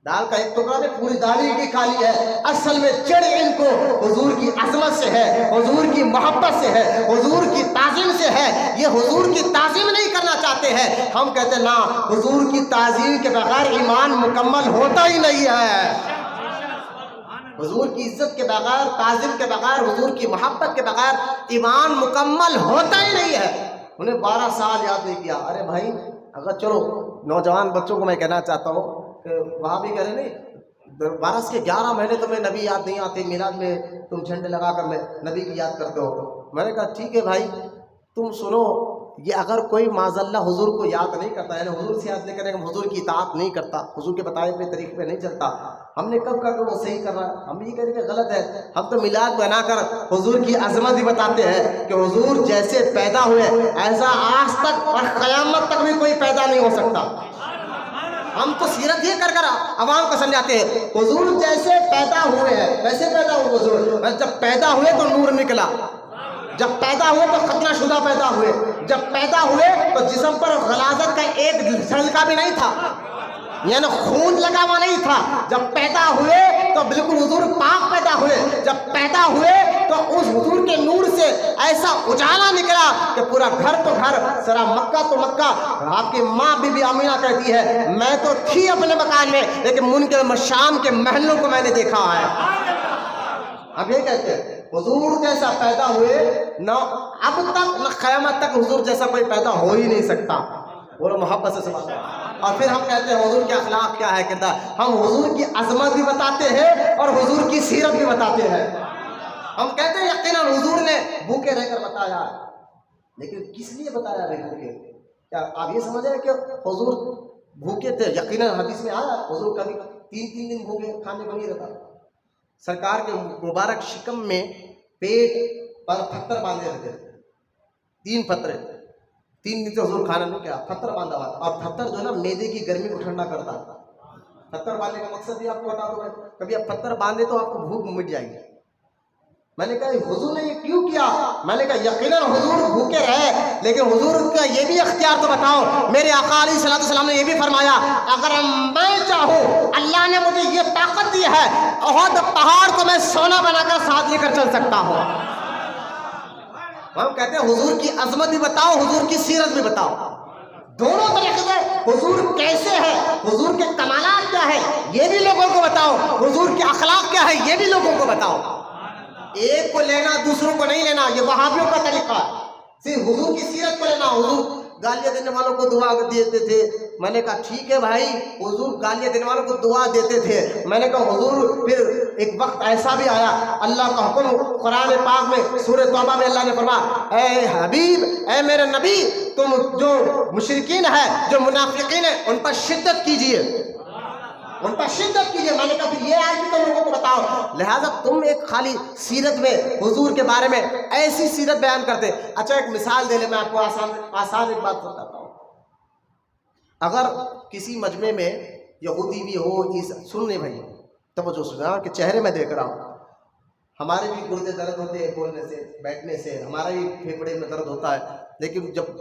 دال کا ایک ٹکڑا نہیں پوری دال ہی کھا لی ہے. اصل میں چڑھ ان کو حضور کی عظمت سے ہے, حضور کی محبت سے ہے, حضور کی تعظیم سے ہے. یہ حضور کی تعظیم نہیں کرنا چاہتے ہیں. ہم کہتے ہیں نا, حضور کی تعظیم کے بغیر ایمان مکمل ہوتا ہی نہیں ہے. حضور کی عزت کے بغیر, تعظیم کے بغیر, حضور کی محبت کے بغیر ایمان مکمل ہوتا ہی نہیں ہے. انہیں 12 سال یاد نہیں کیا. ارے بھائی, اگر چلو نوجوان بچوں کو میں کہنا چاہتا ہوں کہ وہاں بھی کہہ رہے نہیں, 12 کے 11 مہینے تمہیں نبی یاد نہیں آتے, میلاد میں تم جھنڈے لگا کر میں نبی کی یاد کرتے ہو. میں نے کہا ٹھیک ہے بھائی, تم سنو, یہ اگر کوئی معاذ اللہ حضور کو یاد نہیں کرتا, یعنی حضور سے یاد نہیں کرے گا, حضور کی اطاعت نہیں کرتا, حضور کے بتائے ہوئے طریقے پہ نہیں چلتا, ہم نے کب کہا کہ وہ صحیح کر رہا ہے؟ ہم یہ کہیں کہ غلط ہے. ہم تو میلاد بنا کر حضور کی عظمت بھی بتاتے ہیں کہ حضور جیسے پیدا ہوئے ایسا آج تک اور قیامت تک بھی کوئی پیدا نہیں ہو سکتا. ہم تو سیرت یہ کر عوام کو سمجھاتے ہیں, حضور جیسے پیدا ہوئے ہیں ویسے پیدا ہوئے حضور. جب پیدا ہوئے تو نور نکلا, جب پیدا ہوئے تو ختنہ شدہ پیدا ہوئے, جب پیدا ہوئے تو جسم پر غلاظت کا ایک جھلکا بھی نہیں تھا, یعنی خون لگا ہوا نہیں تھا. جب پیدا ہوئے تو بالکل حضور پاک پیدا ہوئے. جب پیدا ہوئے تو اس حضور کے نور سے ایسا اجالا نکلا کہ پورا گھر تو گھر, سرا مکہ تو مکہ. آپ کی ماں بی بی آمینہ کہتی ہے میں تو تھی اپنے مکان میں, لیکن من کے شام کے محلوں کو میں نے دیکھا ہے. اب یہ کہتے ہیں حضور جیسا پیدا ہوئے نہ اب تک نہ قیامت تک حضور جیسا کوئی پیدا ہو ہی نہیں سکتا. بولو محبت سے سمجھتا. اور پھر ہم کہتے ہیں حضور کے اخلاق کیا ہے, کردار. ہم حضور کی عظمت بھی بتاتے ہیں اور حضور کی سیرت بھی بتاتے ہیں. ہم کہتے ہیں یقیناً حضور نے بھوکے رہ کر بتایا, لیکن کس لیے بتایا رہے بھوکے؟ کیا آپ یہ سمجھ رہے ہیں کہ حضور بھوکے تھے؟ یقیناً حدیث میں آیا حضور کبھی 3 دن بھوکے کھانے کو نہیں رہتا. سرکار کے مبارک شکم میں پیٹ پر پتھر باندھے رہتے تھے, 3 پتھر. 3 دن سے حضور کھانا نہیں کیا, پتھر باندھا ہوا. اور پتھر جو ہے نا معدے کی گرمی کو ٹھنڈا کرتا ہے. پتھر باندھنے کا مقصد بھی آپ کو بتا دوں, کبھی آپ پتھر باندھے تو آپ کو بھوک مٹ جائے گی. میں نے کہا حضور نے یہ کیوں کیا؟ میں نے کہا یقیناً حضور بھوکے رہے, لیکن حضور کا یہ بھی اختیار تو بتاؤ. میرے آقا علیہ الصلوۃ والسلام نے یہ بھی فرمایا اگر میں چاہوں, اللہ نے مجھے یہ طاقت دی ہے, احد پہاڑ کو میں سونا بنا کر ساتھ لے کر چل سکتا ہوں. ہم کہتے ہیں حضور کی عظمت بھی بتاؤ, حضور کی سیرت بھی بتاؤ. دونوں طریقے سے حضور کیسے ہے, حضور کے کمالات کیا ہے یہ بھی لوگوں کو بتاؤ, حضور کے اخلاق کیا ہے یہ بھی لوگوں کو بتاؤ. ایک کو لینا دوسروں کو نہیں لینا, یہ وہابیوں کا طریقہ ہے. صرف حضور کی سیرت کو لینا. حضور گالیاں دینے والوں کو دعا دیتے تھے. میں نے کہا ٹھیک ہے بھائی, حضور گالیاں دینے والوں کو دعا دیتے تھے. میں نے کہا حضور پھر ایک وقت ایسا بھی آیا, اللہ کا حکم قرآن پاک میں سورہ توبہ میں اللہ نے فرمایا اے حبیب, اے میرے نبی, تم جو مشرکین ہیں, جو منافقین ہیں, ان پر شدت کیجئے, ان پر شدت کیجئے. میں نے کہا پھر یہ آئے کہ تم لوگوں کو بتاؤ. لہٰذا تم ایک خالی سیرت میں حضور کے بارے میں ایسی سیرت بیان کرتے. اچھا ایک مثال دے لیں, میں آپ کو آسان ایک بات بتاتا ہوں. اگر کسی مجمع میں یہودی بھی ہو, سننے بھائی توجہ سنا کہ چہرے میں دیکھ رہا ہوں, ہمارے بھی گردے درد ہوتے ہیں بولنے سے بیٹھنے سے, ہمارا بھی پھیپھڑے میں درد ہوتا ہے, لیکن جب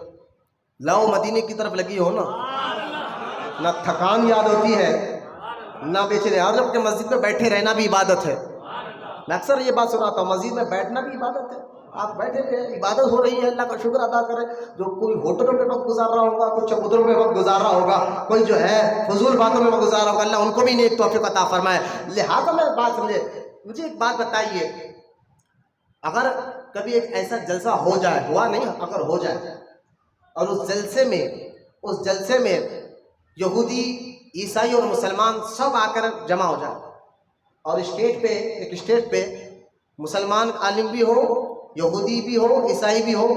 لو مدینے کی طرف لگی ہو نا, نہ تھکان یاد ہوتی ہے نہ بے چینی. اور جب کہ مسجد میں بیٹھے رہنا بھی عبادت ہے. میں اکثر یہ بات سناتا ہوں, مسجد میں بیٹھنا بھی عبادت ہے. آپ بیٹھے ہوئے عبادت ہو رہی ہے, اللہ کا شکر ادا کریں. جو کوئی ہوٹلوں میں وقت گزار رہا ہوگا, کوئی چبوتروں میں وقت گزار رہا ہوگا, کوئی جو ہے فضول باتوں میں وقت گزار رہا ہوگا, اللہ ان کو بھی نیک توفیق عطا فرمائے. لہٰذا میں بات سمجھے, مجھے ایک بات بتائیے, اگر کبھی ایک ایسا جلسہ ہو جائے, ہوا نہیں اگر ہو جائے, اور اس جلسے میں یہودی, عیسائی اور مسلمان سب آ کر جمع ہو جائے, اور ایک اسٹیج پہ مسلمان عالم بھی ہو, یہودی بھی ہو, عیسائی بھی ہو,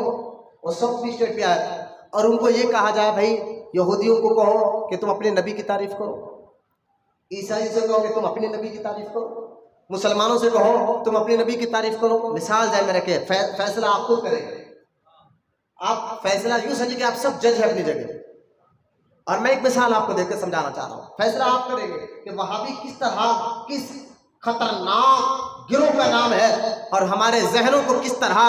اور سب بھی اسٹیج پہ آئے, اور ان کو یہ کہا جائے بھائی یہودیوں کو کہو کہ تم اپنے نبی کی تعریف کرو, عیسائی سے کہو کہ تم اپنے نبی کی تعریف کرو, مسلمانوں سے کہو تم اپنے نبی کی تعریف کرو. مثال جائے میں رکھے, فیصلہ آپ خود کریں. آپ فیصلہ یوں سمجھیں کہ آپ سب جج ہیں اپنی جگہ, اور میں ایک مثال آپ کو دے کے سمجھانا چاہ رہا ہوں. فیصلہ آپ کریں گے کہ وہابی کس طرح کس خطرناک گروہ کا نام ہے، اور ہمارے ذہنوں کو کس طرح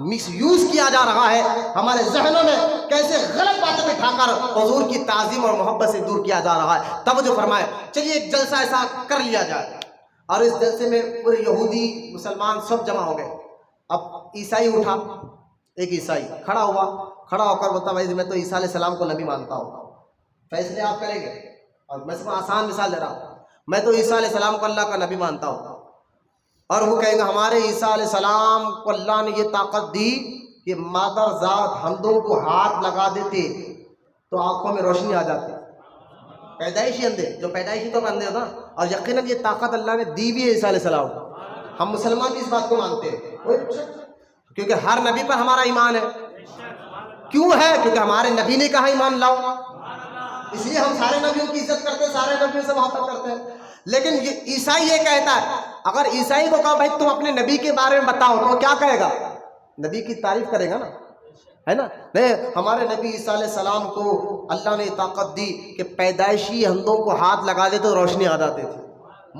مس یوز کیا جا رہا ہے، ہمارے ذہنوں میں کیسے غلط باتیں بٹھا کر حضور کی تعظیم اور محبت سے دور کیا جا رہا ہے۔ توجہ فرمائے، چلیے ایک جلسہ ایسا کر لیا جائے، اور اس جلسے میں پورے یہودی مسلمان سب جمع ہو گئے۔ اب عیسائی اٹھا، ایک عیسائی کھڑا ہو کر بولتا بھائی میں تو عیسیٰ علیہ السلام کو نبی مانتا ہوں۔ فیصلے آپ کریں گے، اور میں صرف آسان مثال دے رہا ہوں، میں تو عیسیٰ علیہ السلام کو اللہ کا نبی مانتا ہوں، اور وہ کہیں گا ہمارے عیسیٰ علیہ السلام کو اللہ نے یہ طاقت دی کہ مادر ذات ہندوں کو ہاتھ لگا دیتے تو آنکھوں میں روشنی آ جاتی، پیدائشی اندھے، جو پیدائشی طور پر اندھے ہوتا، اور یقیناً یہ طاقت اللہ نے دی بھی ہے عیسیٰ علیہ السلام کو۔ ہم مسلمان بھی اس بات کو مانتے ہیں، کیونکہ ہر نبی پر ہمارا ایمان ہے۔ کیوں ہے؟ کیونکہ ہمارے نبی نے کہا ایمان لاؤ، اس لیے ہم سارے نبیوں کی عزت کرتے ہیں، سارے نبیوں سے محبت کرتے ہیں۔ لیکن یہ عیسائی یہ کہتا ہے، اگر عیسائی کو کہا بھائی تم اپنے نبی کے بارے میں بتاؤ، تو وہ کیا کہے گا؟ نبی کی تعریف کرے گا نا، ہے نا؟ نہیں، ہمارے نبی عیسیٰ علیہ السلام کو اللہ نے طاقت دی کہ پیدائشی اندھوں کو ہاتھ لگا دے تو روشنی آ جاتی تھی،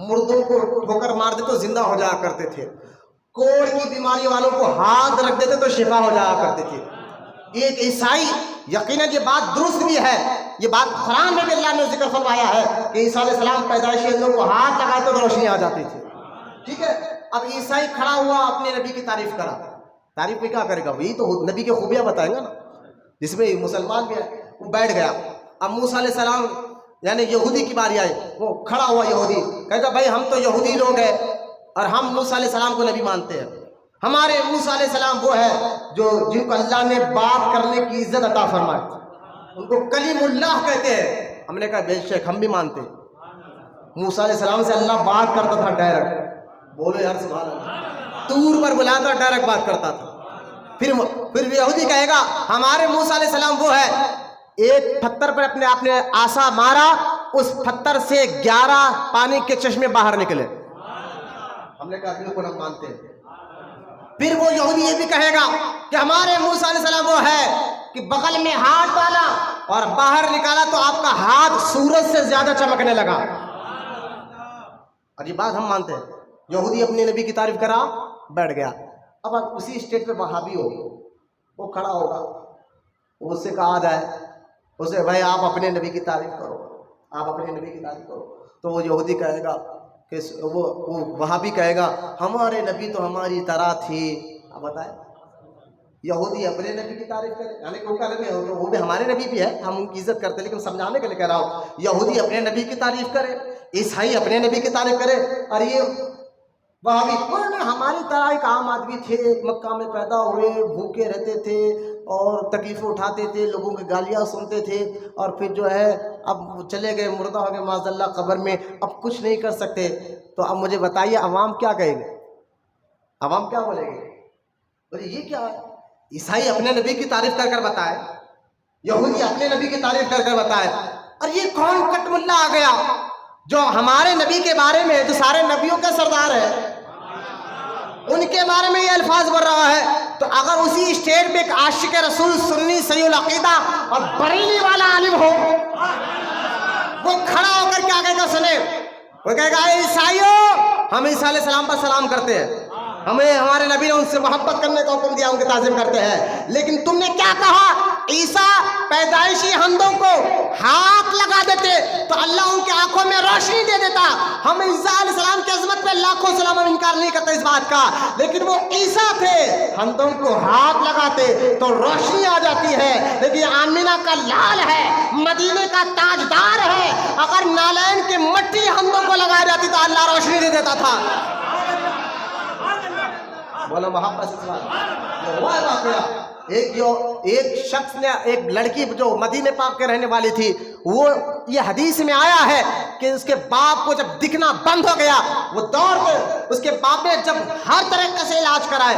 مردوں کو ٹھوکر مار دے تو زندہ ہو جایا کرتے تھے، کوڑ کی بیماری والوں کو ہاتھ رکھ دیتے تو شفا ہو جایا کرتے تھے۔ ایک عیسائی، یقیناً یہ بات درست بھی ہے، یہ بات قرآن میں بھی اللہ نے ذکر فرمایا ہے کہ عیسیٰ علیہ السلام پیدائشی اندھوں کو ہاتھ لگائے تو روشنی آ جاتی تھی، ٹھیک ہے؟ اب عیسائی کھڑا ہوا، اپنے نبی کی تعریف کرا، تعریف میں کیا کرے گا؟ وہی تو نبی کی خوبیاں بتائیں گا نا، جس میں مسلمان بھی ہے۔ وہ بیٹھ گیا، اب موسیٰ علیہ السلام یعنی یہودی کی باری آئی، وہ کھڑا ہوا یہودی، کہے گا بھائی ہم تو یہودی لوگ ہیں اور ہم موسیٰ علیہ السلام کو نبی مانتے ہیں، ہمارے موسیٰ علیہ السلام وہ ہے جو جن کو اللہ نے بات کرنے کی عزت عطا فرمائی، ان کو کلیم اللہ کہتے ہیں۔ ہم نے کہا بے شک ہم بھی مانتے ہیں، موسیٰ علیہ السلام سے اللہ بات کرتا تھا ڈائریکٹ، بولو یار سبحان اللہ، طور پر بلاتا ڈائریکٹ بات کرتا تھا۔ پھر یہودی کہے گا ہمارے موسیٰ علیہ السلام وہ ہے، ایک پتھر پر اپنے آپ نے آسا مارا، اس پتھر سے 11 پانی کے چشمے باہر نکلے۔ ہم نے کہا بالکل ہم مانتے ہیں۔ پھر وہ یہودی یہ بھی کہے گا کہ ہمارے موسیٰ علیہ السلام وہ ہے کہ بغل میں ہاتھ ڈالا اور باہر نکالا تو آپ کا ہاتھ سورج سے زیادہ چمکنے لگا، اور یہ بات ہم مانتے ہیں۔ یہودی اپنے نبی کی تعریف کرا، بیٹھ گیا۔ اب آپ اسی اسٹیٹ پہ وہابی ہو، وہ کھڑا ہوگا، اس سے کہا جائے اسے بھائی آپ اپنے نبی کی تعریف کرو، آپ اپنے نبی کی تعریف کرو، تو وہ یہودی کہے گا کہ وہ وہابی کہے گا ہمارے نبی تو ہماری طرح تھی۔ آپ بتائیں، یہودی اپنے نبی کی تعریف کرے، یعنی کہ ان کا نبی وہ بھی ہمارے نبی بھی ہے، ہم ان کی عزت کرتے ہیں، لیکن سمجھانے کے لیے کہہ رہا ہوں، یہودی اپنے نبی کی تعریف کرے، عیسائی اپنے نبی کی تعریف کرے، اور یہ وہابی ہماری طرح ایک عام آدمی تھے، مکہ میں پیدا ہوئے، بھوکے رہتے تھے اور تکلیفیں اٹھاتے تھے، لوگوں کی گالیاں سنتے تھے، اور پھر جو ہے اب چلے گئے، مردہ ہو گئے معاذ اللہ قبر میں، اب کچھ نہیں کر سکتے۔ تو اب مجھے بتائیے عوام کیا کہیں گے؟ عوام کیا بولیں گے؟ بولے یہ کیا ہے؟ عیسائی اپنے نبی کی تعریف کر کر بتائے، یہودی اپنے نبی کی تعریف کر کر بتائے، اور یہ کون کٹ ملا آ گیا جو ہمارے نبی کے بارے میں، جو سارے نبیوں کا سردار ہے، ان کے بارے میں یہ الفاظ بول رہا ہے؟ تو اگر اسی اسٹیج پہ ایک عاشق رسول سنی صحیح العقیدہ اور بریلی والا عالم ہو، وہ کھڑا ہو کر کیا کہے گا؟ سنے، وہ کہے گا اے عیسائیوں، ہم عیسیٰ علیہ السلام پر سلام کرتے ہیں، ہمیں ہمارے نبی نے ان سے محبت کرنے کا حکم دیا، ان کی تعظیم کرتے ہیں، لیکن تم نے کیا کہا؟ عیسیٰ پیدائشی ہندوں کو ہاتھ لگا دیتے تو اللہ ان کی آنکھوں میں روشنی دے دیتا۔ ہم عیسیٰ علیہ السلام کی عظمت پہ لاکھوں سلام، ہم انکار نہیں کرتے اس بات کا، لیکن وہ عیسیٰ تھے، ہندوں کو ہاتھ لگاتے تو روشنی آ جاتی ہے، لیکن آمینہ کا لال ہے، مدینے کا تاجدار ہے، اگر نالین کی مٹی ہندوں کو لگائی جاتی تو اللہ روشنی دے دیتا تھا۔ بولو محبت سے۔ ایک شخص نے، ایک لڑکی جو مدینے پاک کے رہنے والی تھی، وہ یہ حدیث میں آیا ہے کہ اس کے باپ کو جب دکھنا بند ہو گیا، وہ دوڑ کے اس کے باپ نے جب ہر طریقے سے علاج کرائے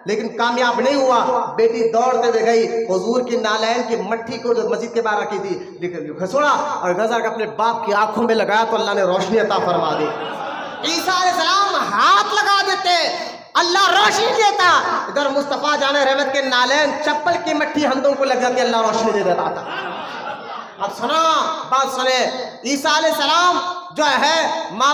لیکن کامیاب نہیں ہوا، بیٹی دوڑتے ہوئے گئی حضور کی نالین کی مٹی کو جو مسجد کے باہر رکھی تھی کھسوڑا اور گزر کے اپنے باپ کی آنکھوں میں لگایا تو اللہ نے روشنی عطا فرما دی۔ عیسیٰ علیہ السلام ہاتھ لگا دیتے، اللہ روشنی دیتا، ادھر مصطفیٰ جان رحمت کے نالین چپل کی مٹی ہندوں کو لگ جاتی، اللہ روشنی دے دیتا تھا۔ اب سنا بات سنے، عیسیٰ علیہ السلام جو ہے ماں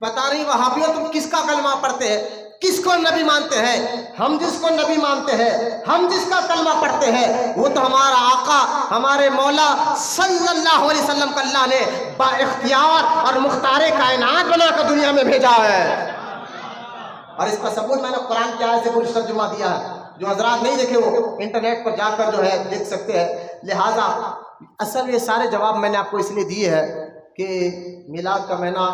پتہ نہیں وہابیوں تم کس کا کلمہ پڑھتے ہیں، کس کو نبی مانتے ہیں؟ ہم جس کو نبی مانتے ہیں، ہم جس کا کلمہ پڑھتے ہیں، وہ تو ہمارا آقا ہمارے مولا صلی اللہ علیہ وسلم کو اللہ نے با اختیار اور مختار کائنات بنا کر دنیا میں بھیجا ہے۔ اور اس کا ثبوت میں نے قرآن کی آیت سے کچھ ترجمہ دیا ہے، جو حضرات نہیں دیکھے وہ انٹرنیٹ پر جا کر جو ہے دیکھ سکتے ہیں۔ لہٰذا اصل یہ سارے جواب میں نے آپ کو اس لیے دیے ہیں کہ میلاد کا مہینہ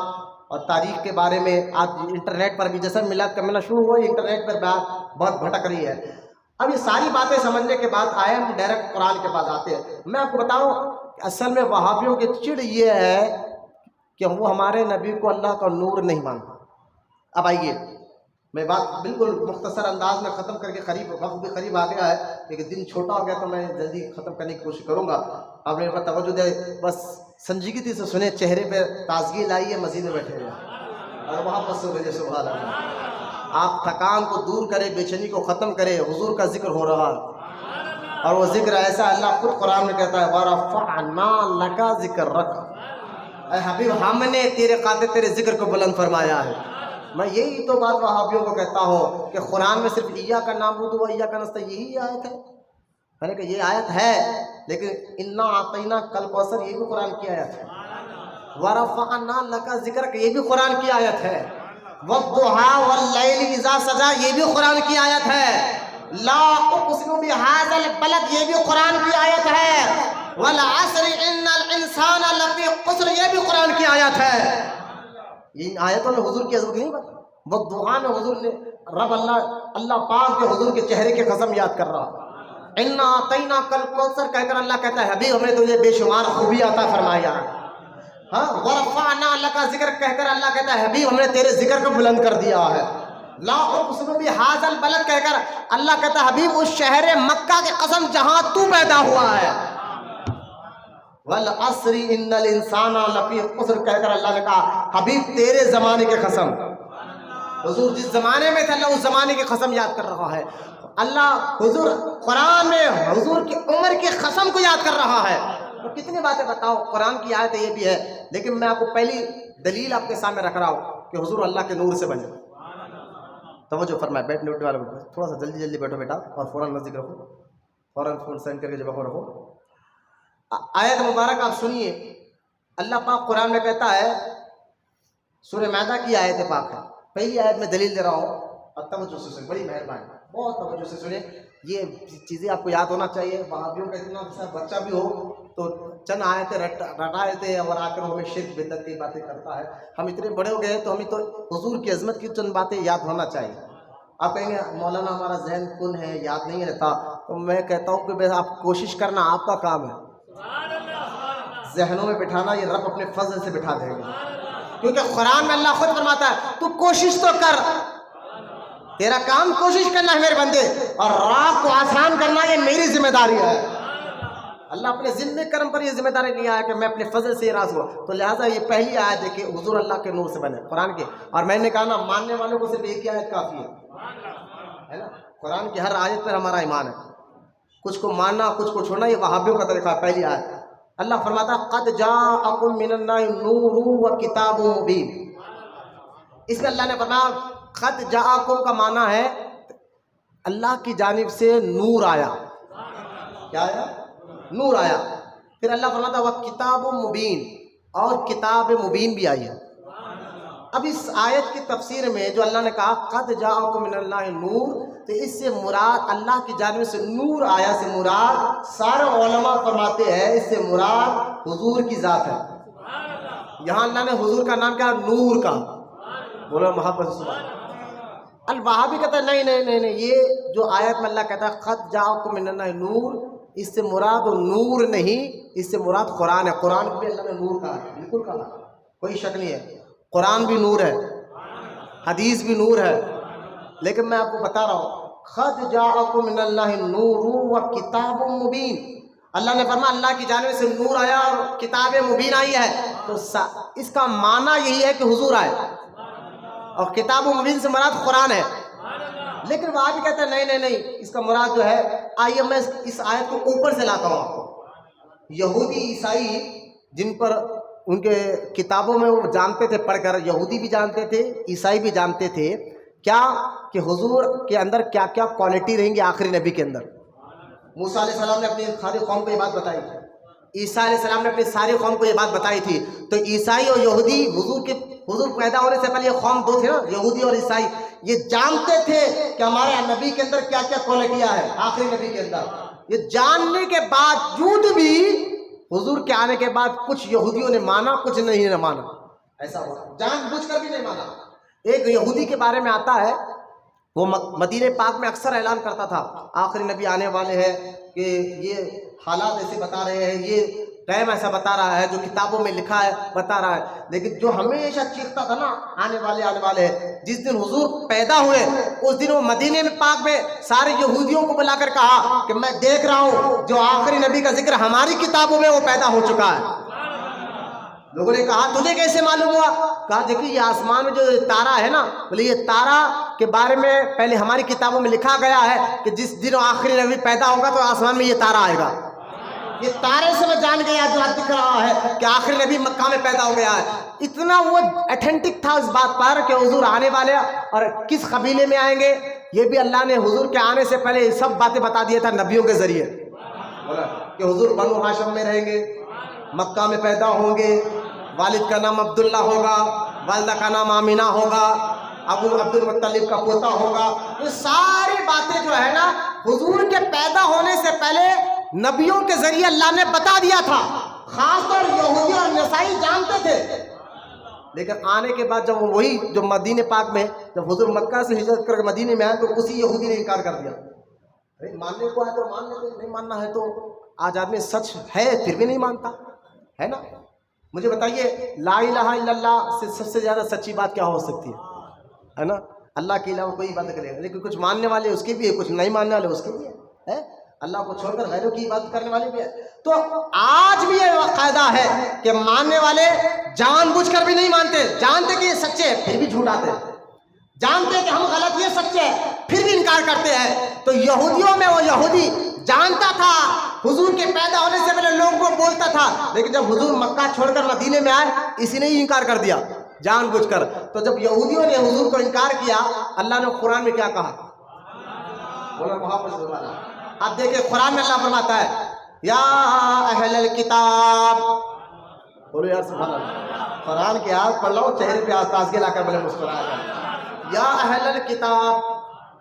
اور تاریخ کے بارے میں آج انٹرنیٹ پر بھی جیسا میلاد کا مہینہ شروع ہوا، انٹرنیٹ پر بات بہت بھٹک رہی ہے۔ اب یہ ساری باتیں سمجھنے کے بعد آئے ہم ڈائریکٹ قرآن کے پاس آتے ہیں۔ میں آپ کو بتاؤں کہ اصل میں وہابیوں کی چڑ یہ ہے کہ وہ ہمارے نبی کو اللہ کا نور نہیں مانتا۔ اب آئیے میں بات بالکل مختصر انداز میں ختم کر کے وقت بھی قریب آ گیا ہے، لیکن دن چھوٹا ہو گیا تو میں جلدی ختم کرنے کی کوشش کروں گا۔ آپ نے توجہ دے، بس سنجیدگی سے سنیں، چہرے پہ تازگی لائیے، مزید میں بیٹھے ہوئے اور وہاں پر سو سبحان اللہ۔ آپ تھکان کو دور کرے، بے چینی کو ختم کرے، حضور کا ذکر ہو رہا ہے، اور وہ ذکر ایسا اللہ خود قرآن میں کہتا ہے وَرَفَعْنَا لَكَ ذِكْرَكَ، اے حبیب ہم نے تیرے خاطر تیرے ذکر کو بلند فرمایا ہے۔ میں یہی تو بات وہابیوں کو کہتا ہوں کہ قرآن میں صرف ایاک نعبد و ایاک نستعین یہی آیت ہے۔ میں نے کہا یہ آیت ہے، لیکن انا اعطیناک الکوثر یہ بھی قرآن کی آیت ہے، ورفعنا لک ذکرک یہ بھی قرآن کی آیت ہے، والضحیٰ واللیل اذا سجا یہ بھی قرآن کی آیت ہے، لا اقسم بہذا البلد یہ بھی قرآن کی آیت ہے، والعصر ان الانسان لفی خسر یہ بھی قرآن کی آیت ہے۔ ان آیتوں میں حضور کی عظمت نہیں بات، والضحیٰ میں حضور نے رب اللہ پاک کے حضور کے چہرے کی قسم یاد کر رہا، انا اعطیناک الکوثر کہہ کر اللہ کہتا ہے حبیب ہم نے تجھے بے شمار خوبی عطا فرمایا ہے۔ ہاں ورفعنا لک ذکر کہہ کر اللہ کہتا ہے حبیب ہم نے تیرے ذکر کو بلند کر دیا ہے۔ لا اقسم بہذا البلد کہہ کر اللہ کہتا ہے حبیب اس شہر مکہ کی قسم جہاں تو پیدا ہوا ہے۔ والعصر ان الانسان لفی خسر کہہ کر اللہ نے کہا حبیب تیرے زمانے کی قسم، حضور جس زمانے میں تھے اللہ اس زمانے کی قسم یاد کر رہا ہے۔ اللہ حضور قرآن میں حضور کی عمر کی قسم کو یاد کر رہا ہے۔ تو کتنی باتیں بتاؤ، قرآن کی آیت یہ بھی ہے، لیکن میں آپ کو پہلی دلیل آپ کے سامنے رکھ رہا ہوں کہ حضور اللہ کے نور سے بنے۔ توجہ فرمائے، بیٹھنے اٹھنے والے تھوڑا سا جلدی جلدی بیٹھو بیٹا، اور فوراً نزدیک رکھو، فوراً فون سینڈ کر کے جگہ پر رکھو۔ آیت مبارک آپ سنیے، اللہ پاک قرآن میں کہتا ہے، سورہ مائدہ کی آیت پاک ہے، پہلی آیت میں دلیل دے رہا ہوں، اور توجہ سے سنیں، بڑی مہربانی بہت توجہ سے سنیں، یہ چیزیں آپ کو یاد ہونا چاہیے۔ وہابیوں کا اتنا بچہ بھی ہو تو چند آیتیں رٹا دیتے ہیں اور آ کر ہمیں شرک بدعت کی باتیں کرتا ہے۔ ہم اتنے بڑے ہو گئے تو ہمیں تو حضور کی عظمت کی چند باتیں یاد ہونا چاہیے۔ آپ کہیں گے مولانا ہمارا ذہن کن ہے، یاد نہیں رہتا، تو میں کہتا ہوں کہ آپ کوشش کرنا آپ کا کام ہے، ذہنوں میں بٹھانا یہ رب اپنے فضل سے بٹھا دے گا، کیونکہ قرآن میں اللہ خود فرماتا ہے تو کوشش تو کر، تیرا کام کوشش کرنا ہے میرے بندے، اور راہ کو آسان کرنا یہ میری ذمہ داری ہے۔ اللہ اپنے ذمہ کرم پر یہ ذمہ داری لیا ہے کہ میں اپنے فضل سے یہ راز ہوا، تو لہٰذا یہ پہلی آیت ہے کہ حضور اللہ کے نور سے بنے قرآن کے۔ اور میں نے کہا نا ماننے والوں کو صرف ایک ہی آیت کافی ہے نا، قرآن کی ہر آیت پر ہمارا ایمان ہے، کچھ کو ماننا کچھ کو چھوڑنا یہ وہابیوں کا طریقہ ہے۔ پہلی آیت اللہ فرماتا ہے قد جاءکم من اللہ نور و کتاب مبین، اس میں اللہ نے فرمایا قد جاءکم کا معنی ہے اللہ کی جانب سے نور آیا، کیا آیا؟ نور آیا۔ پھر اللہ فرماتا وہ کتاب مبین، اور کتاب مبین بھی آئی ہے۔ اب اس آیت کی تفسیر میں جو اللہ نے کہا قد جاءکم من اللہ نور، تو اس سے مراد اللہ کی جانب سے نور آیا سے مراد سارے علماء فرماتے ہیں اس سے مراد حضور کی ذات ہے۔ یہاں اللہ نے حضور کا نام کیا؟ نور کا، بولو محبت سبحان اللہ۔ الوہابی کہتا ہے نہیں نہیں نہیں نہیں، یہ جو آیت میں اللہ کہتا ہے قد جاءکم من اللہ نور، اس سے مراد نور نہیں، اس سے مراد قرآن ہے۔ قرآن کو بھی اللہ نے نور کہا ہے، بالکل کہا، کوئی شک نہیں ہے، قرآن بھی نور ہے، حدیث بھی نور ہے۔ لیکن میں آپ کو بتا رہا ہوں قد جاءکم من اللہ نور و کتاب مبین، اللہ نے فرمایا اللہ کی جانب سے نور آیا اور کتاب مبین آئی ہے، تو اس کا معنی یہی ہے کہ حضور آئے، اور کتاب مبین سے مراد قرآن ہے۔ لیکن وہاں بھی کہتے ہیں نہیں نہیں نہیں، اس کا مراد جو ہے، آئیے میں اس آیت کو اوپر سے لاتا ہوں آپ کو۔ یہودی عیسائی جن پر ان کے کتابوں میں وہ جانتے تھے پڑھ کر، یہودی بھی جانتے تھے، عیسائی بھی جانتے تھے کیا کہ حضور کے اندر کیا کیا کوالٹی رہیں گی آخری نبی کے اندر۔ موسیٰ علیہ السلام نے اپنی ساری قوم کو یہ بات بتائی تھی، عیسیٰ علیہ السلام نے اپنی ساری قوم کو یہ بات بتائی تھی۔ تو عیسائی اور یہودی حضور پیدا ہونے سے پہلے یہ قوم دو تھے نا، یہودی اور عیسائی، یہ جانتے تھے کہ ہمارے نبی کے اندر کیا کیا کوالٹیاں ہیں آخری نبی کے اندر۔ یہ جاننے کے باوجود بھی حضور کے آنے کے بعد کچھ یہودیوں نے مانا، کچھ نہیں مانا، ایسا ہوا، جان بوجھ کر بھی نہیں مانا۔ ایک یہودی کے بارے میں آتا ہے، وہ مدینہ پاک میں اکثر اعلان کرتا تھا آخری نبی آنے والے ہیں، کہ یہ حالات ایسے بتا رہے ہیں، یہ ٹائم ایسا بتا رہا ہے، جو کتابوں میں لکھا ہے بتا رہا ہے، لیکن جو ہمیشہ چیختا تھا نا آنے والے ہیں۔ جس دن حضور پیدا ہوئے اس دن وہ مدینے میں پاک میں سارے یہودیوں کو بلا کر کہا کہ میں دیکھ رہا ہوں جو آخری نبی کا ذکر ہماری کتابوں میں وہ پیدا ہو چکا ہے۔ لوگوں نے کہا تجھے کیسے معلوم ہوا؟ کہا دیکھیے یہ آسمان میں جو تارا ہے نا، بولے یہ تارا کے بارے میں پہلے ہماری کتابوں میں لکھا گیا ہے کہ جس دن آخری نبی پیدا ہوگا تو آسمان میں یہ تارا آئے گا۔ یہ تارے سے میں جان گیا جو دکھ رہا ہے کہ آخری نبی مکہ میں پیدا ہو گیا ہے۔ اتنا وہ اتھینٹک تھا اس بات پر کہ حضور آنے والے اور کس قبیلے میں آئیں گے، یہ بھی اللہ نے حضور کے آنے سے پہلے سب باتیں بتا دیا تھا نبیوں کے ذریعے، کہ حضور بنو ہاشم میں رہیں گے، مکہ میں پیدا ہوں گے، والد کا نام عبداللہ ہوگا، والدہ کا نام آمینہ ہوگا، ابو عبد المطلب کا پوتا ہوگا۔ یہ ساری باتیں جو ہے نا حضور کے پیدا ہونے سے پہلے نبیوں کے ذریعے اللہ نے بتا دیا تھا۔ خاص طور یہودی اور نصائی جانتے تھے، لیکن آنے کے بعد جب وہی جو مدینہ پاک میں جب حضور مکہ سے ہجرت کر کے مدینے میں آئے تو اسی یہودی نے انکار کر دیا۔ ماننے کو ہے تو مان لیتے، نہیں ماننا ہے تو آج آدمی سچ ہے پھر بھی نہیں مانتا ہے نا۔ مجھے بتائیے لا الہ الا اللہ سے سب سے زیادہ سچی بات کیا ہو سکتی ہے نا؟ اللہ کے علاوہ کوئی عبادت کرے گا، لیکن کچھ ماننے والے اس کے بھی ہے، کچھ نہیں ماننے والے اس کے بھی ہے۔ اللہ کو چھوڑ کر غیروں کی عبادت کرنے والے بھی ہے۔ تو آج بھی یہ قاعدہ ہے کہ ماننے والے جان بوجھ کر بھی نہیں مانتے، جانتے کہ یہ سچے ہیں پھر بھی جھوٹ آتے ہیں، جانتے کہ ہم غلط یہ سچے ہیں پھر بھی انکار کرتے ہیں۔ تو یہودیوں میں وہ یہودی جانتا تھا حضور کے پیدا ہونے سے پہلے لوگوں کو بولتا تھا، لیکن جب حضور مکہ چھوڑ کر مدینے میں آئے اسی نے ہی انکار کر دیا جان بوجھ کر۔ تو جب یہودیوں نے حضور کو انکار کیا، اللہ نے قرآن میں کیا کہا؟ اب دیکھیں قرآن میں اللہ فرماتا ہے یا اہل الکتاب، بولو یار سبحان اللہ، قرآن کی آیت پڑھ لو چہرے پہ تازگی لا کر بولے مسکرا کر، یا اہل الکتاب۔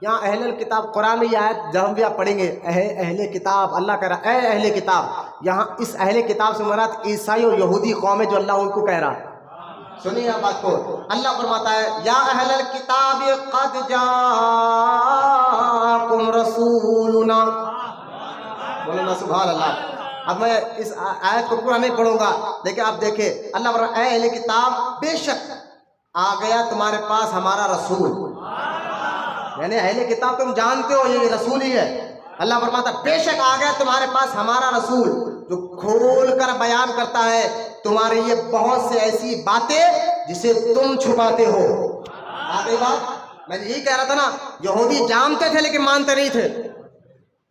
یہاں اہل الکتاب قرآن میں یہ آیت جب بھی آپ پڑھیں گے اہل کتاب، اللہ کہہ رہا اے اہل کتاب، یہاں اس اہل کتاب سے مراد عیسائی اور یہودی قوم ہے جو اللہ ان کو کہہ رہا ہے۔ سنیے آپ بات کو، اللہ فرماتا ہے یا اہل الکتاب قد جاءکم رسولنا، بولنا سبحان اللہ۔ اب میں اس آیت کو پورا نہیں پڑھوں گا، لیکن آپ دیکھیں اللہ فرماتا ہے اے اہل کتاب بے شک آ گیا تمہارے پاس ہمارا رسول، یعنی اہل کتاب تم جانتے ہو یہ رسول ہی ہے۔ اللہ فرماتا بے شک آ گیا تمہارے پاس ہمارا رسول جو کھول کر بیان کرتا ہے تمہاری یہ بہت سے ایسی باتیں جسے تم چھپاتے ہو۔ آگے بات میں یہی کہہ رہا تھا نا، یہودی جانتے تھے لیکن مانتے نہیں تھے،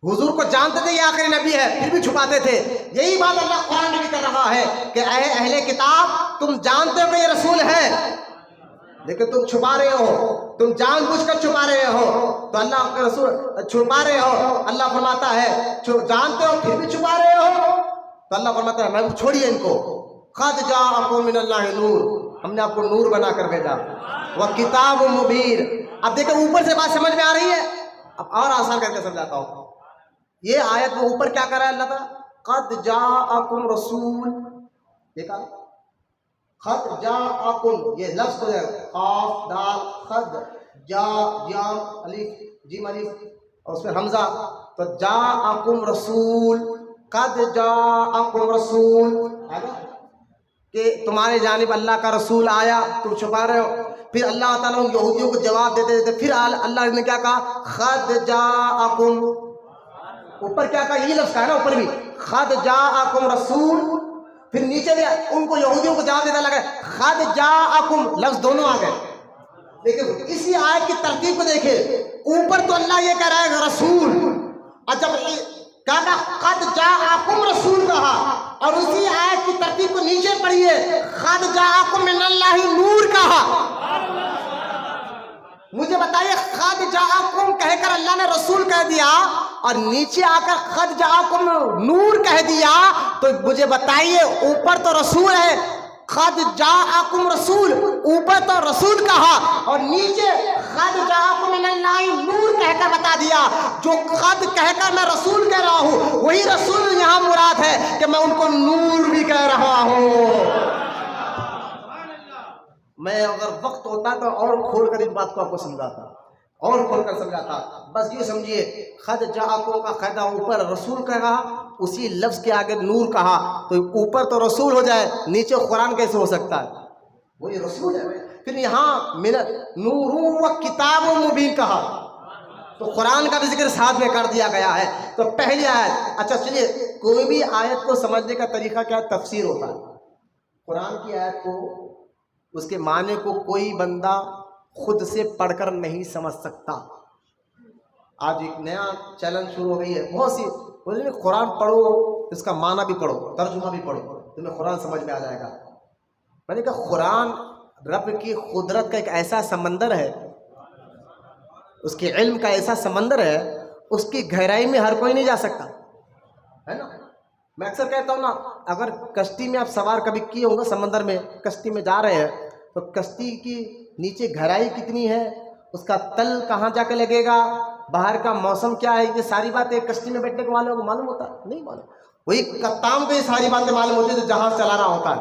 حضور کو جانتے تھے یہ آخری نبی ہے پھر بھی چھپاتے تھے۔ یہی بات اللہ قرآن میں بھی کر رہا ہے کہ اے اہل کتاب تم جانتے ہو کہ یہ رسول ہے لیکن تم چھپا رہے ہو، تم جان بوجھ کر چھپا رہے ہو، تو اللہ کے رسول چھپا رہے ہو۔ اللہ فرماتا ہے جانتے ہو پھر بھی چھپا رہے ہو، تو اللہ فرماتا ہے میں چھوڑیے ان کو، قد جاءکم من اللہ نور، ہم نے آپ کو نور بنا کر بھیجا، وکتاب مبین۔ اب دیکھیں اوپر سے بات سمجھ میں آ رہی ہے، اب اور آسان کر کے سمجھاتا ہوں۔ یہ آیت میں اوپر کیا کر رہا ہے اللہ تعالیٰ؟ قد جاءکم رسول، دیکھا خط جاءکم، یہ لفظ ہو جائے قاف دال خد جا جام الف جیم الف اور اس میں حمزہ، تو جاءکم رسول، قد جاءکم رسول، کہ تمہارے جانب اللہ کا رسول آیا تم چھپا رہے ہو۔ پھر اللہ تعالیٰ یہودیوں کو جواب دیتے دیتے پھر اللہ نے کیا کہا؟ خد جاءکم، اوپر کیا کہا؟ یہ لفظ کہا ہے نا اوپر بھی خد جاءکم رسول، پھر نیچے بھی ان کو یہودیوں کو جواب دیتا لگا خد جاءکم، لفظ دونوں آ گئے۔ لیکن اسی آیت کی ترتیب کو دیکھیں، اوپر تو اللہ یہ کہہ رہا ہے رسول، اور جب کہا قد جاءکم رسول کہا، اور اسی آیت کی ترتیب کو نیچے پڑھیے، قد جاءکم من اللہ نور کہا۔ مجھے بتائیے قد جاءکم کہہ کر اللہ نے رسول کہہ دیا اور نیچے آ کر قد جاءکم نور کہہ دیا، تو مجھے بتائیے اوپر تو رسول ہے، قد جاءکم رسول، اوپر تو رسول کہا اور نیچے قد جاءکم من اللہ نور کہہ کر بتا دیا۔ جو قد کہہ کر میں رسول کہہ رہا ہوں وہی رسول یہاں مراد ہے کہ میں ان کو نور بھی کہہ رہا ہوں۔ میں اگر وقت ہوتا تو اور کھول کر اس بات کو آپ کو سمجھاتا، اور کھول کر سمجھاتا۔ بس یہ سمجھیے قد جاءکم کا قاعدہ اوپر رسول کہا، اسی لفظ کے آگے نور کہا، تو اوپر تو رسول ہو جائے، نیچے قرآن کیسے ہو سکتا ہے؟ وہی رسول ہے۔ پھر یہاں نور و کتاب مبین کہا تو قرآن کا بھی ذکر ساتھ میں کر دیا گیا ہے۔ تو پہلی آیت، اچھا چلیے، کوئی بھی آیت کو سمجھنے کا طریقہ کیا تفسیر ہوتا ہے۔ قرآن کی آیت کو، اس کے معنی کو کوئی بندہ خود سے پڑھ کر نہیں سمجھ سکتا۔ آج ایک نیا چیلنج شروع ہو گئی ہے، بہت سی بولے قرآن پڑھو، اس کا معنی بھی پڑھو، ترجمہ بھی پڑھو، تمہیں قرآن سمجھ میں آ جائے گا۔ میں نے کہا قرآن رب کی قدرت کا ایک ایسا سمندر ہے، اس کے علم کا ایسا سمندر ہے، اس کی گہرائی میں ہر کوئی نہیں جا سکتا، ہے نا۔ میں اکثر کہتا ہوں نا، اگر کشتی میں آپ سوار کبھی کیے ہوں گے، سمندر میں کشتی میں جا رہے ہیں تو کشتی کی نیچے گہرائی کتنی ہے، اس کا تل کہاں جا کے لگے گا، باہر کا موسم کیا ہے، یہ ساری باتیں کشتی میں بیٹھنے کے والوں کو معلوم ہوتا ہے؟ نہیں معلوم۔ وہی کپتان کو یہ ساری باتیں معلوم ہوتی ہے جو جہاز چلا رہا ہوتا ہے۔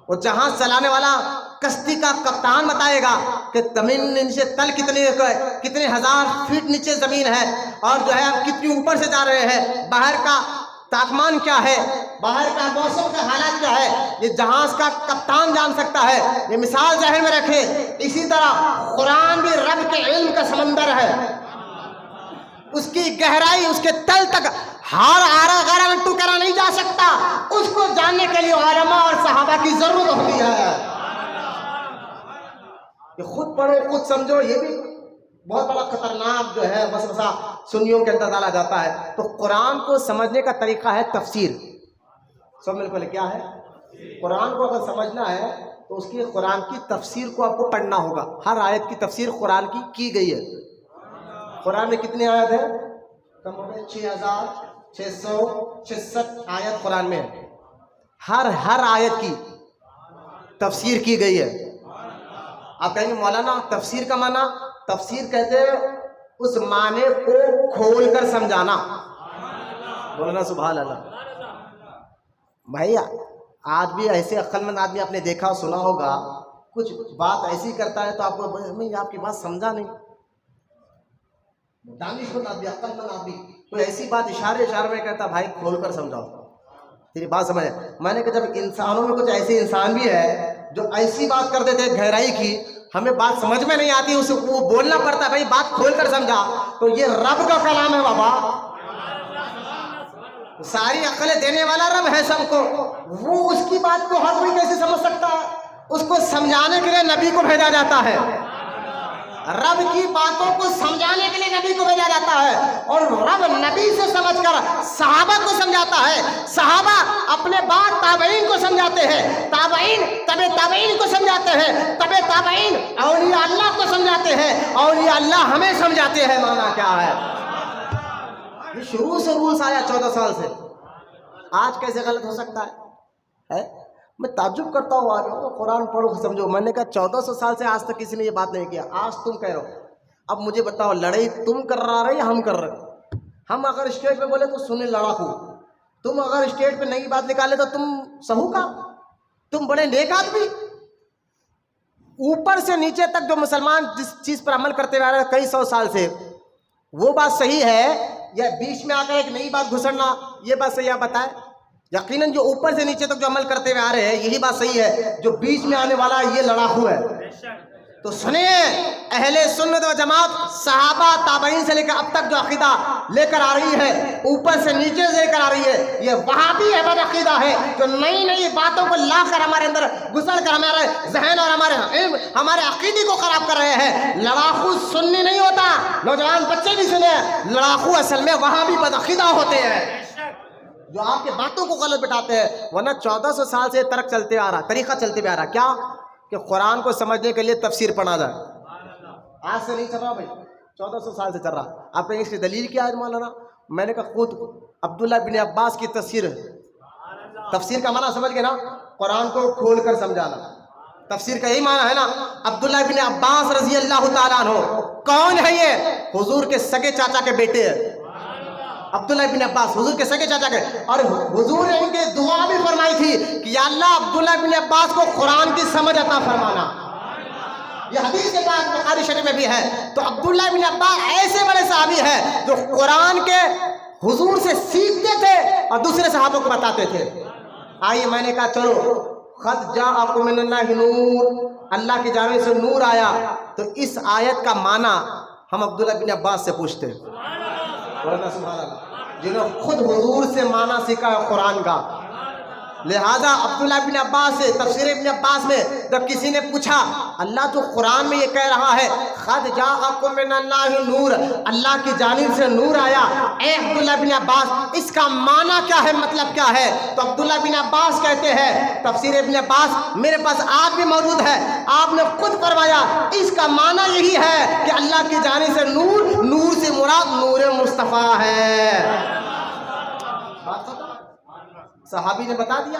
اور جہاز چلانے والا کشتی کا کپتان بتائے گا کہ زمین نیچے تل کتنے ہزار فیٹ نیچے زمین ہے، اور جو ہے آپ کتنی اوپر سے جا رہے ہیں، باہر کا تاپمان کیا ہے، باہر کا موسم کا حالات کیا ہے، یہ جہاز کا کپتان جان سکتا ہے۔ یہ مثال ذہن میں رکھے۔ اسی طرح قرآن بھی رب کے علم کا سمندر ہے، اس کی گہرائی، اس کے تل تک ہر آرا غارا لٹو کرا نہیں جا سکتا۔ اس کو جاننے کے لیے علماء اور صحابہ کی ضرورت ہوتی ہے۔ یہ خود پڑھو خود سمجھو، یہ بھی بہت بڑا خطرناک جو ہے وسوسہ سنیوں کے اندر ڈالا جاتا ہے۔ تو قرآن کو سمجھنے کا طریقہ ہے تفسیر۔ سب مل پہلے کیا ہے؟ قرآن کو اگر سمجھنا ہے تو اس کی قرآن کی تفسیر کو آپ کو پڑھنا ہوگا۔ ہر آیت کی تفسیر قرآن کی گئی ہے۔ قرآن میں کتنی آیت ہے؟ کم ہو گئے 6666 آیت قرآن میں ہے۔ ہر آیت کی تفسیر کی گئی ہے۔ آپ کہیں گے مولانا تفسیر کا معنی؟ تفسیر کہتے ہیں اس معنی کو کھول کر سمجھانا۔ بولنا سبحان اللہ۔ بھائی آج بھی ایسے عقل مند آدمی آپ نے دیکھا سنا ہوگا، کچھ بات ایسی کرتا ہے تو آپ کو آپ کی بات سمجھا نہیں، دانش مند آدمی، عقل مند آدمی کوئی ایسی بات اشارے میں کہتا بھائی کھول کر سمجھاؤ، تیری بات سمجھ۔ میں نے کہا جب انسانوں میں کچھ ایسے انسان بھی ہے جو ایسی بات کر دیتے گہرائی کی، ہمیں بات سمجھ میں نہیں آتی، اسے وہ بولنا پڑتا ہے بھائی بات کھول کر سمجھا، تو یہ رب کا کلام ہے بابا۔ ساری عقلیں دینے والا رب ہے سب کو، وہ اس کی بات کو ہر کوئی کیسے سمجھ سکتا ہے؟ اس کو سمجھانے کے لیے نبی کو بھیجا جاتا ہے، رب کی باتوں کو سمجھانے کے لیے نبی کو بھیجا جاتا ہے، اور رب نبی سے سمجھ کر صحابہ کو سمجھاتا ہے، صحابہ اپنے بعد تابعین کو سمجھاتے ہیں، تابعین تبع تابعین کو سمجھاتے ہیں، تبع تابعین اولیاء اللہ کو سمجھاتے ہیں، اولیاء اللہ ہمیں سمجھاتے ہیں۔ معنی کیا ہے؟ یہ شروع سے رولز آیا 14 سال سے، آج کیسے غلط ہو سکتا ہے؟ میں تعجب کرتا ہوں، آج قرآن پڑھو سمجھو۔ میں نے کہا 1400 سال سے آج تک کسی نے یہ بات نہیں کیا، آج تم کہہ رہے ہو۔ اب مجھے بتاؤ لڑائی تم کر رہا یا ہم کر رہے؟ ہم اگر اسٹیج پہ بولے تو سنیں لڑاکو، تم اگر اسٹیج پہ نئی بات نکالے تو تم سہو کا، تم بڑے نیک آدمی۔ اوپر سے نیچے تک جو مسلمان جس چیز پر عمل کرتے رہ رہے ہیں کئی 100 سال سے، وہ بات صحیح ہے یا بیچ میں آ کر ایک نئی بات گھسڑنا یہ بات صحیح؟ آپ بتائیں۔ یقیناً جو اوپر سے نیچے تک جو عمل کرتے ہوئے آ رہے ہیں یہی بات صحیح ہے، جو بیچ میں آنے والا یہ لڑاکو ہے۔ تو سنیے، اہل سنت و جماعت صحابہ تابعین سے لے کر اب تک جو عقیدہ لے کر آ رہی ہے، اوپر سے نیچے سے لے کر آ رہی ہے، یہ وہابی احمد عقیدہ ہے جو نئی باتوں کو لا کر ہمارے اندر گھسڑ کر ہمارے ذہن اور ہمارے علم ہمارے عقیدے کو خراب کر رہے ہیں۔ لڑاکو سنی نہیں ہوتا، نوجوان بچے بھی سنیں، لڑاکو اصل میں وہابی بد عقیدہ ہوتے ہیں جو آپ کے باتوں کو غلط بتاتے ہیں، ورنہ 1400 سال سے طریقہ چلتے آ رہا کیا کہ قرآن کو سمجھنے کے لیے تفسیر پڑھا جائے. آج سے نہیں چل رہا بھائی، 1400 سال سے چل رہا. آپ نے اس کی دلیل کیا ہے مولانا؟ میں نے کہا خود عبداللہ بن عباس کی تفسیر کا معنی سمجھ گئے نا، قرآن کو کھول کر سمجھانا. تفسیر کا یہی معنی ہے نا. عبداللہ بن عباس رضی اللہ تعالیٰ عنہ کون ہے؟ یہ حضور کے سگے چاچا کے بیٹے ہیں. عبداللہ بن عباس حضور کے سگے چاچا کے، اور حضور نے ان کے دعا بھی فرمائی تھی کہ یا اللہ عبداللہ بن عباس کو قرآن کی سمجھ عطا فرمانا. یہ حدیث کے بعد بخاری شریف میں بھی ہے. تو عبداللہ بن عباس ایسے بڑے صحابی ہیں جو قرآن کے حضور سے سیکھتے تھے اور دوسرے صحابوں کو بتاتے تھے. آئیے میں نے کہا چلو قد جاءکم من اللہ نور، اللہ کی جانب سے نور آیا. تو اس آیت کا معنی ہم عبداللہ بن عباس سے پوچھتے ہیں، سبحان اللہ، جنہوں نے خود حضور سے معنی سیکھا ہے قرآن کا. لہذا عبداللہ بن عباس سے تفسیر ابن عباس میں جب کسی نے پوچھا اللہ تو قرآن میں یہ کہہ رہا ہے قد جاءکم من اللہ نور، اللہ کی جانب سے نور آیا، اے عبداللہ بن عباس اس کا معنی کیا ہے، مطلب کیا ہے؟ تو عبداللہ بن عباس کہتے ہیں تفسیر ابن عباس میرے پاس آج بھی موجود ہے، آپ نے خود فرمایا اس کا معنی یہی ہے کہ اللہ کی جانب سے نور، نور سے مراد نور مصطفیٰ ہے. صحابی نے بتا دیا،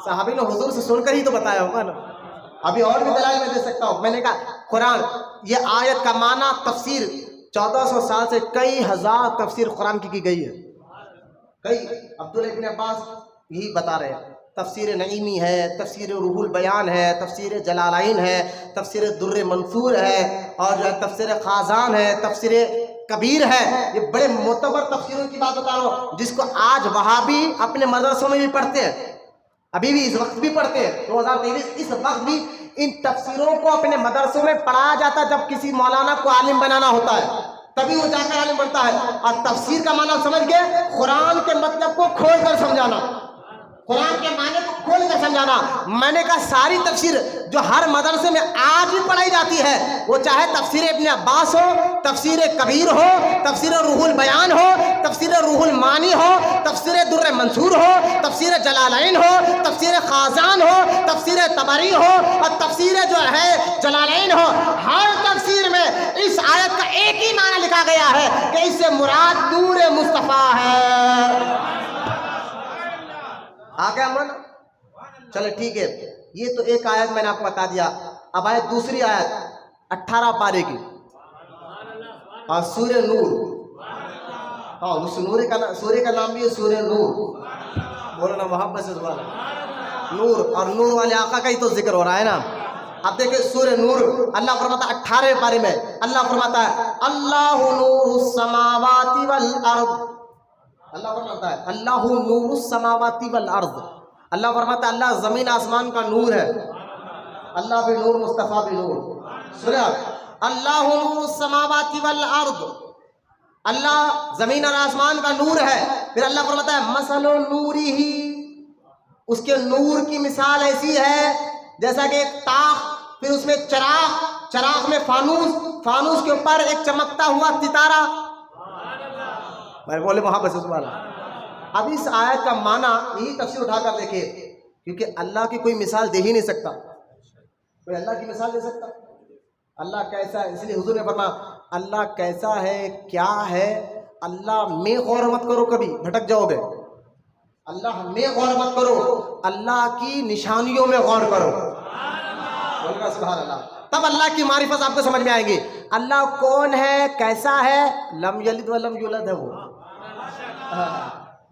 صحابی نے حضور سے سن کر ہی تو بتایا ہوگا نا. ابھی اور بھی دلائل میں دے سکتا ہوں. میں نے کہا قرآن یہ آیت کا معنی تفسیر 1400 سال سے کئی ہزار تفسیر قرآن کی گئی ہے. کئی عبداللہ بن عباس یہی بتا رہے ہیں. تفسیر نعیمی ہے، تفسیر روح البیان ہے، تفسیر جلالین ہے، تفسیر در منصور ہے، اور جو ہے تفسیر خازان ہے، تفسیر کبیر ہے. یہ بڑے معتبر تفسیروں کی بات بتا رہا ہوں جس کو آج وہابی اپنے مدرسوں میں بھی پڑھتے ہیں، ابھی بھی اس وقت بھی پڑھتے ہیں. 2023 اس وقت بھی ان تفسیروں کو اپنے مدرسوں میں پڑھایا جاتا ہے. جب کسی مولانا کو عالم بنانا ہوتا ہے تبھی وہ جا کر عالم بنتا ہے. اور تفسیر کا معنی سمجھ گئے، قرآن کے مطلب کو کھول کر سمجھانا، قرآن کے معنی کو کھول کر سمجھانا. میں نے کہا ساری تفسیر جو ہر مدرسے میں آج بھی پڑھائی جاتی ہے، وہ چاہے تفسیر ابن عباس ہو، تفسیر کبیر ہو، تفسیر روح البیان ہو، تفسیر روح المعانی ہو، تفسیر در منصور ہو، تفسیر جلالین ہو، تفسیر خازان ہو، تفسیر طبری ہو، اور تفسیر جو ہے جلالین ہو، ہر تفسیر میں اس آیت کا ایک ہی معنی لکھا گیا ہے کہ اس سے مراد نور مصطفیٰ ہے. آگے من چلے ٹھیک ہے. یہ تو ایک آیت میں نے آپ کو بتا دیا. اب آیت دوسری آیت 18 پارے کی، اور سورہ نور. ہاں اس سورہ کا نام بھی ہے سورہ نور. بولو نا محبت سے سبحان اللہ. نور، اور نور والے آقا کا ہی تو ذکر ہو رہا ہے نا. اب دیکھیں سورہ نور اللہ فرماتا ہے 18 پارے میں اللہ فرماتا ہے اللہ نور السماوات والارض. اللہ فرماتا ہے اللہ نور السماوات والارض. اللہ فرماتا ہے اللہ زمین آسمان کا نور ہے. اللہ بھی نور، مصطفیٰ بھی نور. سنیں اللہ نور السماوات والارض، اللہ زمین اور آسمان کا نور ہے. پھر اللہ فرماتا ہے مثل نورہ، اس کے نور کی مثال ایسی ہے جیسا کہ ایک طاق، پھر اس میں چراغ، چراغ میں فانوس، فانوس کے اوپر ایک چمکتا ہوا ستارہ. میں بولے محبت سے سبحان اللہ. اب اس آیت کا معنی یہی تفسیر اٹھا کر دیکھیں، کیونکہ اللہ کی کوئی مثال دے ہی نہیں سکتا. کوئی اللہ کی مثال دے سکتا؟ اللہ کیسا ہے؟ اس لیے حضور نے فرمایا اللہ کیسا ہے، کیا ہے، اللہ میں غور مت کرو، کبھی بھٹک جاؤ گے. اللہ میں غور مت کرو، اللہ کی نشانیوں میں غور کرو. سبحان اللہ. تب اللہ کی معرفت آپ کو سمجھ میں آئے گی. اللہ کون ہے، کیسا ہے، لم یلد ولم یولد ہے وہ.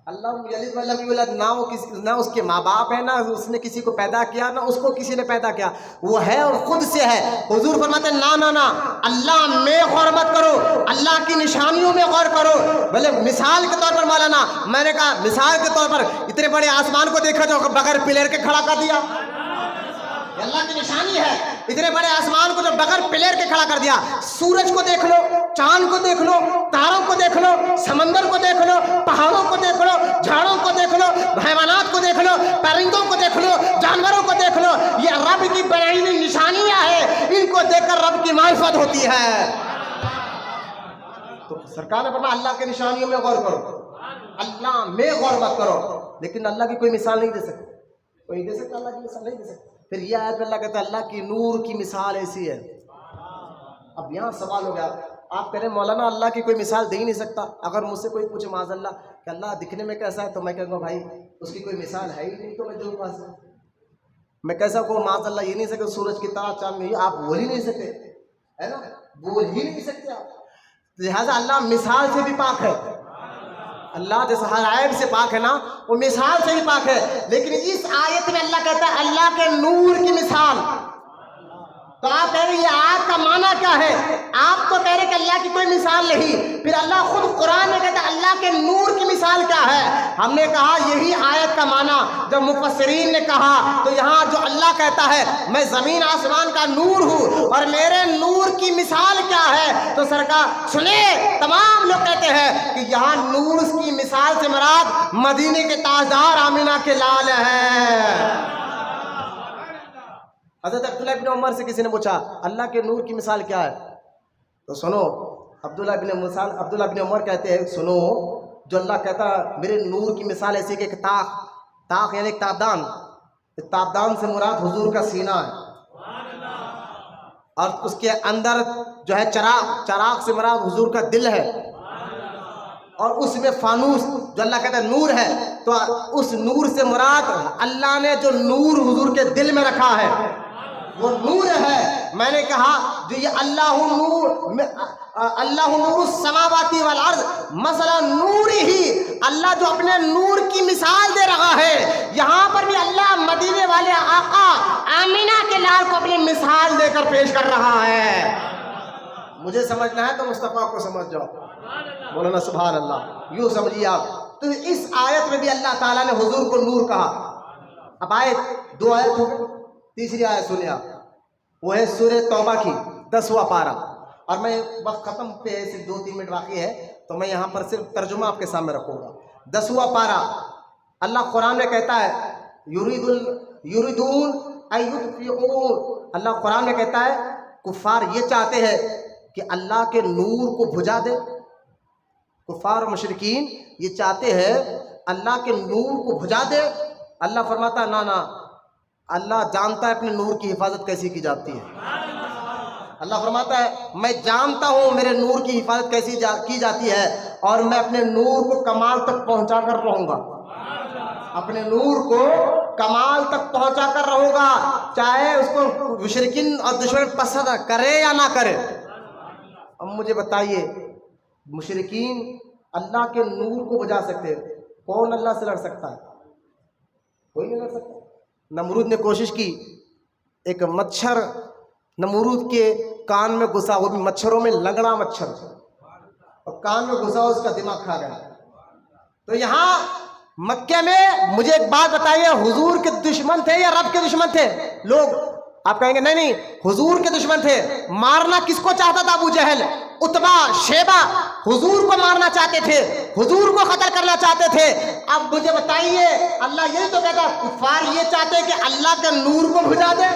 اللہ یلد ولم یولد، نہ اس کے ماں باپ ہے، نہ اس نے کسی کو پیدا کیا، نہ اس کو کسی نے پیدا کیا. وہ ہے اور خود سے ہے. حضور فرماتے ہیں نا اللہ میں غور مت کرو، اللہ کی نشانیوں میں غور کرو. بھلے مثال کے طور پر مولانا، میں نے کہا مثال کے طور پر اتنے بڑے آسمان کو دیکھا جو بغیر پلیر کے کھڑا کر دیا، اللہ کی نشانی ہے. اتنے بڑے آسمان کو جو بغیر پلیر کے کھڑا کر دیا. سورج کو دیکھ لو، چاند کو دیکھ لو، تاروں کو دیکھ لو، سمندر کو دیکھ لو، پہاڑوں کو دیکھ لو، جھاڑوں کو دیکھ لو، حیوانات کو دیکھ لو، پرندوں کو دیکھ لو، جانوروں کو دیکھ لو. یہ رب کی بنائی ہوئی نشانیاں ہیں، ان کو دیکھ کر رب کی معرفت ہوتی ہے. تو سرکار نے فرمایا اللہ کی نشانیوں میں غور کرو. اللہ میں غور مت کرو، لیکن اللہ کی کوئی مثال نہیں دے سکتے، کوئی دے سکتا اللہ کی مثال نہیں دے سکتا۔ پھر یہ آیت میں اللہ کہتا ہے اللہ کی نور کی مثال ایسی ہے۔ اب یہاں سوال ہو گیا، آپ کہہ رہے ہیں مولانا اللہ کی کوئی مثال دے ہی نہیں سکتا۔ اگر مجھ سے کوئی پوچھے معاذ اللہ کہ اللہ دکھنے میں کیسا ہے، تو میں کہوں گا بھائی اس کی کوئی مثال ہے ہی نہیں، تو میں دوں گا سے میں کیسا کو معاذ اللہ یہ نہیں سکتا سورج کی طرح چاند میں، آپ بول ہی نہیں سکتے، ہے نا، بول ہی نہیں سکتے آپ۔ لہٰذا اللہ مثال سے بھی پاک ہے، اللہ جیسا ہر عیب سے پاک ہے نا، وہ مثال سے بھی پاک ہے۔ لیکن اس آیت میں اللہ کہتا ہے اللہ کے نور کی مثال، تو آپ کہہ رہے ہیں یہ آیت کا معنی کیا ہے؟ آپ تو کہہ رہے کہ اللہ کی کوئی مثال نہیں، پھر اللہ خود قرآن میں کہتا ہے اللہ کے نور کی مثال کیا ہے؟ ہم نے کہا یہی آیت کا معنی جب مفسرین نے کہا تو یہاں جو اللہ کہتا ہے میں زمین آسمان کا نور ہوں اور میرے نور کی مثال کیا ہے، تو سرکار سنے تمام لوگ کہتے ہیں کہ یہاں نور کی مثال سے مراد مدینے کے تاجدار آمینہ کے لال ہے۔ حضرت عبداللہ ابن عمر سے کسی نے پوچھا اللہ کے نور کی مثال کیا ہے، تو سنو عبداللہ ابن عمر کہتے ہیں سنو، جو اللہ کہتا ہے میرے نور کی مثال ایسی کہ طاق یعنی ایک تابدان سے مراد حضور کا سینہ ہے، اور اس کے اندر جو ہے چراغ سے مراد حضور کا دل ہے، اور اس میں فانوس جو اللہ کہتا ہے نور ہے، تو اس نور سے مراد اللہ نے جو نور حضور کے دل میں رکھا ہے وہ نور ہے۔ میں نے کہا جو یہ اللہ نور السماوات والارض مثلا نور ہی، اللہ جو اپنے نور کی مثال دے رہا ہے، یہاں پر بھی اللہ مدینے والے آقا آمینہ کے لال کو اپنی مثال دے کر پیش کر رہا ہے۔ مجھے سمجھنا ہے تو مصطفیٰ کو سمجھ جاؤ، مولانا سبحان اللہ، یوں سمجھیے آپ۔ تو اس آیت میں بھی اللہ تعالیٰ نے حضور کو نور کہا۔ اب آیت 2 آیت ہو گئی، تیسری آیت سنیں آپ، وہ ہے سورہ توبہ کی 10واں پارہ، اور میں وقت ختم پہ صرف 2-3 منٹ باقی ہے تو میں یہاں پر صرف ترجمہ آپ کے سامنے رکھوں گا۔ 10واں پارہ اللہ قرآن میں کہتا ہے یریدون ان یطفئوا، اللہ قرآن میں کہتا ہے کفار یہ چاہتے ہیں کہ اللہ کے نور کو بجھا دے، کفار و مشرکین یہ چاہتے ہیں اللہ کے نور کو بجھا دے۔ اللہ فرماتا ہے نا اللہ جانتا ہے اپنے نور کی حفاظت کیسی کی جاتی ہے۔ اللہ فرماتا ہے میں جانتا ہوں میرے نور کی حفاظت کیسی کی جاتی ہے، اور میں اپنے نور کو کمال تک پہنچا کر رہوں گا، اپنے نور کو کمال تک پہنچا کر رہوں گا، چاہے اس کو مشرکین اور دشمن پسند کرے یا نہ کرے۔ اب مجھے بتائیے مشرکین اللہ کے نور کو بجھا سکتے، کون اللہ سے لڑ سکتا ہے؟ کوئی نہیں لڑ سکتا۔ نمرود نے کوشش کی، ایک مچھر نمرود کے کان میں گھسا، وہ بھی مچھروں میں لنگڑا مچھر، اور کان میں گھسا اس کا دماغ کھا گیا۔ تو یہاں مکہ میں مجھے ایک بات بتائیے، حضور کے دشمن تھے یا رب کے دشمن تھے لوگ؟ آپ کہیں گے نہیں حضور کے دشمن تھے۔ مارنا کس کو چاہتا تھا؟ ابو جہل، عتبہ، شیبہ حضور کو مارنا چاہتے تھے، حضور کو قتل کرنا چاہتے تھے۔ اب مجھے بتائیے اللہ یہی تو کہتا، کفار یہ چاہتے کہ اللہ کے نور کو بجھا دے؟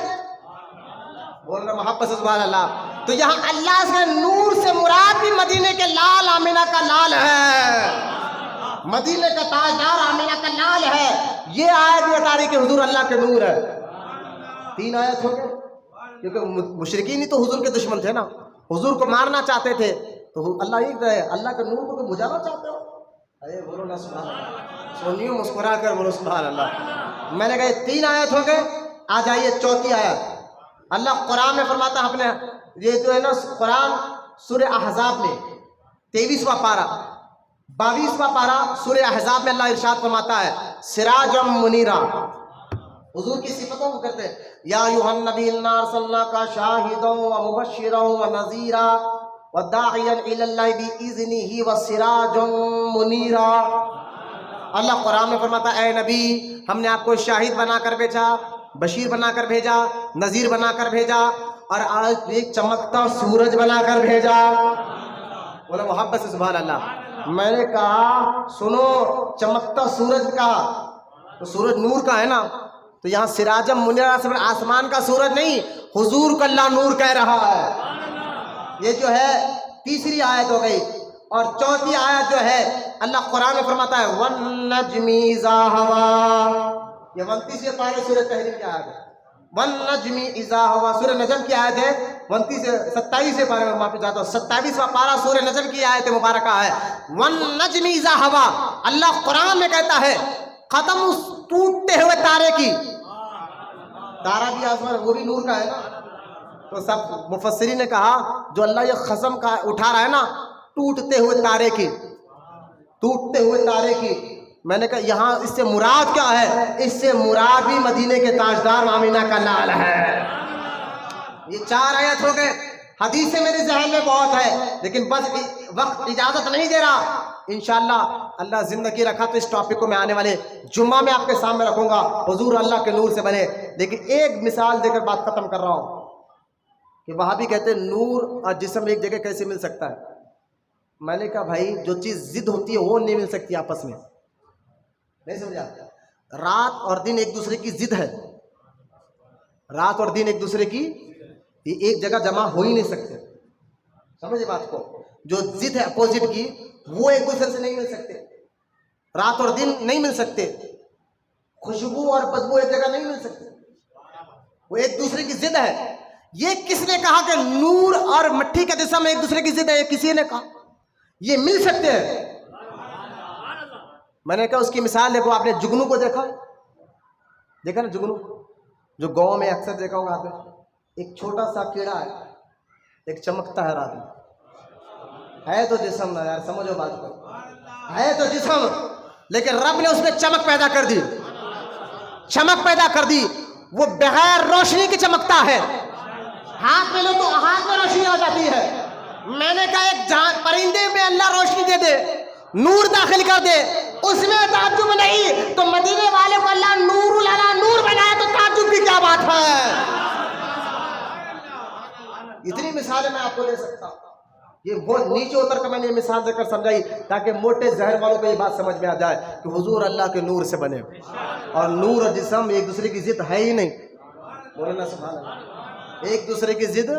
بول رہے محبت سے سبحان اللہ۔ تو یہاں اللہ سے نور سے مراد بھی مدینے کے لال آمینہ کا لال ہے، مدینے کا تاجدار آمینہ کا لال ہے۔ یہ آیت بھی بتا رہی کہ حضور اللہ کے نور ہے۔ 3 آیت ہو گئے، کیونکہ مشرکین ہی تو حضور کے دشمن تھے نا، حضور کو مارنا چاہتے تھے، تو اللہ یہ کہے اللہ کے نور کو تو بجھانا چاہتے ہو؟ ارے بولو نا سبحان اللہ، سنیو مسکرا کر بولو سبحان اللہ۔ میں نے کہا 3 آیت ہو گئے، آ جائیے 4تھی آیت۔ اللہ قرآن میں فرماتا ہے اپنے، یہ جو ہے نا قرآن سورہ احزاب میں 23واں پارہ 22واں پارہ سورہ احزاب میں اللہ ارشاد فرماتا ہے سراجا منیرا، حضور کی صفتوں کو کرتے ہیں یا ایھا النبی انا ارسلناک شاہدا ومبشرا ونذیرا وداعیا الی اللہ باذنہ وسراجا منیرا۔ اللہ قرآن میں فرماتا ہے اے نبی ہم نے آپ کو شاہد بنا کر بھیجا، بشیر بنا کر بھیجا، نذیر بنا کر بھیجا، اور آج ایک چمکتا سورج بنا کر بھیجا۔ بولے محبت سے سبحان اللہ۔ میں نے کہا سنو، چمکتا سورج کا تو سورج نور کا ہے نا، تو یہاں سراجم منیرا سے آسمان کا سورج نہیں، حضور کو اللہ نور کہہ رہا ہے۔ یہ جو ہے 3ری آیت ہو گئی، اور 4تھی آیت جو ہے اللہ قرآن میں فرماتا ہے وَالنَّجْمِ إِذَا هَوَىٰ، یہ 29 پارے سورہ تحریم کی آیت ہے. وَالنَّجْمِ إِذَا هَوَىٰ سورہ نجم کی آیت ہے. 27 پارے میں معافی چاہتا ہوں، 27واں پارہ سورہ نجم کی آیت مبارکہ ہے. وَالنَّجْمِ إِذَا هَوَىٰ، اللہ قرآن میں کہتا ہے ختم اس ٹوٹتے ہوئے تارے کی. تارا بھی آسمان وہ بھی نور کا ہے نا. تو سب مفسرین نے کہا جو اللہ یہ قسم کا اٹھا رہا ہے نا ٹوٹتے ہوئے تارے کی، ٹوٹتے ہوئے تارے کی، میں نے کہا یہاں اس سے مراد کیا ہے؟ اس سے مراد بھی مدینے کے تاجدار آمینہ کا لال ہے. یہ 4 آیت ہو گئے. حدیثیں میرے ذہن میں بہت ہے لیکن بس وقت اجازت نہیں دے رہا. انشاءاللہ اللہ زندگی رکھا تو اس ٹاپک کو میں آنے والے جمعہ میں آپ کے سامنے رکھوں گا. حضور اللہ کے نور سے بنے. لیکن ایک مثال دے کر بات ختم کر رہا ہوں کہ وہاں بھی کہتے ہیں نور اور جسم ایک جگہ کیسے مل سکتا ہے. میں نے کہا بھائی جو چیز ضد ہوتی ہے وہ نہیں مل سکتی آپس میں. نہیں سمجھا؟ رات اور دن ایک دوسرے کی ضد ہے. رات اور دن ایک دوسرے کی یہ ایک جگہ جمع ہو ہی نہیں سکتے. سمجھے بات کو؟ جو ضد ہے اپوزٹ کی وہ ایک دوسرے سے نہیں مل سکتے. رات اور دن نہیں مل سکتے. خوشبو اور بدبو ایک جگہ نہیں مل سکتے. وہ ایک دوسرے کی ضد ہے. یہ کس نے کہا کہ نور اور مٹی کا جسم ایک دوسرے کی ضد ہے؟ یہ کسی نے کہا. یہ مل سکتے ہیں. میں نے کہا اس کی مثال دیکھو. آپ نے جگنو کو دیکھا نا؟ جگنو جو گاؤں میں اکثر دیکھا ہوگا آپ نے. ایک چھوٹا سا کیڑا ہے, ایک چمکتا ہے رات میں. ہے تو جسم نا یار, سمجھو بات کو, ہے تو جسم, لیکن رب نے اس میں چمک پیدا کر دی, چمک پیدا کر دی. وہ بغیر روشنی کی چمکتا ہے. ہاتھ میں لو تو ہاتھ میں روشنی آ جاتی ہے. میں نے کہا ایک پرندے میں اللہ روشنی دے دے, نور داخل کر دے, اس میں تعجب نہیں, تو مدینے والے کو اللہ نور علی نور بنایا تو تعجب کی کیا بات ہے. اتنی مثالیں میں آپ کو دے سکتا ہوں. یہ بہت نیچے اتر کر میں نے یہ مثال دے کر سمجھائی تاکہ موٹے ذہن والوں کو یہ بات سمجھ میں آ جائے کہ حضور اللہ کے نور سے بنے, اور نور اور جسم ایک دوسرے کی ضد ہے ہی نہیں. مولانا سبحان اللہ, ایک دوسرے کی ضد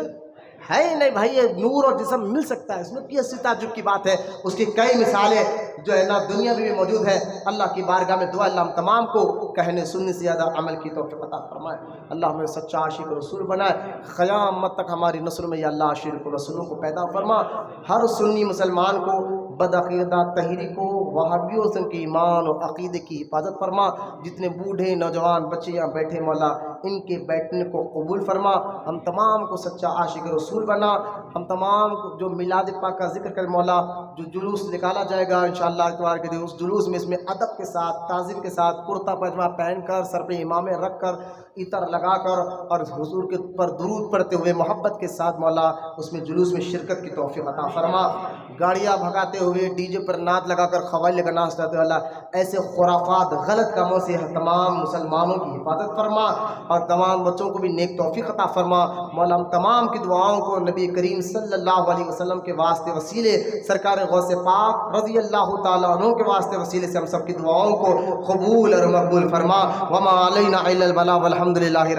ہے ہی نہیں بھائی. یہ نور اور جسم مل سکتا ہے, اس میں کیسی تعجب کی بات ہے. اس کی کئی مثالیں جو ہے نا دنیا میں بھی موجود ہے. اللہ کی بارگاہ میں دعا اللہ ہم تمام کو کہنے سننے سے زیادہ عمل کی توفیق عطا فرمائے. اللہ ہمیں سچا عاشق رسول بنائے. قیامت تک ہماری نسل میں یا اللہ عاشق رسولوں کو پیدا فرما. ہر سنی مسلمان کو, بدعقیدہ تحری کو, وہابیوں سے ان کے ایمان اور عقیدے کی حفاظت فرما. جتنے بوڑھے نوجوان بچے یہاں بیٹھے مولا ان کے بیٹھنے کو قبول فرما. ہم تمام کو سچا عاشق رسول بنا. ہم تمام کو جو میلاد پاک کا ذکر کر مولا, جو جلوس نکالا جائے گا انشاءاللہ اتوار کے دن, اس جلوس میں اس میں ادب کے ساتھ, تعظیم کے ساتھ, کرتا پاجامہ پہن کر, سر پہ امامے رکھ کر, عطر لگا کر, اور حضور کے پر درود پڑھتے ہوئے محبت کے ساتھ مولا اس میں جلوس میں شرکت کی توفیق عطا فرما. گاڑیاں بھگاتے ہوئے ڈی جے پر نعت لگا کر قوالی کا ناچ کرتے ہوئے اللہ ایسے خرافات غلط کاموں سے تمام مسلمانوں کی حفاظت فرما, اور تمام بچوں کو بھی نیک توفیق عطا فرما. مولا ہم تمام کی دعاؤں کو نبی کریم صلی اللہ علیہ وسلم کے واسطے وسیلے, سرکار غوث پاک رضی اللہ تعالیٰ عنہ کے واسطے وسیلے سے ہم سب کی دعاؤں کو قبول اور مقبول فرما. وما علینا الا البلاغ والحمد للہ رب